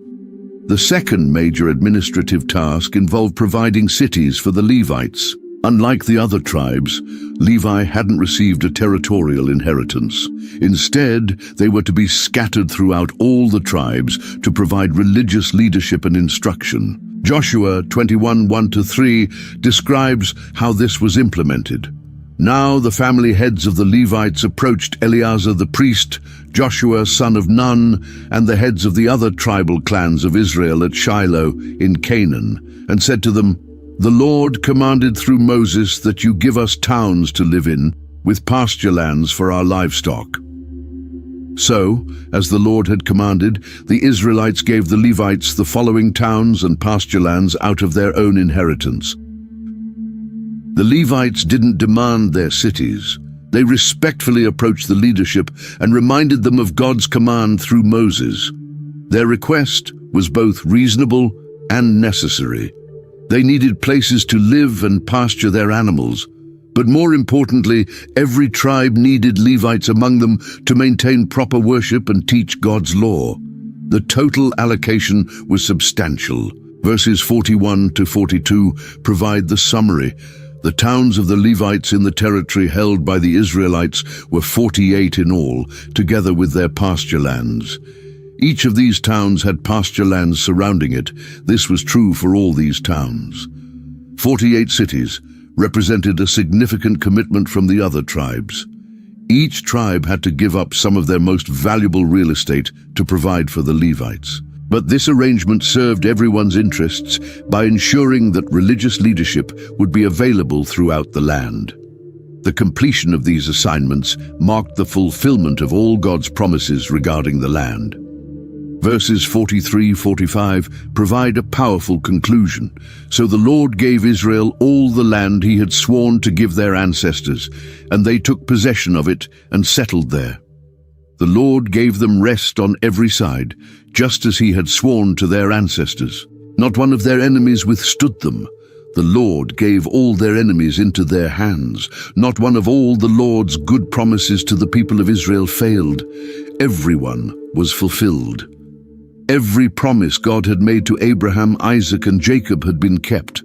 The second major administrative task involved providing cities for the Levites. Unlike the other tribes, Levi hadn't received a territorial inheritance. Instead, they were to be scattered throughout all the tribes to provide religious leadership and instruction. Joshua 21:1-3 describes how this was implemented. Now the family heads of the Levites approached Eleazar the priest, Joshua son of Nun, and the heads of the other tribal clans of Israel at Shiloh in Canaan, and said to them, "The Lord commanded through Moses that you give us towns to live in, with pasture lands for our livestock." So, as the Lord had commanded, the Israelites gave the Levites the following towns and pasture lands out of their own inheritance. The Levites didn't demand their cities. They respectfully approached the leadership and reminded them of God's command through Moses. Their request was both reasonable and necessary. They needed places to live and pasture their animals, but more importantly, every tribe needed Levites among them to maintain proper worship and teach God's law. The total allocation was substantial. Verses 41-42 provide the summary. The towns of the Levites in the territory held by the Israelites were 48 in all, together with their pasture lands. Each of these towns had pasture lands surrounding it. This was true for all these towns. 48 cities represented a significant commitment from the other tribes. Each tribe had to give up some of their most valuable real estate to provide for the Levites. But this arrangement served everyone's interests by ensuring that religious leadership would be available throughout the land. The completion of these assignments marked the fulfillment of all God's promises regarding the land. Verses 43-45 provide a powerful conclusion. So the Lord gave Israel all the land he had sworn to give their ancestors, and they took possession of it and settled there. The Lord gave them rest on every side, just as he had sworn to their ancestors. Not one of their enemies withstood them. The Lord gave all their enemies into their hands. Not one of all the Lord's good promises to the people of Israel failed. Everyone was fulfilled. Every promise God had made to Abraham, Isaac, and Jacob had been kept.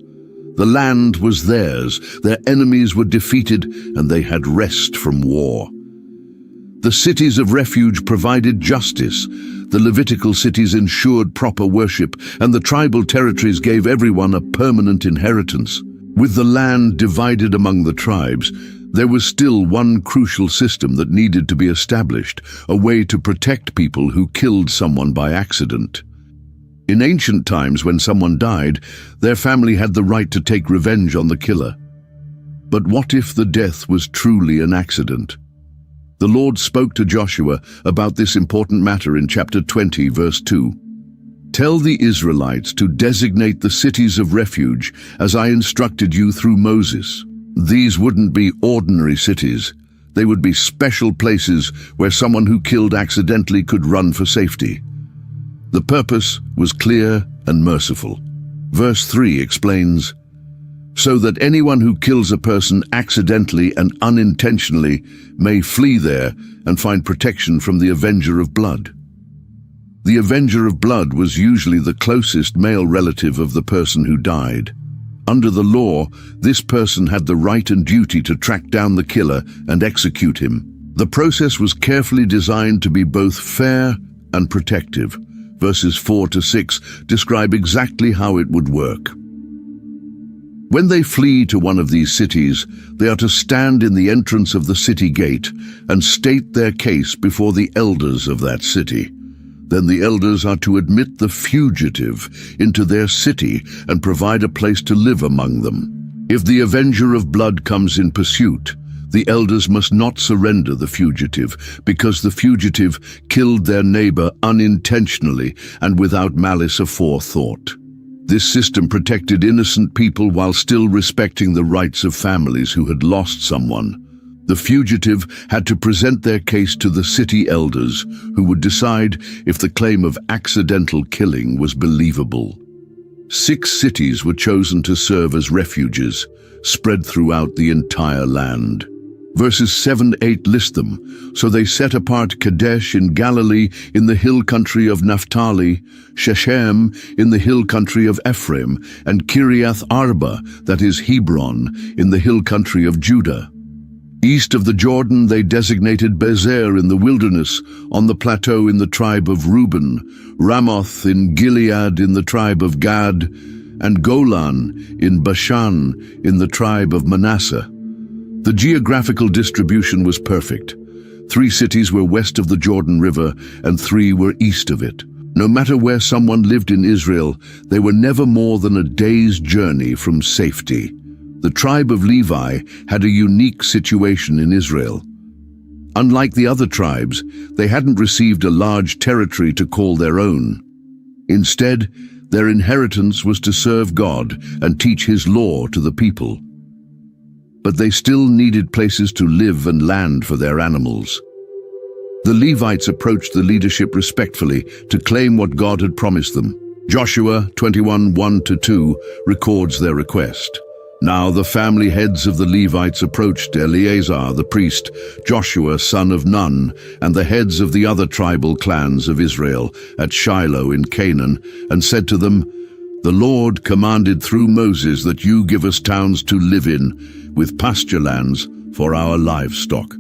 The land was theirs, their enemies were defeated, and they had rest from war. The cities of refuge provided justice. The Levitical cities ensured proper worship, and the tribal territories gave everyone a permanent inheritance. With the land divided among the tribes, there was still one crucial system that needed to be established, a way to protect people who killed someone by accident. In ancient times, when someone died, their family had the right to take revenge on the killer. But what if the death was truly an accident? The Lord spoke to Joshua about this important matter in chapter 20, verse 2. Tell the Israelites to designate the cities of refuge as I instructed you through Moses. These wouldn't be ordinary cities. They would be special places where someone who killed accidentally could run for safety. The purpose was clear and merciful. Verse 3 explains, so that anyone who kills a person accidentally and unintentionally may flee there and find protection from the Avenger of Blood. The Avenger of Blood was usually the closest male relative of the person who died. Under the law, this person had the right and duty to track down the killer and execute him. The process was carefully designed to be both fair and protective. Verses 4-6 describe exactly how it would work. When they flee to one of these cities, they are to stand in the entrance of the city gate and state their case before the elders of that city. Then the elders are to admit the fugitive into their city and provide a place to live among them. If the Avenger of Blood comes in pursuit, the elders must not surrender the fugitive, because the fugitive killed their neighbor unintentionally and without malice aforethought. This system protected innocent people while still respecting the rights of families who had lost someone. The fugitive had to present their case to the city elders, who would decide if the claim of accidental killing was believable. 6 cities were chosen to serve as refuges, spread throughout the entire land. Verses 7-8 list them. So they set apart Kadesh in Galilee in the hill country of Naphtali, Shechem in the hill country of Ephraim, and Kiriath Arba, that is Hebron, in the hill country of Judah. East of the Jordan they designated Bezer in the wilderness, on the plateau in the tribe of Reuben, Ramoth in Gilead in the tribe of Gad, and Golan in Bashan in the tribe of Manasseh. The geographical distribution was perfect. 3 cities were west of the Jordan River and 3 were east of it. No matter where someone lived in Israel, they were never more than a day's journey from safety. The tribe of Levi had a unique situation in Israel. Unlike the other tribes, they hadn't received a large territory to call their own. Instead, their inheritance was to serve God and teach His law to the people. But they still needed places to live and land for their animals. The Levites approached the leadership respectfully to claim what God had promised them. Joshua 21:1-2 records their request. Now the family heads of the Levites approached Eleazar the priest, Joshua son of Nun, and the heads of the other tribal clans of Israel at Shiloh in Canaan, and said to them, "The Lord commanded through Moses that you give us towns to live in, with pasture lands for our livestock."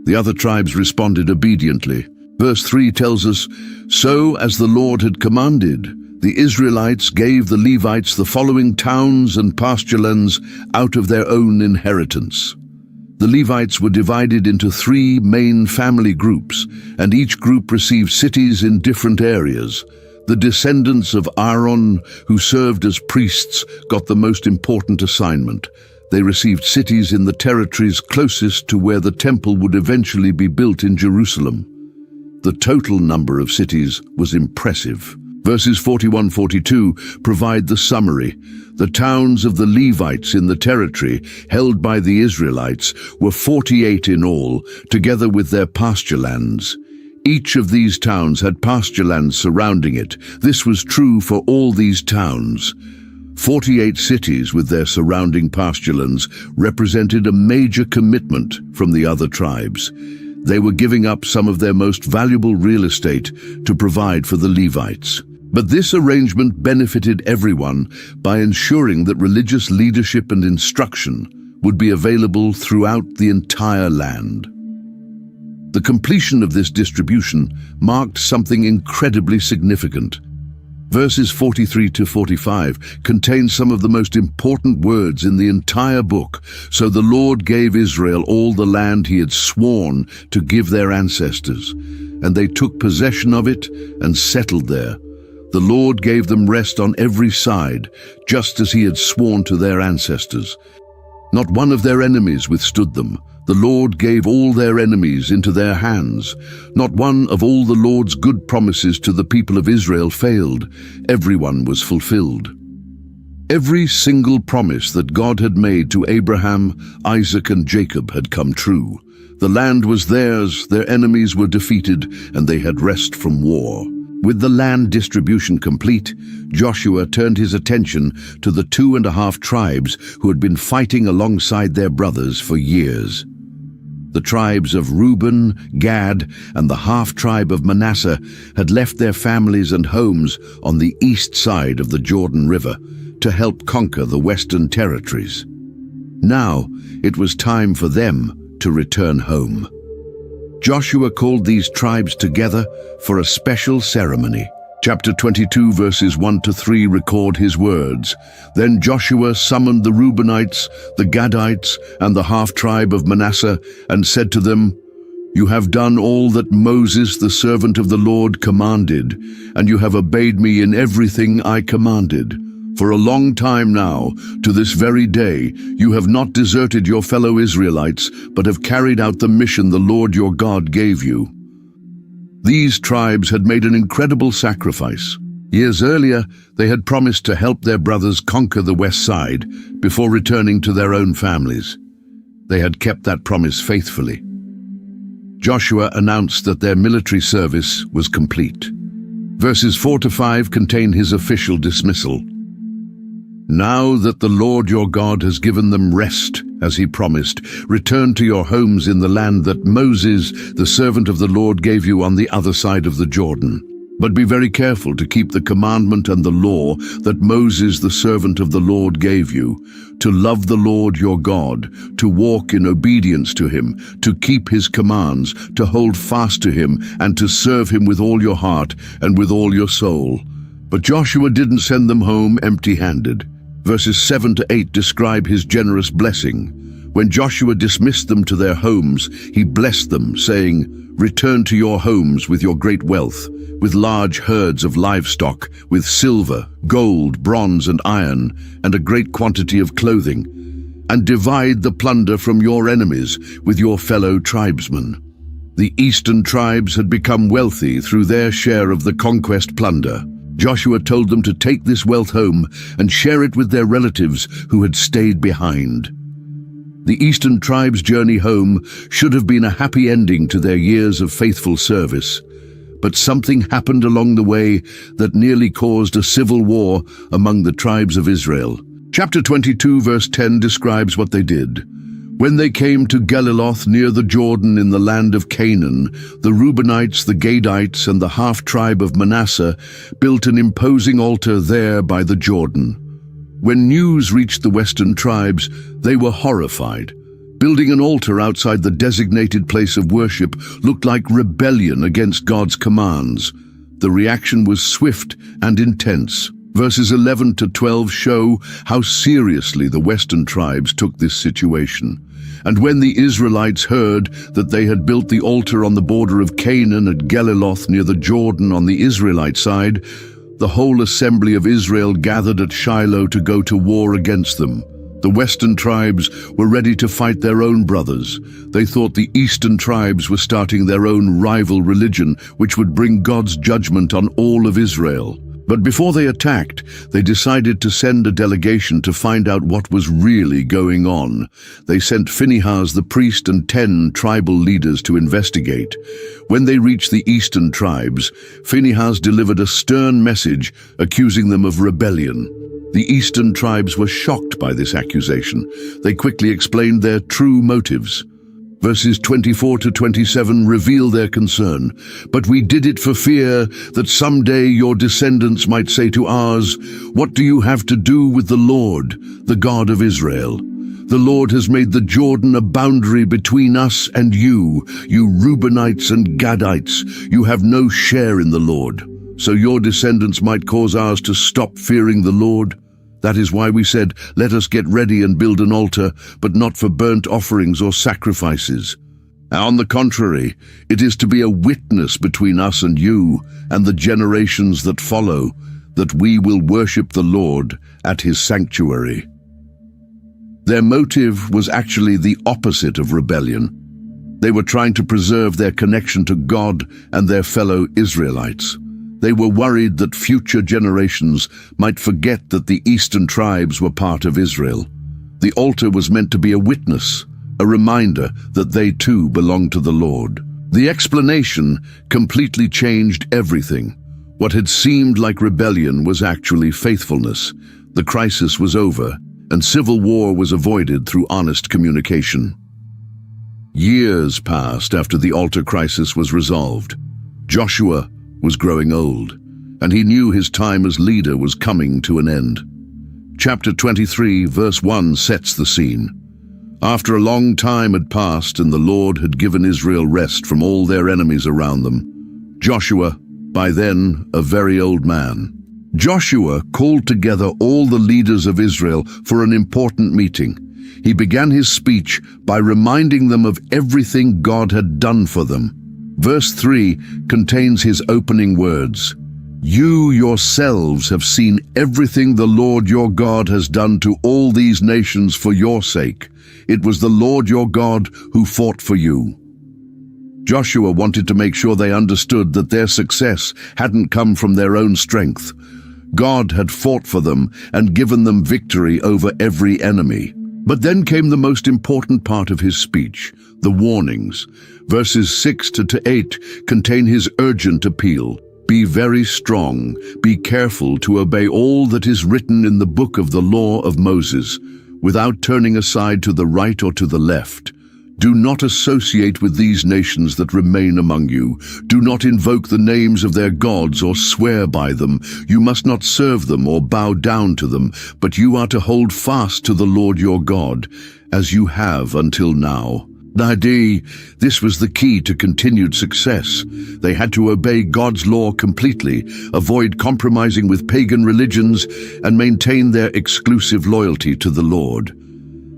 The other tribes responded obediently. Verse 3 tells us, "So as the Lord had commanded, the Israelites gave the Levites the following towns and pasture lands out of their own inheritance." The Levites were divided into 3 main family groups, and each group received cities in different areas. The descendants of Aaron, who served as priests, got the most important assignment. They received cities in the territories closest to where the temple would eventually be built in Jerusalem. The total number of cities was impressive. Verses 41-42 provide the summary. The towns of the Levites in the territory held by the Israelites were 48 in all, together with their pasture lands. Each of these towns had pasture lands surrounding it. This was true for all these towns. 48 cities with their surrounding pasturelands represented a major commitment from the other tribes. They were giving up some of their most valuable real estate to provide for the Levites. But this arrangement benefited everyone by ensuring that religious leadership and instruction would be available throughout the entire land. The completion of this distribution marked something incredibly significant. Verses 43-45 contain some of the most important words in the entire book. So the Lord gave Israel all the land he had sworn to give their ancestors, and they took possession of it and settled there. The Lord gave them rest on every side, just as he had sworn to their ancestors. Not one of their enemies withstood them. The Lord gave all their enemies into their hands. Not one of all the Lord's good promises to the people of Israel failed. Everyone was fulfilled. Every single promise that God had made to Abraham, Isaac, and Jacob had come true. The land was theirs, their enemies were defeated, and they had rest from war. With the land distribution complete, Joshua turned his attention to the 2.5 tribes who had been fighting alongside their brothers for years. The tribes of Reuben, Gad, and the half-tribe of Manasseh had left their families and homes on the east side of the Jordan River to help conquer the western territories. Now it was time for them to return home. Joshua called these tribes together for a special ceremony. Chapter 22 verses 1-3 record his words. Then Joshua summoned the Reubenites, the Gadites, and the half-tribe of Manasseh, and said to them, "You have done all that Moses, the servant of the Lord, commanded, and you have obeyed me in everything I commanded. For a long time now, to this very day, you have not deserted your fellow Israelites, but have carried out the mission the Lord your God gave you." These tribes had made an incredible sacrifice. Years earlier, they had promised to help their brothers conquer the west side before returning to their own families. They had kept that promise faithfully. Joshua announced that their military service was complete. Verses 4-5 contain his official dismissal. Now that the Lord your God has given them rest, as he promised, return to your homes in the land that Moses, the servant of the Lord, gave you on the other side of the Jordan. But be very careful to keep the commandment and the law that Moses, the servant of the Lord, gave you, to love the Lord your God, to walk in obedience to him, to keep his commands, to hold fast to him, and to serve him with all your heart and with all your soul. But Joshua didn't send them home empty-handed. Verses 7-8 describe his generous blessing. When Joshua dismissed them to their homes, he blessed them, saying, "Return to your homes with your great wealth, with large herds of livestock, with silver, gold, bronze, and iron, and a great quantity of clothing, and divide the plunder from your enemies with your fellow tribesmen." The eastern tribes had become wealthy through their share of the conquest plunder. Joshua told them to take this wealth home and share it with their relatives who had stayed behind. The eastern tribes' journey home should have been a happy ending to their years of faithful service. But something happened along the way that nearly caused a civil war among the tribes of Israel. Chapter 22 verse 10 describes what they did. When they came to Geliloth near the Jordan in the land of Canaan, the Reubenites, the Gadites, and the half-tribe of Manasseh built an imposing altar there by the Jordan. When news reached the western tribes, they were horrified. Building an altar outside the designated place of worship looked like rebellion against God's commands. The reaction was swift and intense. Verses 11-12 show how seriously the western tribes took this situation. And when the Israelites heard that they had built the altar on the border of Canaan at Geliloth near the Jordan on the Israelite side, the whole assembly of Israel gathered at Shiloh to go to war against them. The western tribes were ready to fight their own brothers. They thought the eastern tribes were starting their own rival religion, which would bring God's judgment on all of Israel. But before they attacked, they decided to send a delegation to find out what was really going on. They sent Phinehas the priest and 10 tribal leaders to investigate. When they reached the eastern tribes, Phinehas delivered a stern message accusing them of rebellion. The eastern tribes were shocked by this accusation. They quickly explained their true motives. Verses 24 to 27 reveal their concern. But we did it for fear that someday your descendants might say to ours, "What do you have to do with the Lord, the God of Israel? The Lord has made the Jordan a boundary between us and you Reubenites and Gadites. You have no share in the Lord. So your descendants might cause ours to stop fearing the Lord. That is why we said, let us get ready and build an altar, but not for burnt offerings or sacrifices. On the contrary, it is to be a witness between us and you and the generations that follow, that we will worship the Lord at his sanctuary." Their motive was actually the opposite of rebellion. They were trying to preserve their connection to God and their fellow Israelites. They were worried that future generations might forget that the eastern tribes were part of Israel. The altar was meant to be a witness, a reminder that they too belonged to the Lord. The explanation completely changed everything. What had seemed like rebellion was actually faithfulness. The crisis was over, and civil war was avoided through honest communication. Years passed after the altar crisis was resolved. Joshua was growing old, and he knew his time as leader was coming to an end. Chapter 23, verse 1 sets the scene. After a long time had passed and the Lord had given Israel rest from all their enemies around them, Joshua, by then a very old man, Joshua called together all the leaders of Israel for an important meeting. He began his speech by reminding them of everything God had done for them. Verse 3 contains his opening words. "You yourselves have seen everything the Lord your God has done to all these nations for your sake. It was the Lord your God who fought for you." Joshua wanted to make sure they understood that their success hadn't come from their own strength. God had fought for them and given them victory over every enemy. But then came the most important part of his speech, the warnings. Verses 6 to 8 contain his urgent appeal. Be very strong, be careful to obey all that is written in the book of the law of Moses, without turning aside to the right or to the left. Do not associate with these nations that remain among you. Do not invoke the names of their gods or swear by them. You must not serve them or bow down to them, but you are to hold fast to the Lord your God, as you have until now. This was the key to continued success. They had to obey God's law completely, avoid compromising with pagan religions, and maintain their exclusive loyalty to the Lord.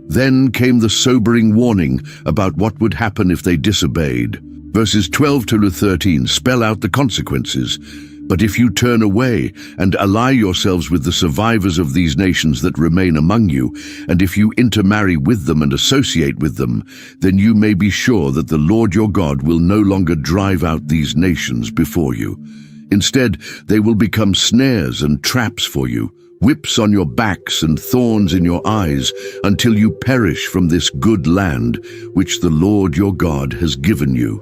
Then came the sobering warning about what would happen if they disobeyed. Verses 12 to 13 spell out the consequences. But if you turn away and ally yourselves with the survivors of these nations that remain among you, and if you intermarry with them and associate with them, then you may be sure that the Lord your God will no longer drive out these nations before you. Instead, they will become snares and traps for you, whips on your backs and thorns in your eyes, until you perish from this good land which the Lord your God has given you.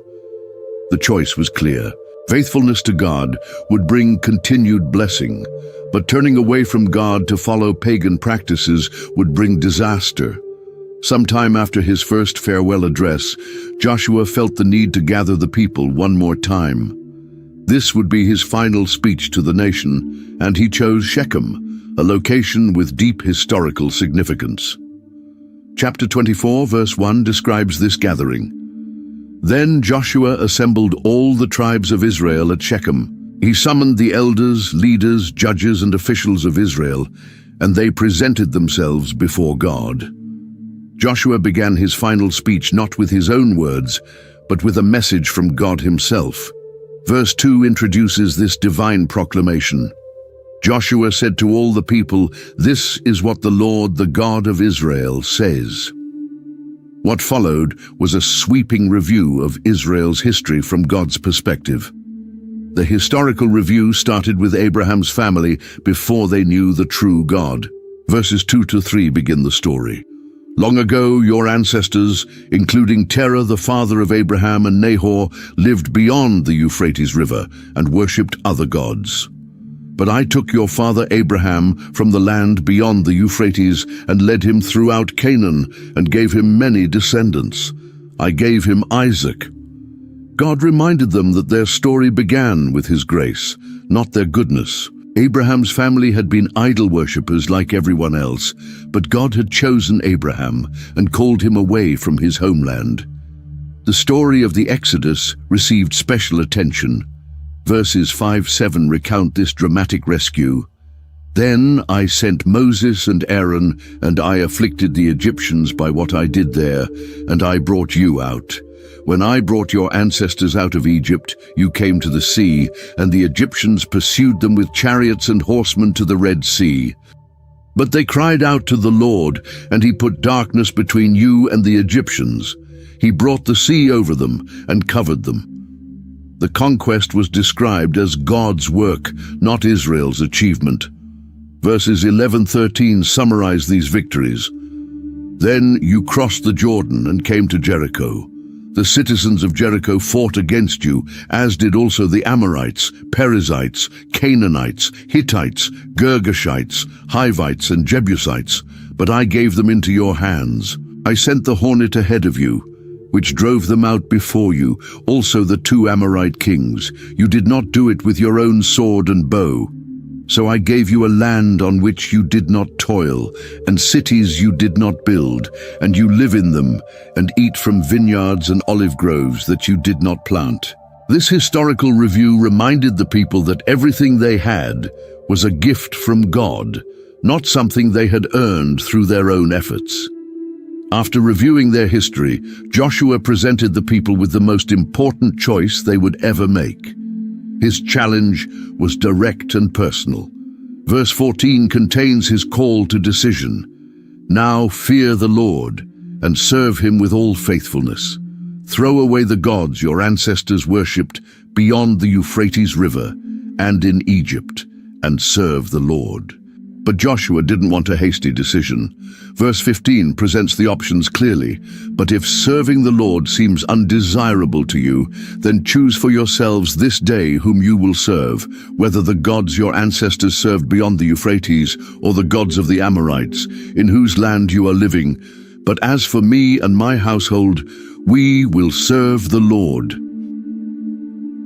The choice was clear. Faithfulness to God would bring continued blessing, but turning away from God to follow pagan practices would bring disaster. Sometime after his first farewell address, Joshua felt the need to gather the people one more time. This would be his final speech to the nation, and he chose Shechem, a location with deep historical significance. Chapter 24, verse 1 describes this gathering. Then Joshua assembled all the tribes of Israel at Shechem. He summoned the elders, leaders, judges, and officials of Israel, and they presented themselves before God. Joshua began his final speech not with his own words, but with a message from God himself. Verse 2 introduces this divine proclamation. Joshua said to all the people, "This is what the Lord, the God of Israel, says." What followed was a sweeping review of Israel's history from God's perspective. The historical review started with Abraham's family before they knew the true God. Verses 2 to 3 begin the story. Long ago, your ancestors, including Terah, the father of Abraham, and Nahor, lived beyond the Euphrates River and worshipped other gods. But I took your father Abraham from the land beyond the Euphrates and led him throughout Canaan and gave him many descendants. I gave him Isaac. God reminded them that their story began with his grace, not their goodness. Abraham's family had been idol worshippers like everyone else, but God had chosen Abraham and called him away from his homeland. The story of the Exodus received special attention. Verses 5-7 recount this dramatic rescue. Then I sent Moses and Aaron, and I afflicted the Egyptians by what I did there, and I brought you out. When I brought your ancestors out of Egypt, you came to the sea, and the Egyptians pursued them with chariots and horsemen to the Red Sea. But they cried out to the Lord, and he put darkness between you and the Egyptians. He brought the sea over them and covered them. The conquest was described as God's work, not Israel's achievement. Verses 11-13 summarize these victories. Then you crossed the Jordan and came to Jericho. The citizens of Jericho fought against you, as did also the Amorites, Perizzites, Canaanites, Hittites, Girgashites, Hivites, and Jebusites, but I gave them into your hands. I sent the hornet ahead of you, which drove them out before you, also the 2 Amorite kings. You did not do it with your own sword and bow. So I gave you a land on which you did not toil, and cities you did not build, and you live in them, and eat from vineyards and olive groves that you did not plant. This historical review reminded the people that everything they had was a gift from God, not something they had earned through their own efforts. After reviewing their history, Joshua presented the people with the most important choice they would ever make. His challenge was direct and personal. Verse 14 contains his call to decision. Now fear the Lord and serve him with all faithfulness. Throw away the gods your ancestors worshipped beyond the Euphrates River and in Egypt, and serve the Lord. But Joshua didn't want a hasty decision. Verse 15 presents the options clearly. But if serving the Lord seems undesirable to you, then choose for yourselves this day whom you will serve, whether the gods your ancestors served beyond the Euphrates or the gods of the Amorites, in whose land you are living. But as for me and my household, we will serve the Lord.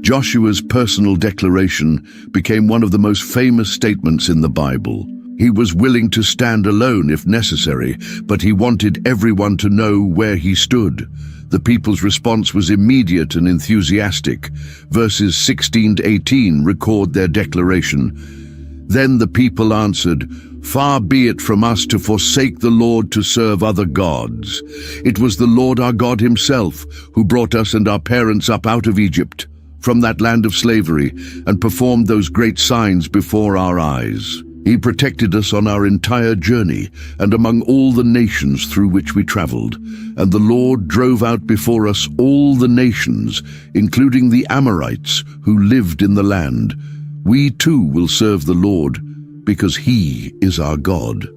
Joshua's personal declaration became one of the most famous statements in the Bible. He was willing to stand alone if necessary, but he wanted everyone to know where he stood. The people's response was immediate and enthusiastic. Verses 16-18 record their declaration. Then the people answered, "Far be it from us to forsake the Lord to serve other gods. It was the Lord our God himself who brought us and our parents up out of Egypt, from that land of slavery, and performed those great signs before our eyes. He protected us on our entire journey and among all the nations through which we traveled. And the Lord drove out before us all the nations, including the Amorites who lived in the land. We too will serve the Lord, because he is our God."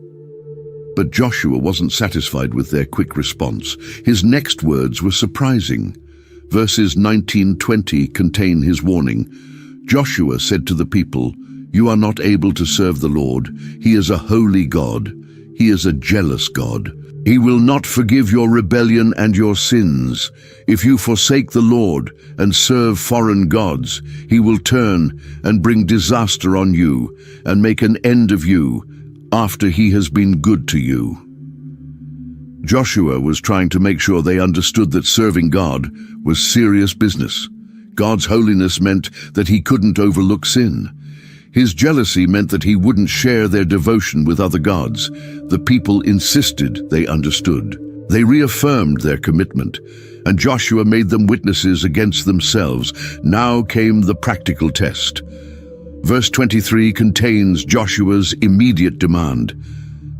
But Joshua wasn't satisfied with their quick response. His next words were surprising. Verses 19-20 contain his warning. Joshua said to the people, "You are not able to serve the Lord. He is a holy God. He is a jealous God. He will not forgive your rebellion and your sins. If you forsake the Lord and serve foreign gods, he will turn and bring disaster on you and make an end of you after he has been good to you." Joshua was trying to make sure they understood that serving God was serious business. God's holiness meant that he couldn't overlook sin. His jealousy meant that he wouldn't share their devotion with other gods. The people insisted they understood. They reaffirmed their commitment, and Joshua made them witnesses against themselves. Now came the practical test. Verse 23 contains Joshua's immediate demand.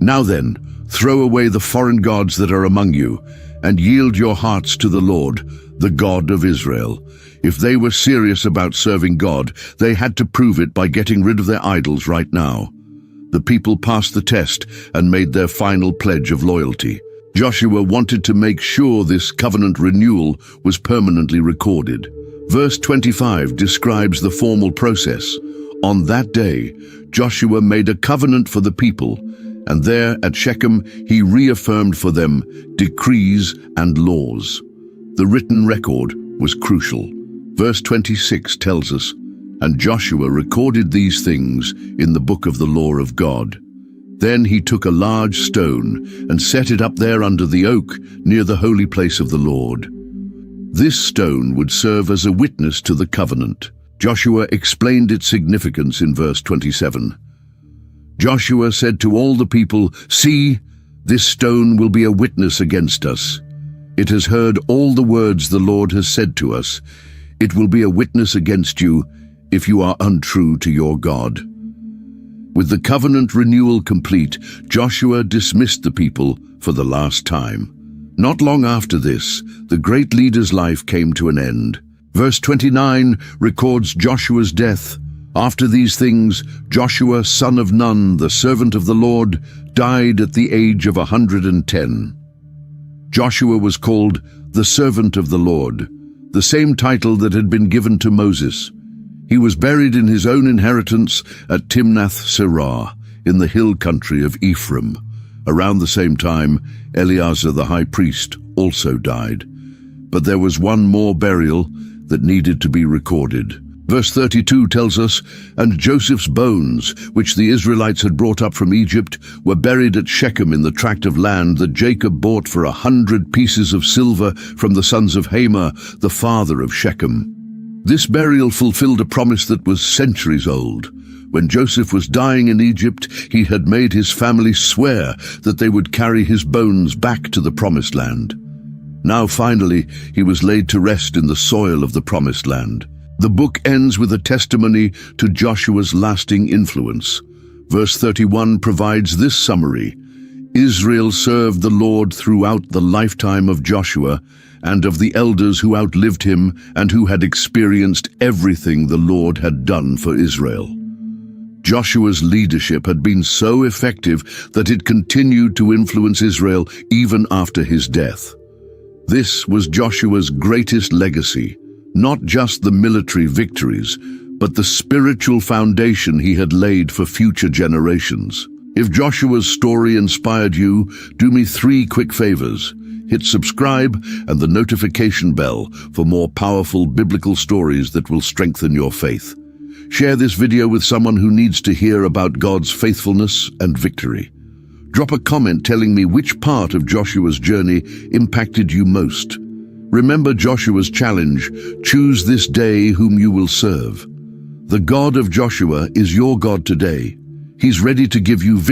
Now then, throw away the foreign gods that are among you, and yield your hearts to the Lord, the God of Israel. If they were serious about serving God, they had to prove it by getting rid of their idols right now. The people passed the test and made their final pledge of loyalty. Joshua wanted to make sure this covenant renewal was permanently recorded. Verse 25 describes the formal process. On that day, Joshua made a covenant for the people, and there at Shechem he reaffirmed for them decrees and laws. The written record was crucial. Verse 26 tells us, "And Joshua recorded these things in the book of the law of God. Then he took a large stone and set it up there under the oak near the holy place of the Lord." This stone would serve as a witness to the covenant. Joshua explained its significance in verse 27. Joshua said to all the people, "See, this stone will be a witness against us. It has heard all the words the Lord has said to us. It will be a witness against you if you are untrue to your God." With the covenant renewal complete, Joshua dismissed the people for the last time. Not long after this, the great leader's life came to an end. Verse 29 records Joshua's death. After these things, Joshua, son of Nun, the servant of the Lord, died at the age of 110. Joshua was called the servant of the Lord, the same title that had been given to Moses. He was buried in his own inheritance at Timnath-Serah, in the hill country of Ephraim. Around the same time, Eleazar the high priest also died. But there was one more burial that needed to be recorded. Verse 32 tells us, "And Joseph's bones, which the Israelites had brought up from Egypt, were buried at Shechem in the tract of land that Jacob bought for 100 pieces of silver from the sons of Hamor, the father of Shechem." This burial fulfilled a promise that was centuries old. When Joseph was dying in Egypt, he had made his family swear that they would carry his bones back to the Promised Land. Now finally, he was laid to rest in the soil of the Promised Land. The book ends with a testimony to Joshua's lasting influence. Verse 31 provides this summary. Israel served the Lord throughout the lifetime of Joshua and of the elders who outlived him and who had experienced everything the Lord had done for Israel. Joshua's leadership had been so effective that it continued to influence Israel even after his death. This was Joshua's greatest legacy, not just the military victories, but the spiritual foundation he had laid for future generations. If Joshua's story inspired you, do me 3 quick favors. Hit subscribe and the notification bell for more powerful biblical stories that will strengthen your faith. Share this video with someone who needs to hear about God's faithfulness and victory. Drop a comment telling me which part of Joshua's journey impacted you most. Remember Joshua's challenge, choose this day whom you will serve. The God of Joshua is your God today. He's ready to give you victory.